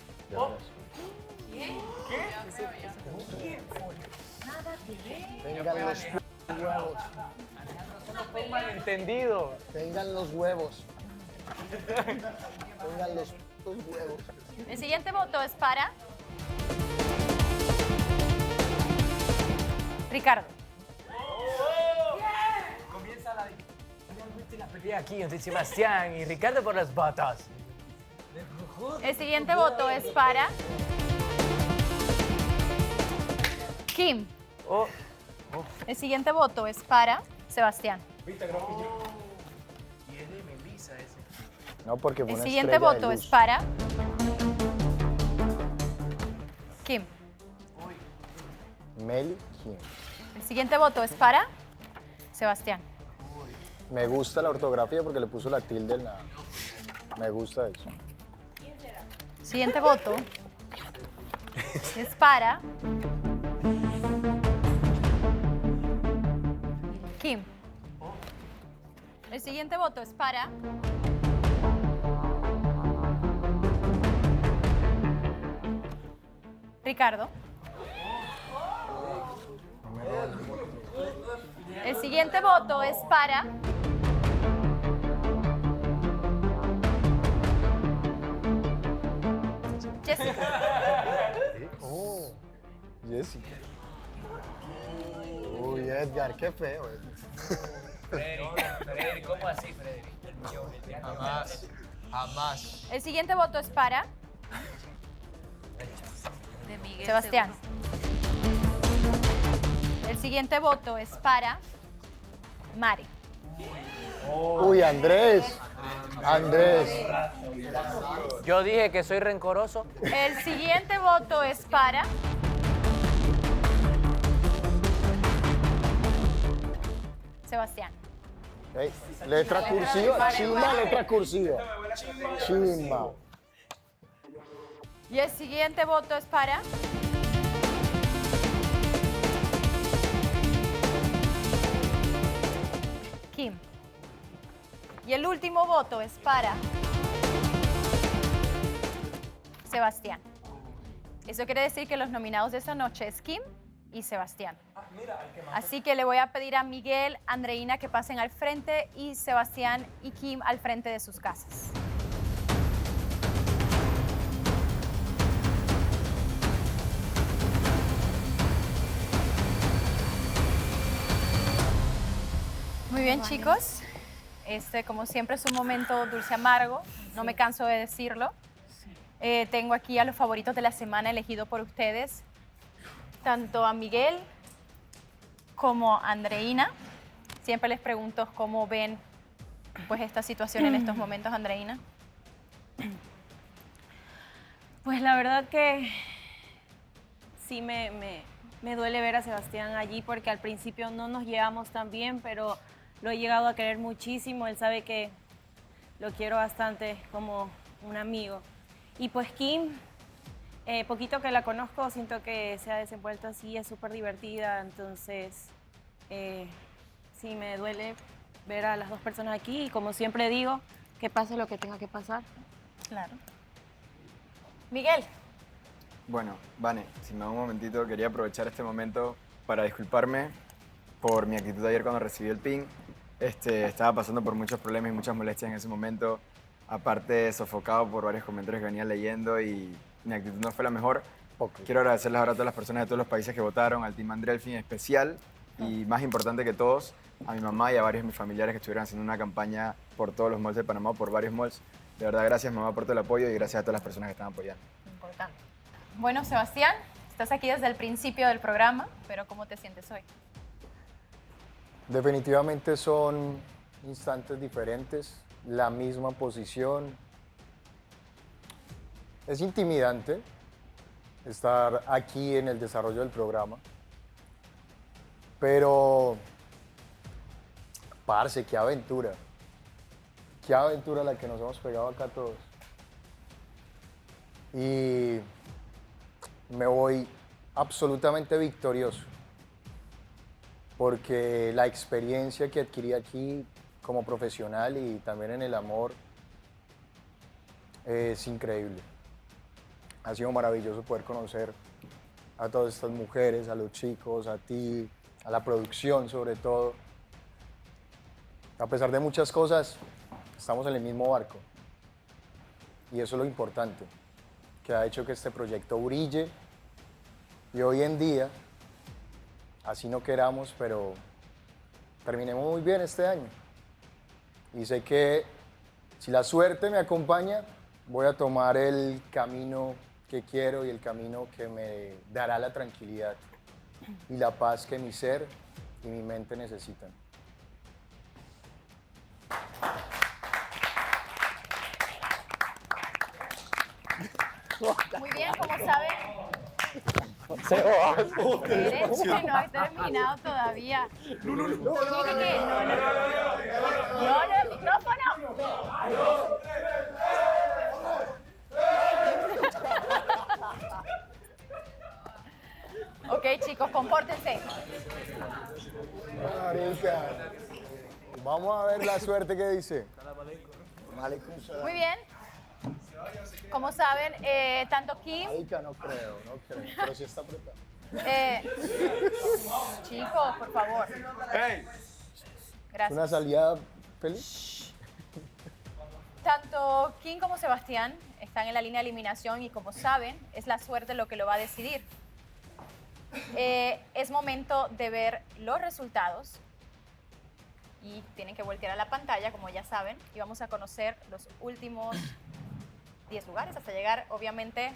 Tengan los huevos. Fue un malentendido. Tengan los huevos. Tengan los huevos. El siguiente voto es para... Ricardo. Comienza la pelea aquí entre Sebastián y Ricardo por las botas. El siguiente voto es para... Kim. El siguiente voto es para Sebastián. No, porque fue El una siguiente estrella de voto luz. es para... Kim. Meli, Kim. El siguiente voto es para Sebastián. Me gusta la ortografía porque le puso la tilde en la... Me gusta eso. Siguiente voto es para... Kim. El siguiente voto es para... Ricardo. El siguiente voto es para... Jessica. Oh, Jessica. Uy, Edgar, qué feo. Frederick, ¿cómo así, Frederick? Jamás, jamás. El siguiente voto es para... Sebastián. El siguiente voto es para... Mari. Uy, Andrés. Andrés. Yo dije que soy rencoroso. El siguiente voto es para... Sebastián. Hey, letra cursiva, chimba, letra cursiva. Chimba. Y el siguiente voto es para... Kim. Y el último voto es para... Sebastián. Eso quiere decir que los nominados de esta noche es Kim y Sebastián. Así que le voy a pedir a Miguel, Andreina que pasen al frente y Sebastián y Kim al frente de sus casas. Muy bien, chicos. Como siempre, es un momento dulce amargo. No me canso de decirlo. Tengo aquí a los favoritos de la semana elegidos por ustedes. Tanto a Miguel como a Andreina. Siempre les pregunto cómo ven pues, esta situación en estos momentos, Andreina. Pues la verdad que sí me duele ver a Sebastián allí porque al principio no nos llevamos tan bien, pero lo he llegado a querer muchísimo. Él sabe que lo quiero bastante como un amigo. Y pues Kim, poquito que la conozco, siento que se ha desenvuelto así, es súper divertida, entonces sí me duele ver a las dos personas aquí y como siempre digo, que pase lo que tenga que pasar. Claro. Miguel. Bueno, Vane, si me da un momentito, quería aprovechar este momento para disculparme por mi actitud ayer cuando recibí el pin. Estaba pasando por muchos problemas y muchas molestias en ese momento. aparte sofocado por varios comentarios que venía leyendo y mi actitud no fue la mejor. Quiero agradecerles ahora a todas las personas de todos los países que votaron, al Team Andrelfi en especial y más importante que todos, a mi mamá y a varios de mis familiares que estuvieron haciendo una campaña por todos los malls de Panamá, por varios malls. De verdad, gracias mamá por todo el apoyo y gracias a todas las personas que están apoyando. Importante. Bueno, Sebastián, estás aquí desde el principio del programa, pero ¿cómo te sientes hoy? Definitivamente son instantes diferentes, la misma posición. Es intimidante estar aquí en el desarrollo del programa, pero, parce, qué aventura la que nos hemos pegado acá todos. Y me voy absolutamente victorioso, porque la experiencia que adquirí aquí como profesional y también en el amor es increíble. Ha sido maravilloso poder conocer a todas estas mujeres, a los chicos, a ti, a la producción sobre todo. A pesar de muchas cosas, estamos en el mismo barco. Y eso es lo importante, que ha hecho que este proyecto brille. Y hoy en día, así no queramos, pero terminemos muy bien este año. Y sé que si la suerte me acompaña, voy a tomar el camino que quiero y el camino que me dará la tranquilidad y la paz que mi ser y mi mente necesitan. Muy bien, como saben, Eres que no he terminado todavía. No, el micrófono. Ok, chicos, compórtense. Marica, vamos a ver la suerte que dice. Muy bien. Como saben, tanto Kim... Marica, no creo, pero sí está apretado. Chicos, por favor. Gracias. ¿Una salida feliz? Tanto Kim como Sebastián están en la línea de eliminación y como saben, es la suerte lo que lo va a decidir. Es momento de ver los resultados y tienen que voltear a la pantalla, como ya saben, y vamos a conocer los últimos 10 lugares hasta llegar, obviamente,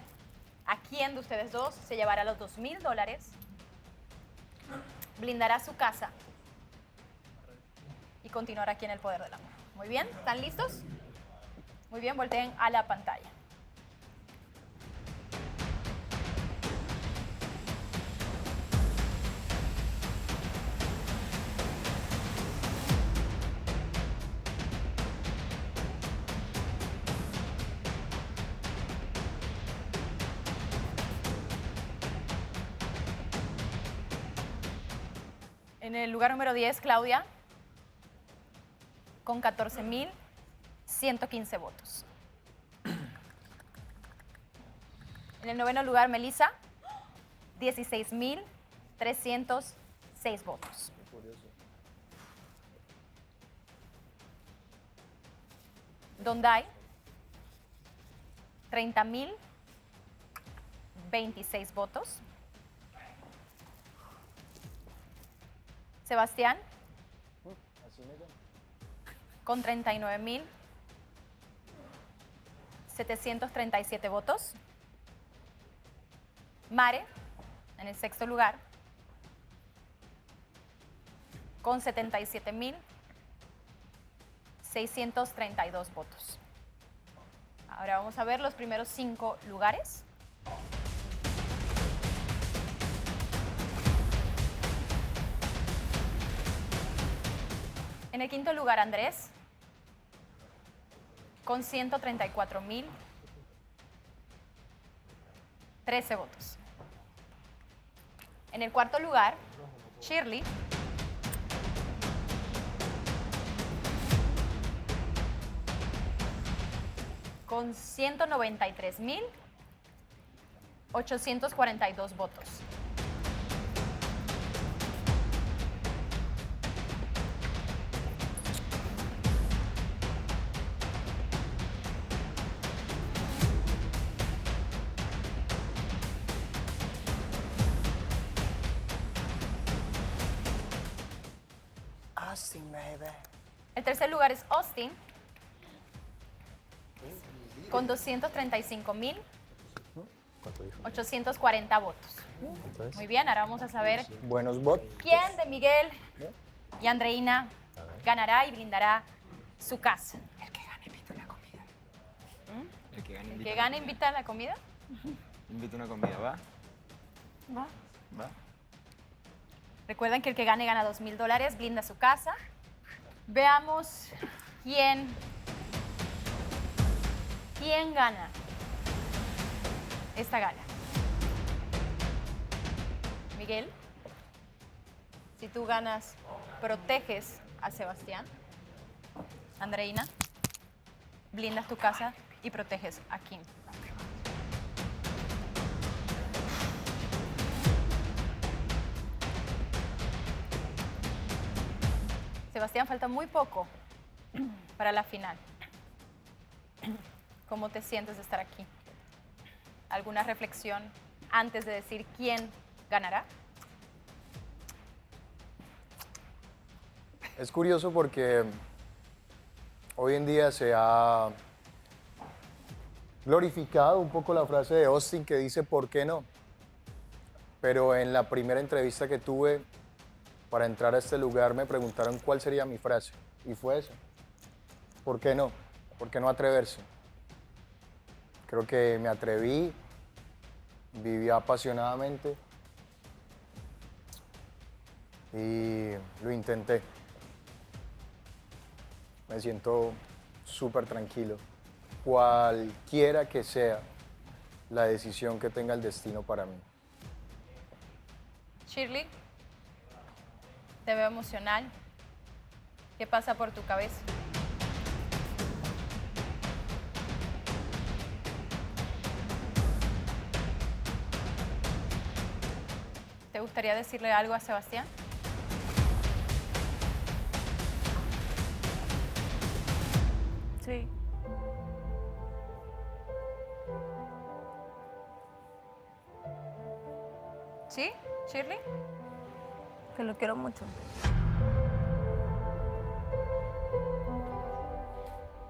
a quién de ustedes dos se llevará los $2,000, blindará su casa y continuará aquí en el poder del amor. Muy bien, ¿están listos? Muy bien, volteen a la pantalla. En el lugar número 10, Claudia, con 14,115 votos. En el noveno lugar, Melissa, 16,306 votos. Donday, 30,026 votos. Sebastián, con 39,737 votos. Mare, en el sexto lugar, con 77,632 votos. Ahora vamos a ver los primeros 5 lugares. En el quinto lugar, Andrés, con 134,013 votos. En el cuarto lugar, Shirley, con 193,842 votos. El tercer lugar es Austin, con 235,840 votos. Entonces, Muy bien, ahora vamos a saber buenos votos. quién de Miguel y Andreina ganará y brindará su casa. El que gane invita una comida. ¿El que gane invita a la comida? Invita una comida, ¿va? Va. ¿Va? Recuerden que el que gane gana $2,000, blinda su casa. Veamos quién gana esta gala. Miguel, si tú ganas, proteges a Sebastián. Andreina, blindas tu casa y proteges a Kim. Sebastián, falta muy poco para la final. ¿Cómo te sientes de estar aquí? ¿Alguna reflexión antes de decir quién ganará? Es curioso porque hoy en día se ha glorificado un poco la frase de Austin que dice ¿por qué no? Pero en la primera entrevista que tuve para entrar a este lugar me preguntaron cuál sería mi frase y fue esa. ¿Por qué no? ¿Por qué no atreverse? Creo que me atreví, viví apasionadamente y lo intenté. Me siento súper tranquilo, cualquiera que sea la decisión que tenga el destino para mí. Shirley, te veo emocional. ¿Qué pasa por tu cabeza? ¿Te gustaría decirle algo a Sebastián? Sí. ¿Sí, Shirley? Que lo quiero mucho.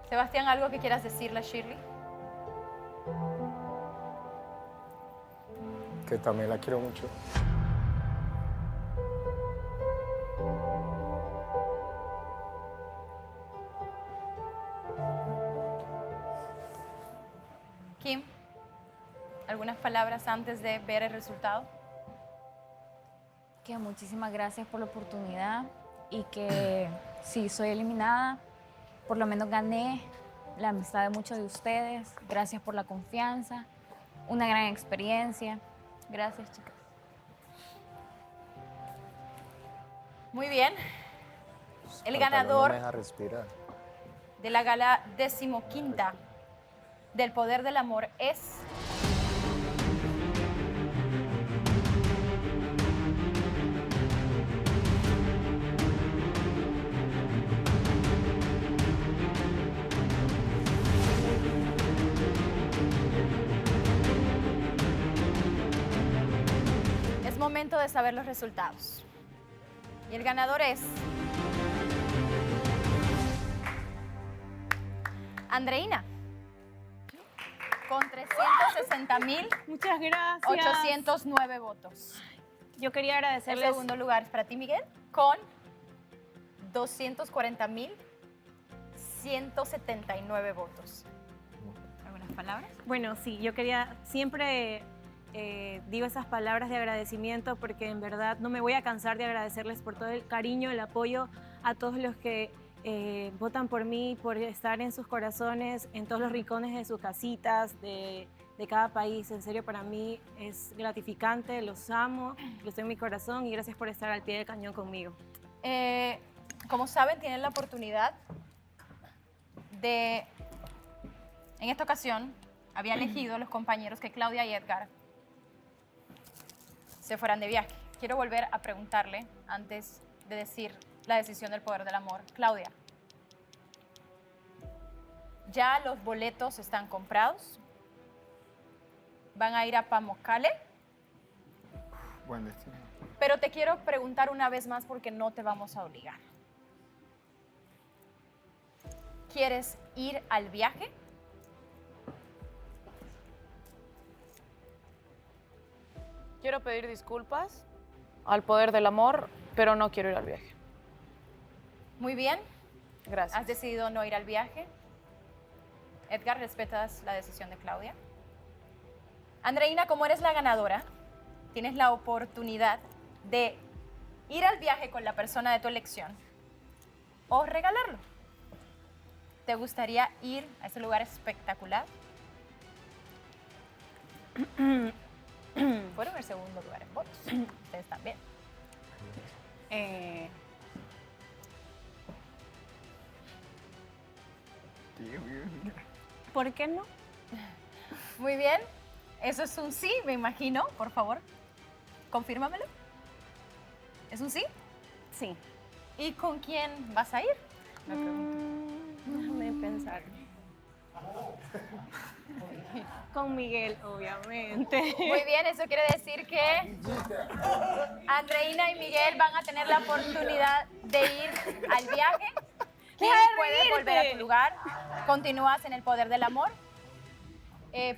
Sebastián, ¿algo que quieras decirle a Shirley? Que también la quiero mucho. Kim, ¿algunas palabras antes de ver el resultado? Que muchísimas gracias por la oportunidad y que si soy eliminada, por lo menos gané la amistad de muchos de ustedes. Gracias por la confianza, una gran experiencia. Gracias, chicas. Muy bien. El Pantalón ganador no me deja respirar. de la gala 15ª del Poder del Amor es... Es momento de saber los resultados. Y el ganador es... Andreina, con 360,809 Muchas gracias. votos. Yo quería El agradecerles. segundo lugar es para ti, Miguel, con 240,179 votos. ¿Algunas palabras? Bueno, sí, yo quería, siempre digo esas palabras de agradecimiento porque en verdad no me voy a cansar de agradecerles por todo el cariño, el apoyo a todos los que votan por mí, por estar en sus corazones, en todos los rincones de sus casitas, de cada país. En serio, para mí es gratificante, los amo, los tengo en mi corazón y gracias por estar al pie del cañón conmigo. Como saben, tienen la oportunidad de... En esta ocasión, había elegido a los compañeros que Claudia y Edgar se fueran de viaje. Quiero volver a preguntarle, antes de decir la decisión del Poder del Amor. Claudia, ¿ya los boletos están comprados? ¿Van a ir a Pamukkale? Buen destino. Pero te quiero preguntar una vez más porque no te vamos a obligar. quieres ir al viaje? Quiero pedir disculpas al poder del amor, pero no quiero ir al viaje. Muy bien. Gracias. ¿Has decidido no ir al viaje? Edgar, ¿respetas la decisión de Claudia? Andreina, como eres la ganadora, tienes la oportunidad de ir al viaje con la persona de tu elección o regalarlo. ¿Te gustaría ir a ese lugar espectacular? Fueron el segundo lugar en votos. Ustedes también. ¿Por qué no? Muy bien. Eso es un sí, me imagino. Por favor, confírmamelo. ¿Es un sí? Sí. ¿Y con quién vas a ir? Me pregunto. Déjame pensar. Con Miguel, obviamente. Muy bien, eso quiere decir que Andreina y Miguel van a tener la oportunidad de ir al viaje. ¿Quién puede volver a tu lugar? Continúas en el poder del amor.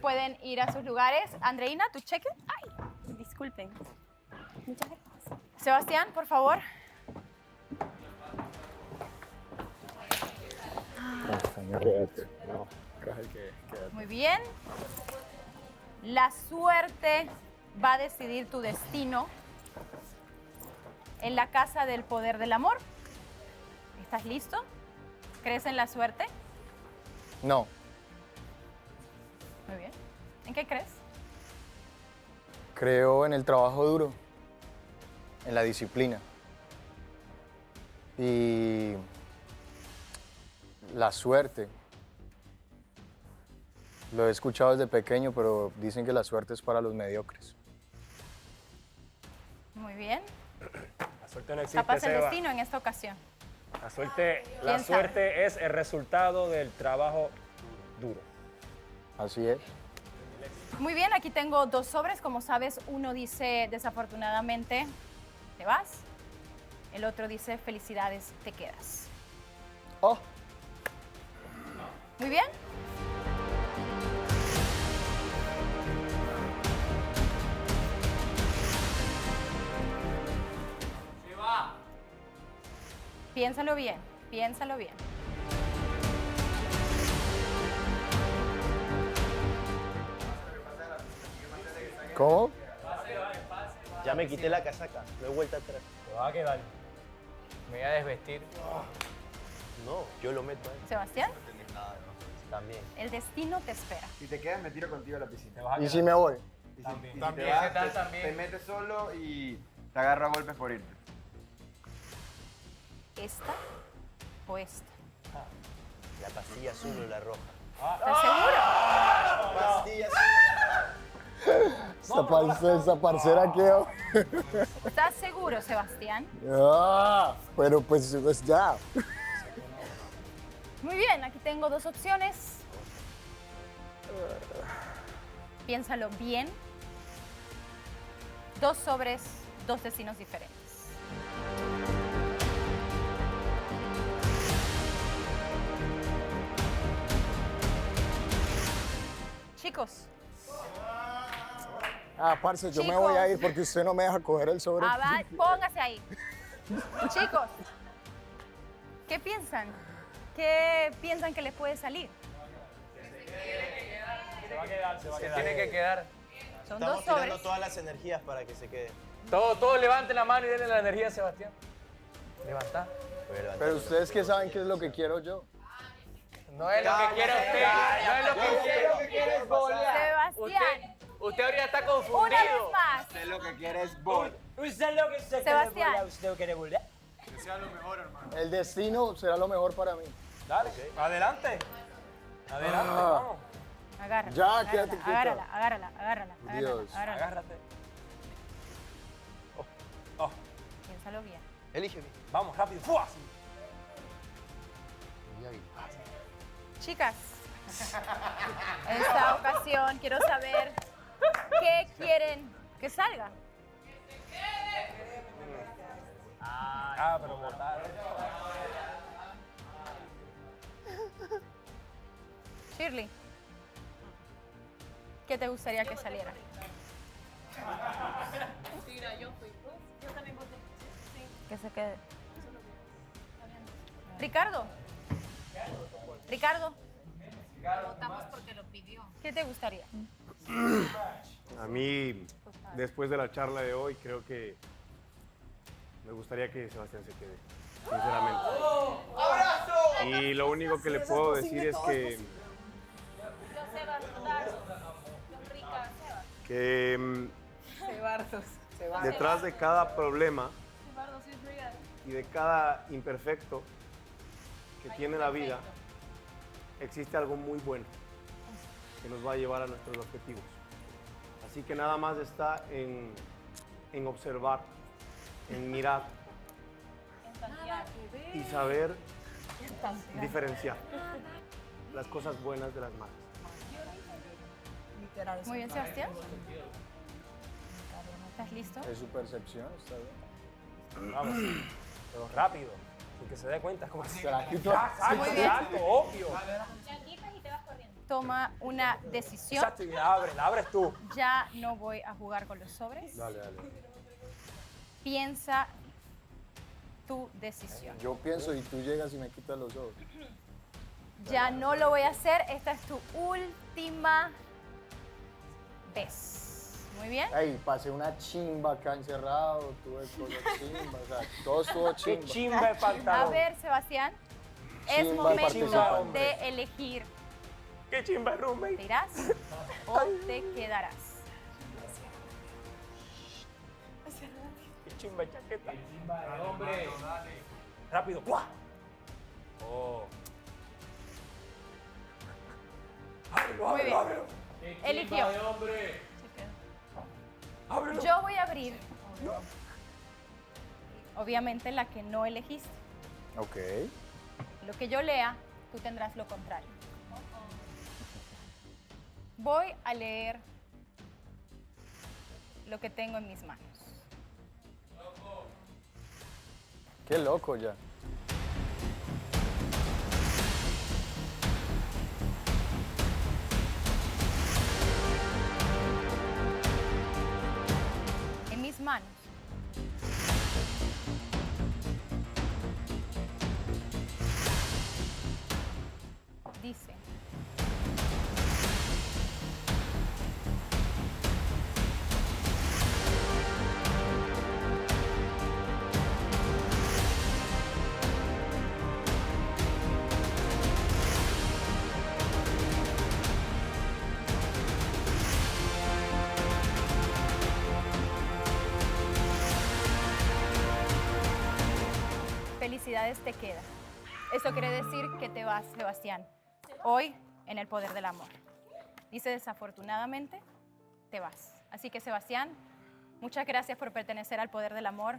Pueden ir a sus lugares. Andreina, ¿tu cheque? Ay, disculpen. Muchas gracias. Sebastián, por favor. Muy bien. La suerte va a decidir tu destino en la casa del poder del amor. ¿Estás listo? ¿Crees en la suerte? No. Muy bien. ¿En qué crees? Creo en el trabajo duro, en la disciplina y la suerte. Lo he escuchado desde pequeño, pero dicen que la suerte es para los mediocres. Muy bien. La suerte no existe, Capaz el Seba. destino en esta ocasión. La ¿Quién suerte es el resultado del trabajo duro. Así es. Muy bien, aquí tengo 2 sobres. Como sabes, uno dice desafortunadamente te vas. El otro dice felicidades, te quedas. Oh. Muy bien. Piénsalo bien, piénsalo bien. ¿Cómo? Ya me quité la casaca, no he vuelta atrás. Te va a quedar. Me voy a desvestir. No, yo lo meto ahí. Sebastián, También. el destino te espera. Si te quedas, me tiro contigo a la piscina. ¿Y si me voy? Y si, También. y si También. te vas, ¿Qué tal te, también? te metes solo y te agarro a golpes por irte. ¿Esta o esta? La pastilla azul o la roja. ¿Estás seguro? Pastilla azul. Esa parcera quedó. ¿Estás seguro, Sebastián? Pero pues ya. Muy bien, aquí tengo 2 opciones. Piénsalo bien. 2 sobres, 2 destinos diferentes. Chicos, Parce, yo me voy a ir porque usted no me deja coger el sobre. póngase ahí. Chicos, ¿qué piensan? ¿Qué piensan que les puede salir? Se va a quedar, se va a Se quedar. tiene que quedar. Son Estamos 2 tirando sobres. todas las energías para que se quede. Todos levanten la mano y denle la energía a Sebastián. Levanta. Pero ustedes que saben qué es lo que quiero yo. No es lo que quiere usted. No es lo que quiere. Sebastián, Usted ahorita está confundido. una vez más. Usted lo que quiere es bol. Usted lo que se Sebastián. quiere, usted quiere volver. Que sea lo mejor, hermano. El destino será lo mejor para mí. Dale, adelante. Adelante, Ah. vamos. Agárrala. Ya, agárrala, quédate quieto. agárrala. Dios. Agárrate. Oh, Piénsalo bien. Elige bien. vamos, rápido. ¡Fua! Chicas, en esta ocasión quiero saber qué quieren que salga. Pero votar. Shirley, ¿qué te gustaría que saliera? Mira, yo fui. Yo también voté. Sí. Que se quede. Ricardo. Ricardo, Votamos porque lo pidió. ¿qué te gustaría? A mí, después de la charla de hoy, creo que me gustaría que Sebastián se quede, sinceramente. ¡Abrazo! Y lo único que le puedo decir es que detrás de cada problema y de cada imperfecto que tiene la vida, existe algo muy bueno que nos va a llevar a nuestros objetivos. Así que nada más está en observar, en mirar y saber diferenciar las cosas buenas de las malas. Muy bien, Sebastián. ¿Estás listo? Es su percepción, está bien. Vamos, pero rápido, sin que se dé cuenta. Como si Muy bien. obvio. Toma una decisión. Exacto, y la abres tú. Ya no voy a jugar con los sobres. Dale, dale. Piensa tu decisión. Yo pienso y tú llegas y me quitas los ojos. Ya no lo voy a hacer. Esta es tu última vez. Muy bien. Ay, pasé una chimba acá encerrado, tuve cosas chimbas, o sea, todo estuvo chimba. Qué chimba de pantalón. A ver, Sebastián, es Chimba momento participante. de elegir. Qué chimba, roommate. ¿Te irás o te quedarás? Qué chimba chaqueta. Hombre. Rápido. ¡Buah! Oh. Ábrelo, Muy bien. ábrelo. Eligió. Yo voy a abrir, obviamente, la que no elegiste. Ok. Lo que yo lea, tú tendrás lo contrario. Voy a leer lo que tengo en mis manos. Qué loco ya. En mis manos dice: felicidades, te queda. Eso quiere decir que te vas, Sebastián, hoy en el poder del amor. Dice: desafortunadamente, te vas. Así que, Sebastián, muchas gracias por pertenecer al poder del amor.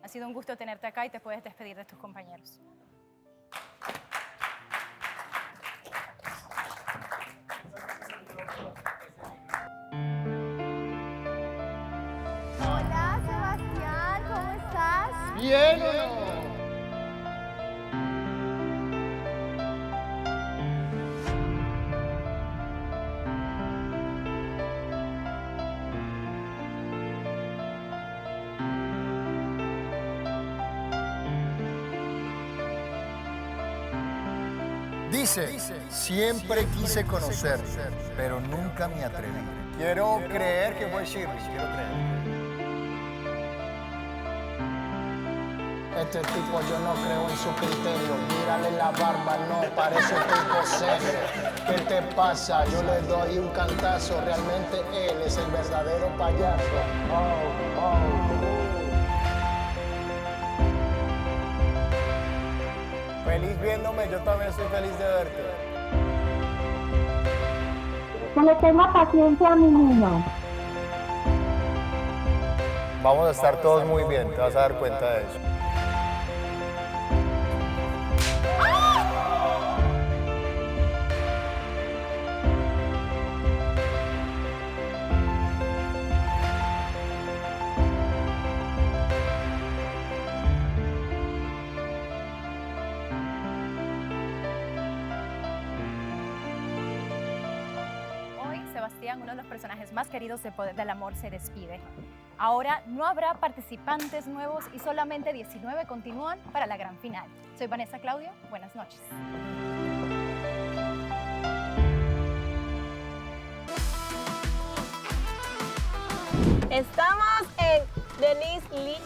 Ha sido un gusto tenerte acá y te puedes despedir de tus compañeros. Hola, Sebastián, ¿cómo estás? ¿Bien o no? Dice, siempre quise conocer, pero nunca me atreví. Quiero creer que fue Shirley, quiero creer. Este tipo yo no creo en su criterio, mírale la barba, no, parece tipo serio. ¿Qué te pasa? Yo le doy un cantazo, realmente él es el verdadero payaso. Feliz viéndome, yo también estoy feliz de verte. Que le tenga paciencia a mi niño. Vamos a estar todos muy bien, te vas a dar cuenta de eso. Sebastián, uno de los personajes más queridos de Poder del Amor, se despide. Ahora no habrá participantes nuevos y solamente 19 continúan para la gran final. Soy Vanessa Claudio, buenas noches. Estamos en Denise Lee.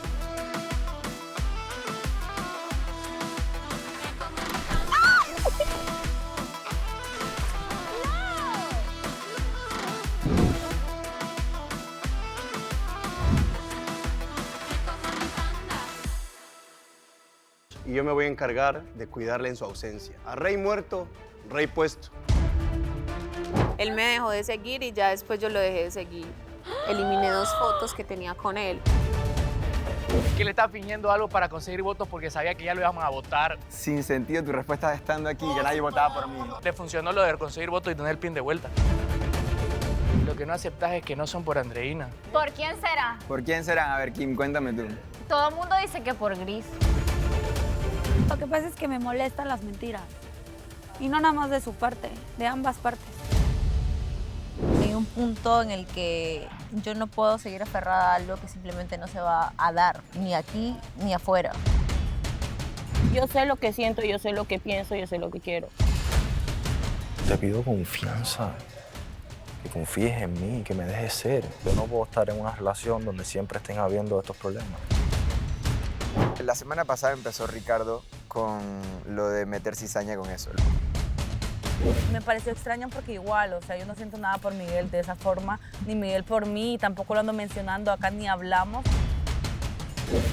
Y yo me voy a encargar de cuidarle en su ausencia. A rey muerto, rey puesto. Él me dejó de seguir y ya después yo lo dejé de seguir. Eliminé 2 fotos que tenía con él. Que le estaba fingiendo algo para conseguir votos porque sabía que ya lo íbamos a votar. Sin sentido tu respuesta estando aquí, que nadie votaba por mí. Le funcionó lo de conseguir votos y tener el pin de vuelta. Lo que no aceptas es que no son por Andreina. ¿Por quién será? ¿Por quién serán? A ver, Kim, cuéntame tú. Todo el mundo dice que por Gris. Lo que pasa es que me molestan las mentiras. Y no nada más de su parte, de ambas partes. Hay un punto en el que yo no puedo seguir aferrada a algo que simplemente no se va a dar, ni aquí ni afuera. Yo sé lo que siento, yo sé lo que pienso, yo sé lo que quiero. Te pido confianza, que confíes en mí, que me dejes ser. Yo no puedo estar en una relación donde siempre estén habiendo estos problemas. La semana pasada empezó Ricardo con lo de meter cizaña con eso. Me pareció extraño porque igual, o sea, yo no siento nada por Miguel de esa forma, ni Miguel por mí, y tampoco lo ando mencionando acá ni hablamos.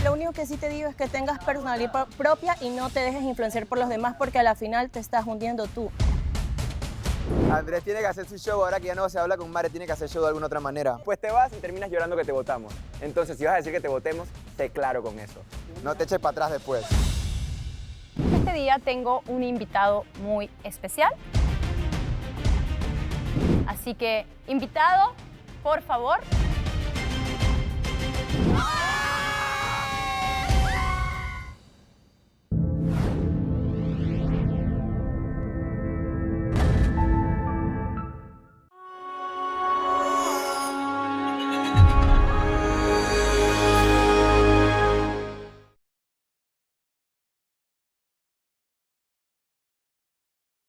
Lo único que sí te digo es que tengas personalidad propia y no te dejes influenciar por los demás porque a la final te estás hundiendo tú. Andrés tiene que hacer su show, ahora que ya no se habla con Mare, tiene que hacer show de alguna otra manera. Pues te vas y terminas llorando que te votamos. Entonces, si vas a decir que te votemos, sé claro con eso. No te eches para atrás después. Este día tengo un invitado muy especial. Así que, invitado, por favor.